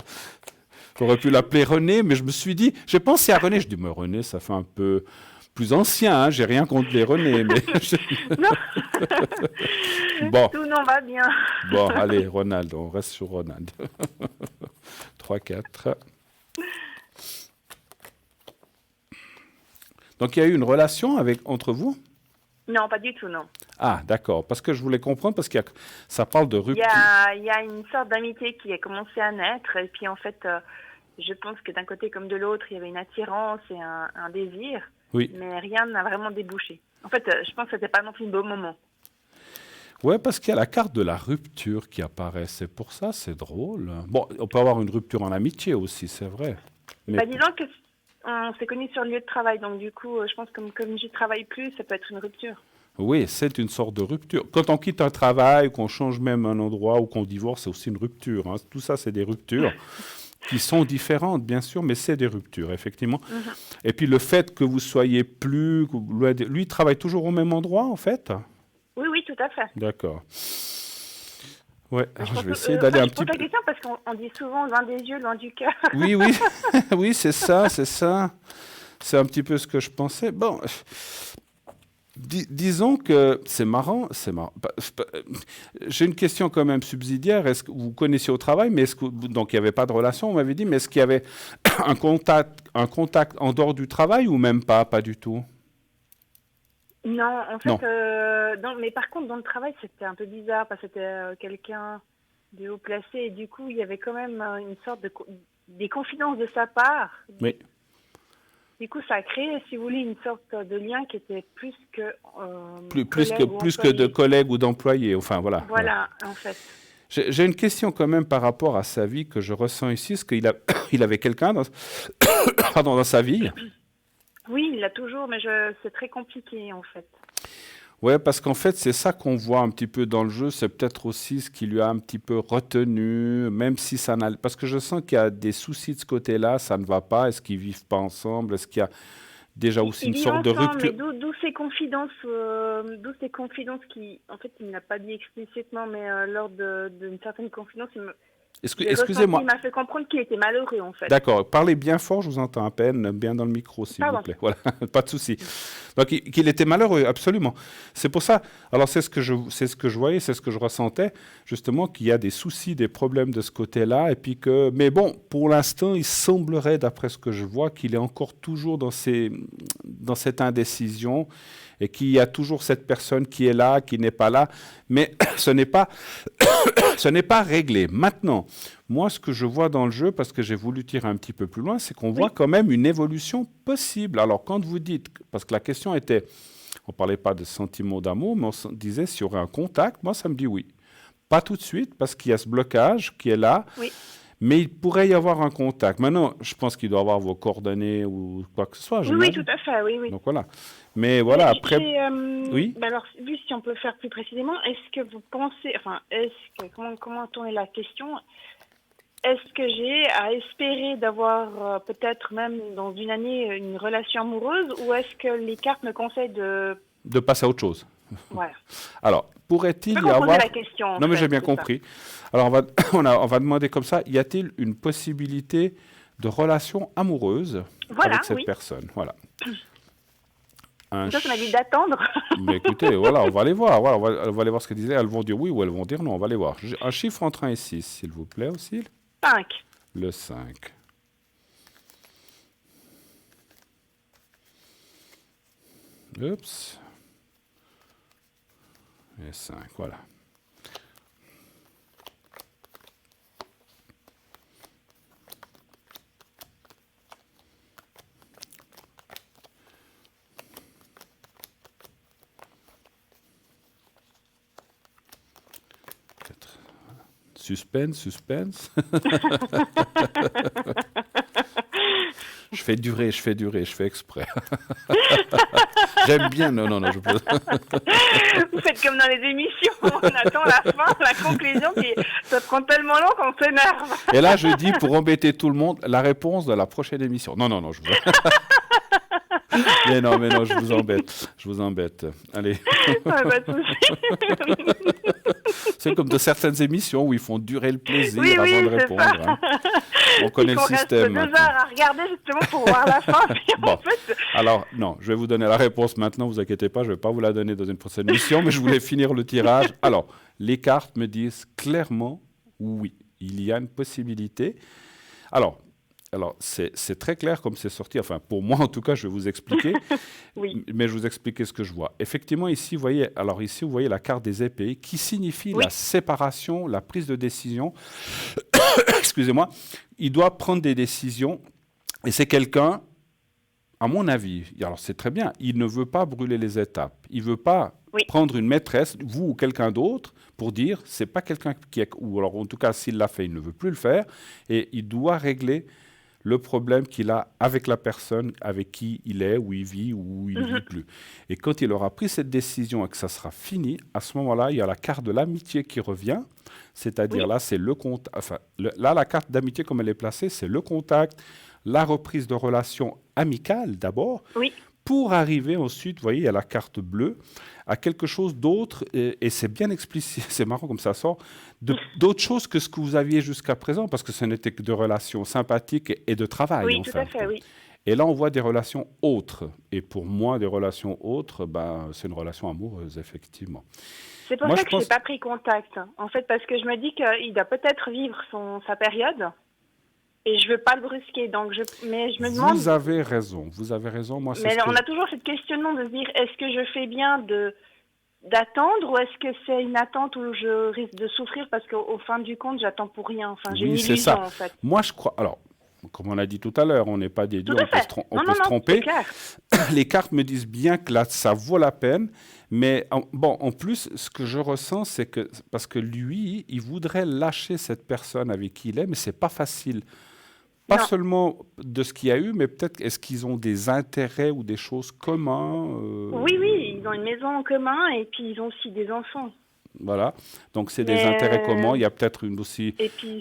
J'aurais pu l'appeler René, mais je me suis dit, j'ai pensé à René. Je dis, mais René, ça fait un peu plus ancien. Hein. J'ai rien contre les René, mais non. Bon. Tout non va bien. Bon, allez, Ronald, on reste sur Ronald. 3, 4. Donc, il y a eu une relation entre vous? Non, pas du tout, non. Ah, d'accord. Parce que je voulais comprendre, parce que ça parle de rupture. Il y a une sorte d'amitié qui a commencé à naître. Et puis, en fait, je pense que d'un côté comme de l'autre, il y avait une attirance et un désir. Oui. Mais rien n'a vraiment débouché. En fait, je pense que c'était pas non plus un beau moment. Oui, parce qu'il y a la carte de la rupture qui apparaît. C'est pour ça, c'est drôle. Bon, on peut avoir une rupture en amitié aussi, c'est vrai. Mais... disons que on s'est connus sur le lieu de travail. Donc, du coup, je pense que comme je ne travaille plus, ça peut être une rupture. Oui, c'est une sorte de rupture. Quand on quitte un travail, qu'on change même un endroit ou qu'on divorce, c'est aussi une rupture. Hein. Tout ça, c'est des ruptures qui sont différentes, bien sûr, mais c'est des ruptures, effectivement. Et puis, le fait que vous soyez plus... Lui, il travaille toujours au même endroit, en fait? Oui, oui, tout à fait. D'accord. Ouais, je vais essayer d'aller un petit peu... Je pose la question parce qu'on dit souvent loin des yeux, loin du cœur. Oui, oui, oui, c'est ça, c'est ça. C'est un petit peu ce que je pensais. Bon, disons que c'est marrant, c'est marrant. J'ai une question quand même subsidiaire. Est-ce que vous connaissiez au travail, mais donc il n'y avait pas de relation, on m'avait dit, mais est-ce qu'il y avait un contact en dehors du travail ou même pas du tout? Non, en fait, non. Mais par contre, dans le travail, c'était un peu bizarre parce que c'était quelqu'un de haut placé et du coup, il y avait quand même une sorte des confidences de sa part. Oui. Du coup, ça a créé, si vous voulez, une sorte de lien qui était plus que plus que de collègues ou d'employés. Enfin, voilà. Voilà, en fait. J'ai une question quand même par rapport à sa vie que je ressens ici. Est-ce qu'il il avait quelqu'un dans, pardon, dans sa vie? Oui, il l'a toujours, mais c'est très compliqué en fait. Ouais, parce qu'en fait, c'est ça qu'on voit un petit peu dans le jeu. C'est peut-être aussi ce qui lui a un petit peu retenu, même si ça n'a... Parce que je sens qu'il y a des soucis de ce côté-là, ça ne va pas. Est-ce qu'ils vivent pas ensemble? Est-ce qu'il y a déjà aussi une sorte de rupture? Mais d'où ces confidences qui, en fait, il ne l'a pas dit explicitement, mais lors d'une certaine confidence, Excusez-moi. Il m'a fait comprendre qu'il était malheureux, en fait. D'accord. Parlez bien fort, je vous entends à peine, bien dans le micro, s'il vous plaît. Voilà, pas de souci. Donc, qu'il était malheureux, absolument. C'est pour ça. Alors, c'est ce que je voyais, c'est ce que je ressentais, justement, qu'il y a des soucis, des problèmes de ce côté-là, et puis que... Mais bon, pour l'instant, il semblerait, d'après ce que je vois, qu'il est encore toujours dans cette indécision, et qu'il y a toujours cette personne qui est là, qui n'est pas là, mais ce n'est pas réglé. Maintenant, moi, ce que je vois dans le jeu, parce que j'ai voulu tirer un petit peu plus loin, c'est qu'on voit quand même une évolution possible. Alors, quand vous dites, parce que la question était, on ne parlait pas de sentiments d'amour, mais on disait s'il y aurait un contact, moi, ça me dit oui. Pas tout de suite, parce qu'il y a ce blocage qui est là. Oui. Mais il pourrait y avoir un contact. Maintenant, je pense qu'il doit avoir vos coordonnées ou quoi que ce soit. Oui, tout à fait, oui. Donc voilà. Mais voilà, après... oui. Alors, juste si on peut faire plus précisément, est-ce que vous pensez... Enfin, comment tourner la question? Est-ce que j'ai à espérer d'avoir peut-être même dans une année une relation amoureuse, ou est-ce que les cartes me conseillent de passer à autre chose? Voilà. Alors, pourrait-il y avoir... la question, non, mais j'ai bien compris. Alors, on va demander comme ça, y a-t-il une possibilité de relation amoureuse avec cette personne? Voilà. Ça m'a dit d'attendre. Mais écoutez, voilà, on va aller voir. Voilà, on va aller voir ce qu'elles disaient. Elles vont dire oui ou elles vont dire non. On va aller voir. Un chiffre entre 1 et 6, s'il vous plaît, aussi. 5. Le 5. Oups. Et 5, voilà. Suspense. Je fais durer, je fais exprès. J'aime bien, non. Vous faites comme dans les émissions, on attend la fin, la conclusion, puis ça prend tellement long qu'on s'énerve. Et là, je dis, pour embêter tout le monde, la réponse de la prochaine émission. Non, je vous... mais non, je vous embête. Allez. Pas de souci. C'est comme de certaines émissions où ils font durer le plaisir avant de répondre. Hein. On connaît le système. Il faut 2 heures à regarder justement pour voir la fin. Bon. En fait... Alors, non, je vais vous donner la réponse maintenant, vous inquiétez pas, je ne vais pas vous la donner dans une prochaine émission, mais je voulais finir le tirage. Alors, les cartes me disent clairement oui, il y a une possibilité. Alors, c'est très clair comme c'est sorti. Enfin, pour moi, en tout cas, je vais vous expliquer. Oui. Mais je vais vous expliquer ce que je vois. Effectivement, ici, vous voyez la carte des épées qui signifie la séparation, la prise de décision. Excusez-moi. Il doit prendre des décisions. Et c'est quelqu'un, à mon avis, alors c'est très bien, il ne veut pas brûler les étapes. Il ne veut pas prendre une maîtresse, vous ou quelqu'un d'autre, pour dire, c'est pas quelqu'un qui est... Ou alors, en tout cas, s'il l'a fait, il ne veut plus le faire. Et il doit régler le problème qu'il a avec la personne avec qui il est, où il vit, ou il ne vit plus. Et quand il aura pris cette décision et que ça sera fini, à ce moment-là, il y a la carte de l'amitié qui revient, c'est-à-dire là, c'est le contact. Enfin, là, la carte d'amitié, comme elle est placée, c'est le contact, la reprise de relation amicale d'abord, pour arriver ensuite, vous voyez, il y a la carte bleue, à quelque chose d'autre, et c'est bien explicite, c'est marrant comme ça sort, d'autres choses que ce que vous aviez jusqu'à présent, parce que ce n'était que de relations sympathiques et de travail. Oui, tout à fait, oui. Et là, on voit des relations autres. Et pour moi, des relations autres, c'est une relation amoureuse, effectivement. C'est pour ça que je n'ai pas pris contact, en fait, parce que je me dis qu'il doit peut-être vivre sa période. Et je ne veux pas le brusquer, donc mais je me demande... Vous avez raison. Moi, mais on a toujours ce questionnement de se dire, est-ce que je fais bien d'attendre, ou est-ce que c'est une attente où je risque de souffrir parce qu'au fin du compte, j'attends pour rien. Enfin, j'ai une illusion, en fait. Moi, je crois... Alors, comme on l'a dit tout à l'heure, on n'est pas des dieux, on peut se tromper. Les cartes me disent bien que là, ça vaut la peine, Mais en plus, ce que je ressens, c'est que, parce que lui, il voudrait lâcher cette personne avec qui il est, mais c'est pas facile. Pas seulement de ce qu'il y a eu, mais peut-être est-ce qu'ils ont des intérêts ou des choses communs Oui, ils ont une maison en commun et puis ils ont aussi des enfants. Voilà, donc c'est des intérêts communs, il y a peut-être aussi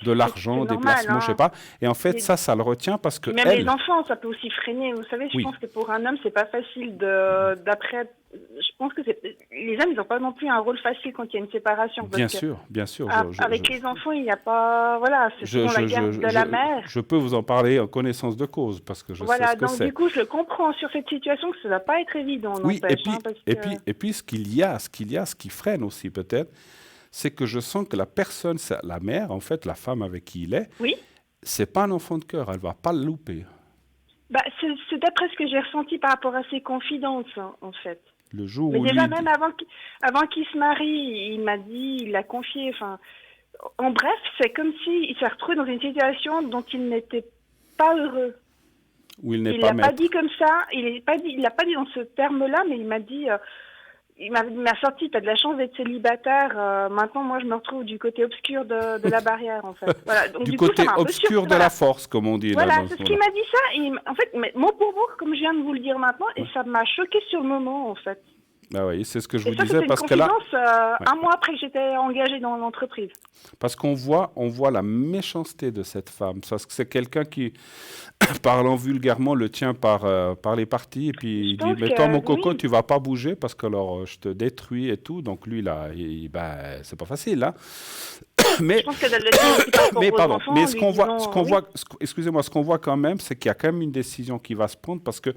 de l'argent, des placements, je sais pas. Et en fait, ça le retient parce que même les enfants, ça peut aussi freiner. Vous savez, je pense que pour un homme, c'est pas facile d'après. Je pense que les hommes, ils n'ont pas non plus un rôle facile quand il y a une séparation. Bien sûr. Avec les enfants, il n'y a pas, c'est souvent la garde de la mère. Je peux vous en parler en connaissance de cause parce que je sais ce que c'est. Donc du coup, je comprends sur cette situation que ça ne va pas être évident. Oui, et puis ce qui freine aussi peut-être, c'est que je sens que la personne, la mère, en fait, la femme avec qui il est, c'est pas un enfant de cœur, elle va pas le louper. C'est d'après ce que j'ai ressenti par rapport à ses confidences, en fait. Le jour Mais où déjà, même avant qu'il se marie, il m'a dit, il l'a confié. En bref, c'est comme s'il s'est retrouvé dans une situation dont il n'était pas heureux. Où il n'est il pas l'a pas dit comme ça. Il l'a pas dit dans ce terme-là, mais il m'a dit. Il m'a sorti, t'as de la chance d'être célibataire. Maintenant, moi, je me retrouve du côté obscur de la barrière, en fait. Voilà. Donc, du côté obscur de la force, comme on dit. Voilà, c'est ce qu'il m'a dit ça. En fait, mot pour mot, comme je viens de vous le dire maintenant, et ça m'a choqué sur le moment, en fait. Ah oui, c'est ce que je vous disais, disais parce que là, un mois après que j'étais engagée dans l'entreprise. Parce qu'on voit la méchanceté de cette femme. Parce que c'est quelqu'un qui, parlant vulgairement, le tient par les parties et puis il dit mais toi mon coco, tu vas pas bouger parce que alors je te détruis et tout. Donc lui là, c'est pas facile là. Mais, je pense que le ce qu'on voit quand même, c'est qu'il y a quand même une décision qui va se prendre parce que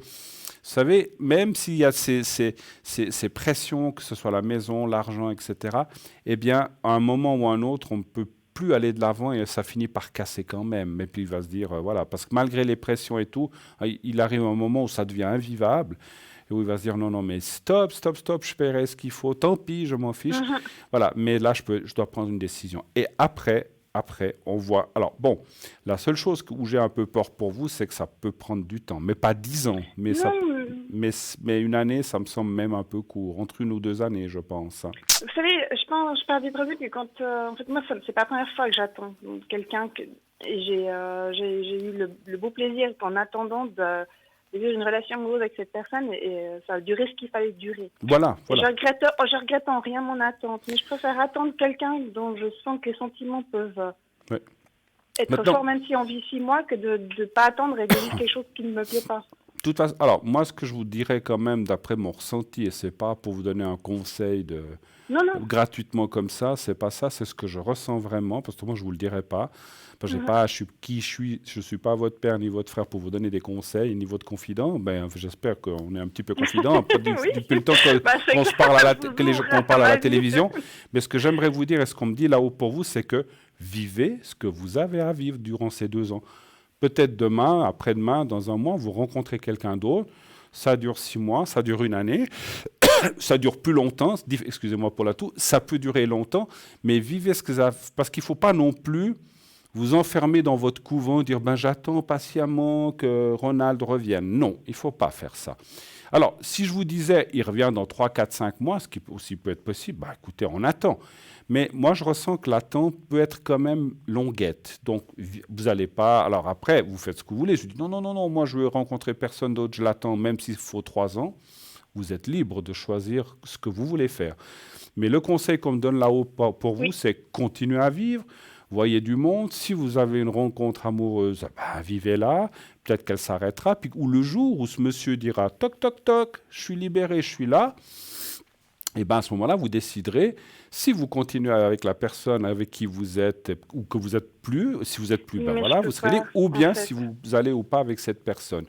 vous savez, même s'il y a ces pressions, que ce soit la maison, l'argent, etc., eh bien, à un moment ou à un autre, on ne peut plus aller de l'avant et ça finit par casser quand même. Et puis, il va se dire, voilà, parce que malgré les pressions et tout, il arrive un moment où ça devient invivable et où il va se dire, non, mais stop, je paierai ce qu'il faut, tant pis, je m'en fiche. Voilà, mais là, je dois prendre une décision. Et après, on voit... Alors, bon, la seule chose où j'ai un peu peur pour vous, c'est que ça peut prendre du temps. Mais pas 10 ans. Mais une année, ça me semble même un peu court. Entre 1 ou 2 années, je pense. Vous savez, je pars du principe que quand... en fait, moi, c'est pas la première fois que j'attends quelqu'un. Et j'ai eu le beau plaisir qu'en attendant de vivre une relation amoureuse avec cette personne et ça a duré ce qu'il fallait durer. Voilà. Je regrette en rien mon attente, mais je préfère attendre quelqu'un dont je sens que les sentiments peuvent être forts, même si on vit 6 mois, que de ne pas attendre et de vivre quelque chose qui ne me plaît pas. Toute façon, alors, moi, ce que je vous dirais quand même, d'après mon ressenti, et c'est pas pour vous donner un conseil gratuitement comme ça, c'est pas ça, c'est ce que je ressens vraiment, parce que moi, je vous le dirai pas. Parce que je suis pas votre père ni votre frère pour vous donner des conseils, ni votre confident. J'espère qu'on est un petit peu confident depuis le temps qu'on se parle qu'on parle à la télévision. Mais ce que j'aimerais vous dire, et ce qu'on me dit là-haut pour vous, c'est que vivez ce que vous avez à vivre durant ces 2 ans. Peut-être demain, après-demain, dans un mois, vous rencontrez quelqu'un d'autre. Ça dure 6 mois, ça dure 1 année. Ça dure plus longtemps. Excusez-moi pour la toux. Ça peut durer longtemps. Mais vivez ce que ça... Parce qu'il ne faut pas non plus vous enfermer dans votre couvent, dire j'attends patiemment que Ronald revienne. Non, il ne faut pas faire ça. Alors, si je vous disais, il revient dans 3, 4, 5 mois, ce qui aussi peut être possible, écoutez, on attend. Mais moi, je ressens que l'attente peut être quand même longuette. Donc, vous n'allez pas... Alors après, vous faites ce que vous voulez. Je dis non, moi, je veux rencontrer personne d'autre, je l'attends, même s'il faut 3 ans. Vous êtes libre de choisir ce que vous voulez faire. Mais le conseil qu'on me donne là-haut pour vous, c'est continuer à vivre, voyez du monde. Si vous avez une rencontre amoureuse, vivez-la. Peut-être qu'elle s'arrêtera. Ou le jour où ce monsieur dira « toc, toc, toc, je suis libéré, je suis là », et à ce moment-là, vous déciderez si vous continuez avec la personne avec qui vous êtes ou que vous êtes plus. Si vous êtes plus, vous serez libre. Ou bien si vous allez ou pas avec cette personne.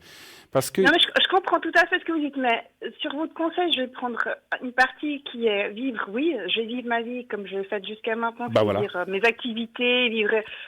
Parce que... Non, mais je comprends tout à fait ce que vous dites, mais sur votre conseil, je vais prendre une partie qui est vivre. Oui, je vais vivre ma vie comme je l'ai fait jusqu'à maintenant, c'est-à-dire mes activités,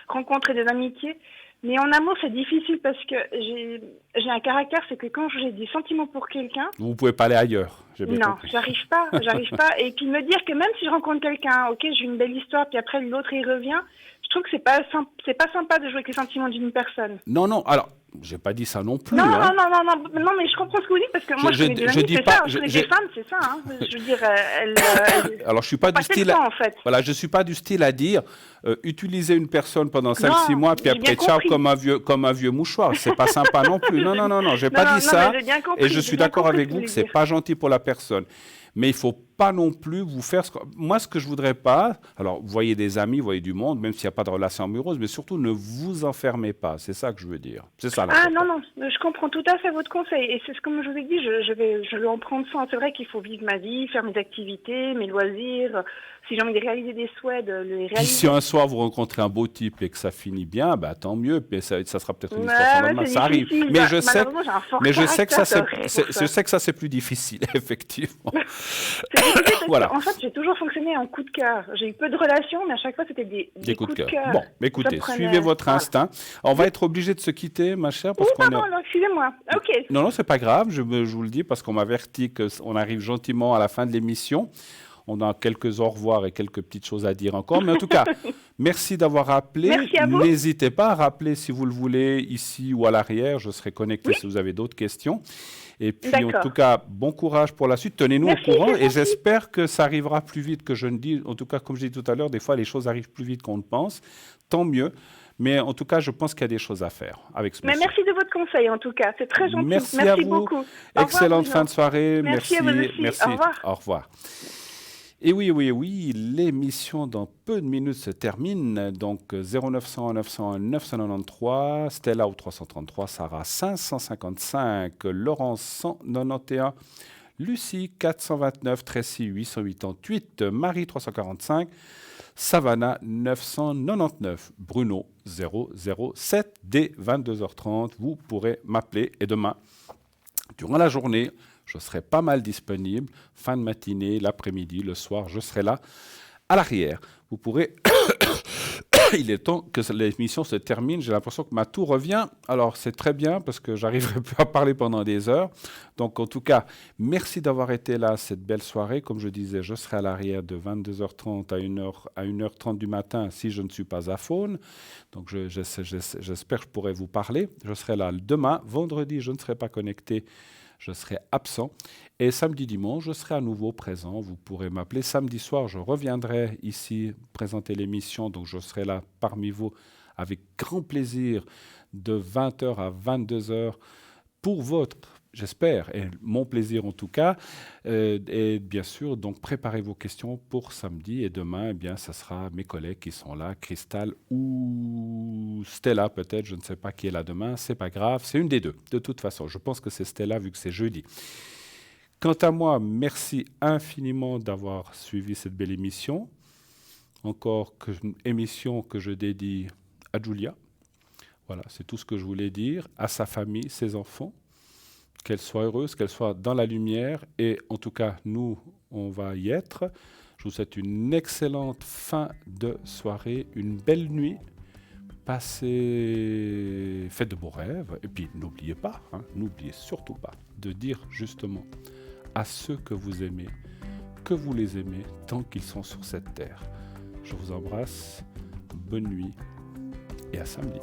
rencontrer des amitiés. Mais en amour, c'est difficile parce que j'ai un caractère, c'est que quand j'ai des sentiments pour quelqu'un... Vous ne pouvez pas aller ailleurs, j'ai bien compris. J'arrive pas. Et puis me dire que même si je rencontre quelqu'un, ok, j'ai une belle histoire, puis après l'autre il revient, je trouve que c'est pas sympa de jouer avec les sentiments d'une personne. Non, alors, j'ai pas dit ça non plus. Non, hein. non, mais je comprends ce que vous dites parce que moi, je connais des amis, c'est ça. Je connais des femmes, c'est ça. Hein. Je veux dire, alors, je suis pas du style. Temps, en fait. Voilà, je suis pas du style à dire utiliser une personne pendant 5-6 mois, puis après ciao comme un vieux mouchoir. C'est pas sympa non plus. Non, j'ai pas dit ça. Et je suis d'accord avec vous que c'est pas gentil pour la personne. Mais il ne faut pas non plus vous faire... Moi, ce que je ne voudrais pas... Alors, vous voyez des amis, vous voyez du monde, même s'il n'y a pas de relation amoureuse, mais surtout, ne vous enfermez pas. C'est ça que je veux dire. C'est ça. Non, je comprends tout à fait votre conseil. Et c'est comme je vous ai dit, je vais en prendre soin. C'est vrai qu'il faut vivre ma vie, faire mes activités, mes loisirs. Si j'ai envie de réaliser des souhaits, de les réaliser. Puis si un soir, vous rencontrez un beau type et que ça finit bien, bah, tant mieux. Puis ça sera peut-être une histoire normale. Ça arrive. Mais je sais que ça, c'est plus difficile, effectivement. Voilà. En fait, j'ai toujours fonctionné en coup de cœur. J'ai eu peu de relations, mais à chaque fois, c'était des coups de cœur. Bon, écoutez, suivez votre instinct. On va être obligé de se quitter, ma chère. Parce excusez-moi. Ok. Non, c'est pas grave. Je vous le dis parce qu'on m'avertit qu'on arrive gentiment à la fin de l'émission. On a quelques au revoir et quelques petites choses à dire encore. Mais en tout cas, merci d'avoir appelé. Merci à vous. N'hésitez pas à rappeler si vous le voulez, ici ou à l'arrière. Je serai connecté si vous avez d'autres questions. Et puis, en tout cas, bon courage pour la suite. Tenez-nous au courant. Et j'espère que ça arrivera plus vite que je ne dis. En tout cas, comme je dis tout à l'heure, des fois, les choses arrivent plus vite qu'on ne pense. Tant mieux. Mais en tout cas, je pense qu'il y a des choses à faire avec ce monsieur. Merci de votre conseil, en tout cas. C'est très gentil. Merci à vous. Beaucoup. Excellente fin de soirée. Merci à vous aussi. Merci. Au revoir. Au revoir. Et oui, l'émission dans peu de minutes se termine. Donc 0900 901 993, Stella au 333, Sarah 555, Laurence 191, Lucie 429, Tracy 888, Marie 345, Savannah 999, Bruno 007, dès 22h30. Vous pourrez m'appeler et demain, durant la journée, je serai pas mal disponible, fin de matinée, l'après-midi, le soir, je serai là, à l'arrière. Vous pourrez... Il est temps que l'émission se termine, j'ai l'impression que ma tour revient. Alors, c'est très bien, parce que j'arriverai plus à parler pendant des heures. Donc, en tout cas, merci d'avoir été là cette belle soirée. Comme je disais, je serai à l'arrière de 22h30 à 1h30 du matin, si je ne suis pas à Faune. Donc, j'espère que je pourrai vous parler. Je serai là demain. Vendredi, je ne serai pas connecté. Je serai absent. Et samedi, dimanche, je serai à nouveau présent. Vous pourrez m'appeler. Samedi soir, je reviendrai ici présenter l'émission. Donc, je serai là parmi vous avec grand plaisir de 20h à 22h pour votre, j'espère, et mon plaisir en tout cas. Et bien sûr, donc, préparez vos questions pour samedi. Et demain, eh bien, ça sera mes collègues qui sont là, Cristal ou Stella peut-être. Je ne sais pas qui est là demain. C'est pas grave. C'est une des deux. De toute façon, je pense que c'est Stella vu que c'est jeudi. Quant à moi, merci infiniment d'avoir suivi cette belle émission. Encore une émission que je dédie à Julia. Voilà, c'est tout ce que je voulais dire. À sa famille, ses enfants. Qu'elle soit heureuse, qu'elle soit dans la lumière. Et en tout cas, nous, on va y être. Je vous souhaite une excellente fin de soirée, une belle nuit. Faites de beaux rêves. Et puis, n'oubliez pas, n'oubliez surtout pas de dire justement à ceux que vous aimez, que vous les aimez tant qu'ils sont sur cette terre. Je vous embrasse, bonne nuit et à samedi.